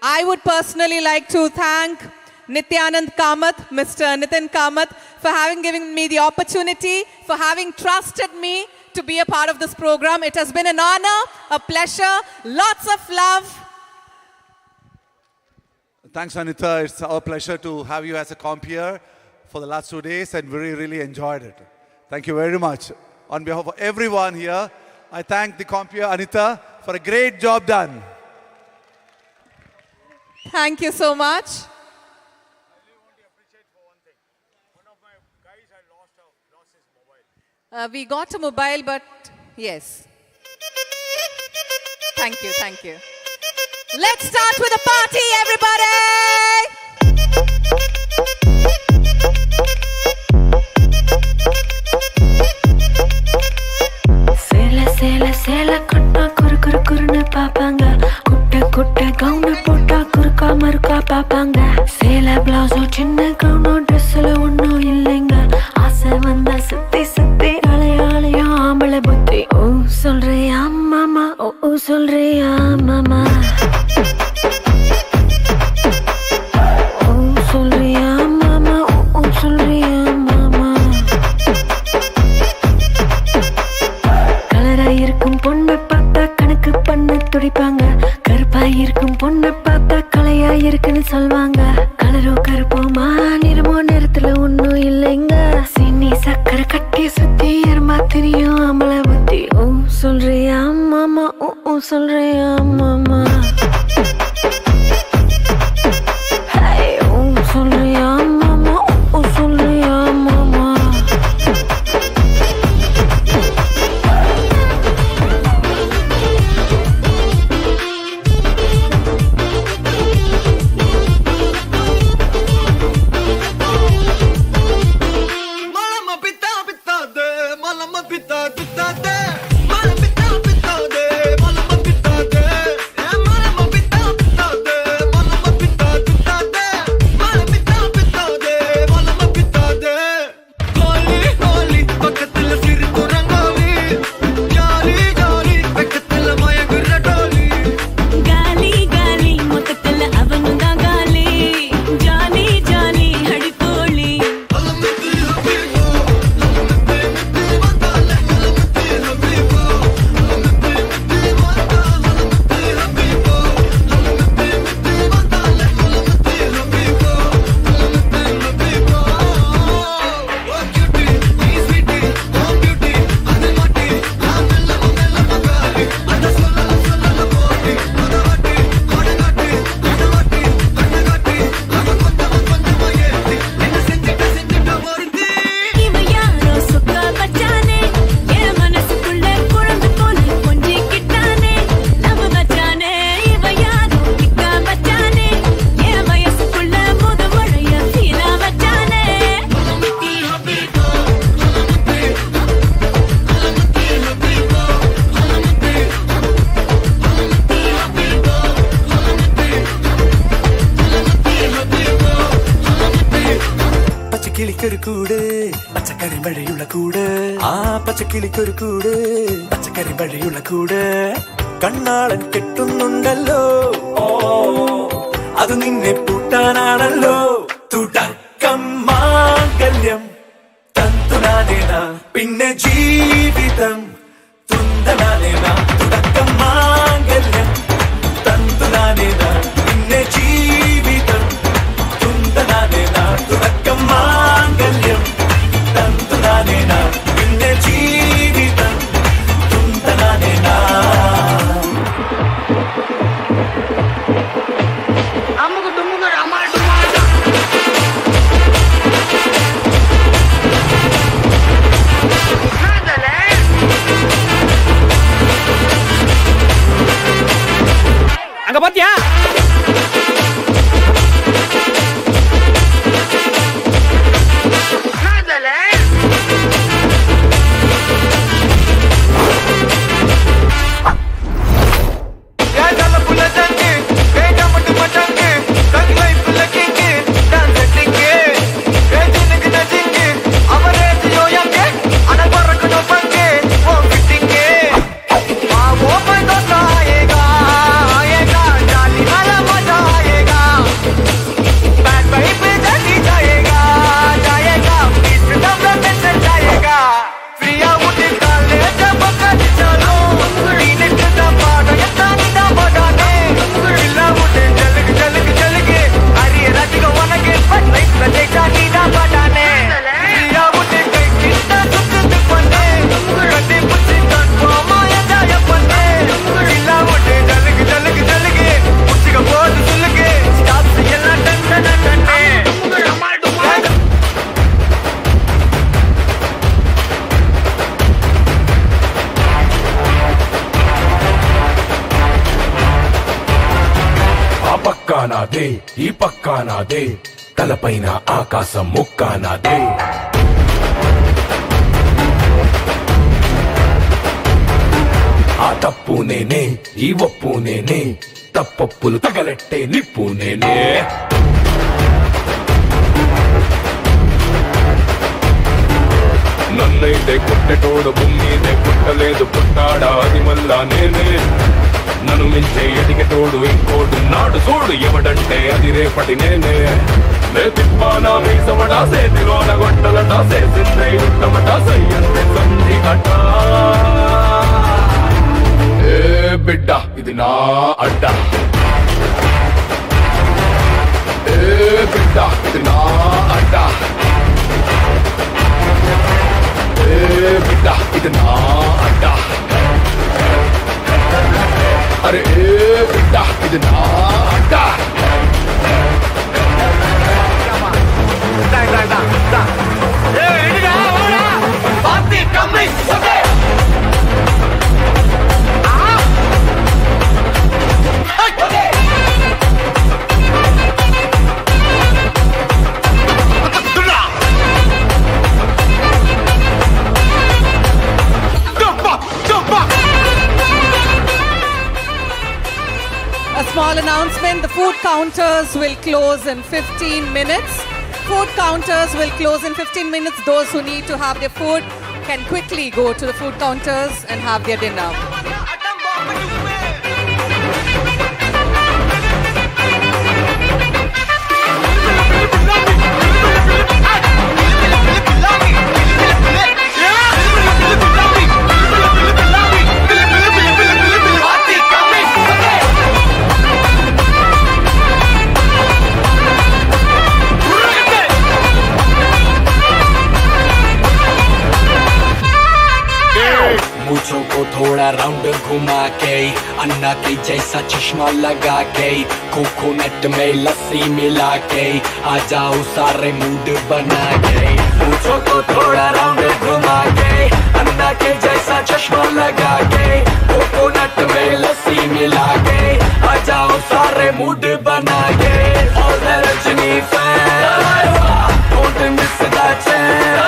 I would personally like to thank Nityanand Kamath, Mr. Nitin Kamath, for having given me the opportunity, for having trusted me to be a part of this program. It has been an honor, a pleasure, lots of love. Thanks, Anita. It's our pleasure to have you as a comp here for the last 2 days, and we really enjoyed it. Thank you very much. On behalf of everyone here, I thank the compeer Anita for a great job done. Thank you so much. We got a mobile, but yes. Thank you, thank you. Let's start with a party, everybody! சேல கொட்டா குறு குறு குறுன்னு பாப்பாங்க குட்டை குட்டை gown போட்டா குறுக்கா மறுக்கா பாப்பாங்க சேல பிளவுஸோ சின்ன கவுனோ ட்ரெஸ்ல ஒன்னும் இல்லைங்க ஆசை வந்தா சுத்தி சுத்தி அலையாளையும் ஆம்பளை புத்தி ஓ சொல்றியா மாமா ஓ சொல்றியா மாமா ஓ சொல்றியா மாமா ஓ சொல்றியா மாமா இருக்கும் பொண்ணை பார்த்தா கணக்கு பண்ண துடிப்பாங்க கருப்பாய் இருக்கும் பொண்ணை பார்த்தா கலையா இருக்குன்னு சொல்வாங்க கலரோ கருப்போமா நிறமோ நேரத்துல ஒன்னும் இல்லைங்க சீனி சக்கரை கட்டி சுத்தி எருமா தெரியும் அமல புத்தி ஓ சொல்றியா மாமா ஓ சொல்றியா மாமா ஓ சொல்றியா மாமா ஓ சொல்றியா மாமா കിളിക്കൊരു കൂട് പച്ചക്കറി മഴയുള്ള കൂട് ആ പച്ചക്കിളിക്കൊരു കൂട് പച്ചക്കറി മഴയുള്ള കൂട് കണ്ണാളൻ കെട്ടുന്നുണ്ടല്ലോ അത് നിന്നെ പൂട്ടാനാണല്ലോ തുടക്കം മാംഗല്യം തന്തുനാനേന പിന്നെ ജീവിതം തുന്തനാനേന തുടക്കം മാംഗല്യം തന്തുനാനേന പിന്നെ ജീവിതം തുന്തനാനേന నాదే ఈ పక్కా నాదే తలపైన ఆకాశం ముక్కా నాదే ఆ తప్పు నేనే ఈ ఒప్పు నేనే తప్పప్పులు తగలెట్టే నిప్పు నేనే నన్నైతే కుట్టెటోడు భూమిదే పుట్టలేదు పుట్టాడా అది మళ్ళా నేనే నన్ను మించే ఎదిగేటోడు ఇంకోడు నాడు చూడు ఎవడంటే అది రేపటి నేనే నే తిప్పానా మీసమటా సేతిలోన గొట్టలటా సేసిందే ఉట్టమటా సయ్యంతే సంధి గట ఏ బిడ్డ ఇది నా అడ్డ ఏ బిడ్డ ఇది నా అడ్డ ఏ బిడ్డ ఇది నా అడ్డ అరే ఏ బిడ్డ ఇది నా అడ్డ A small announcement, the food counters will close in 15 minutes. Food counters will close in 15 minutes. Those who need to have their food can quickly go to the food counters and have their dinner. मूछों को थोड़ा round घुमा के अन्ना के जैसा चश्मा लगा के coconut में लस्सी मिला के आ जाओ सारे मूड बना के मूछों को थोड़ा राउंड घुमा के अन्ना के जैसा चश्मा लगा के कोकोनट में लस्सी मिला के आ जाओ सारे मूड बना के All the Rajni fans don't miss the chance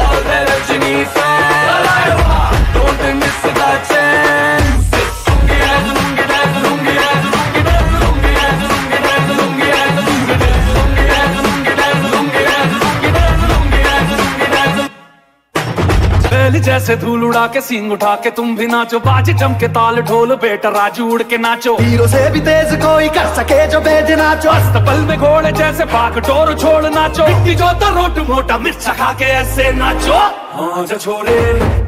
All the Rajni fans don't miss the chance बैल जैसे धूल उड़ा के सींग उठा के तुम भी नाचो बाज जम के ताल ढोल बेटा राजू उड़ के नाचो हीरो से भी तेज कोई कर सके जो बेज नाचो अस्तबल में घोड़े जैसे भाग डोर छोड़ नाचो मिट्टी जो तो रोट मोटा मिर्च खा के ऐसे नाचो हाँ जा छोरे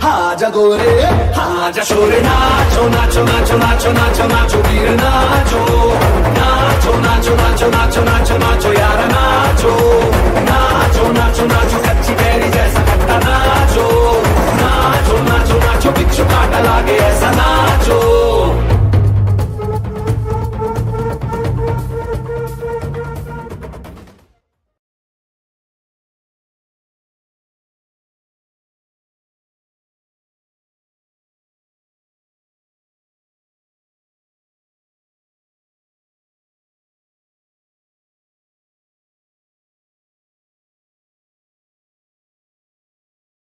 हाँ जा गोरे हाँ जा छोरे नाचो नाचो नाचो नाचो नाचो नाचो वीर नाचो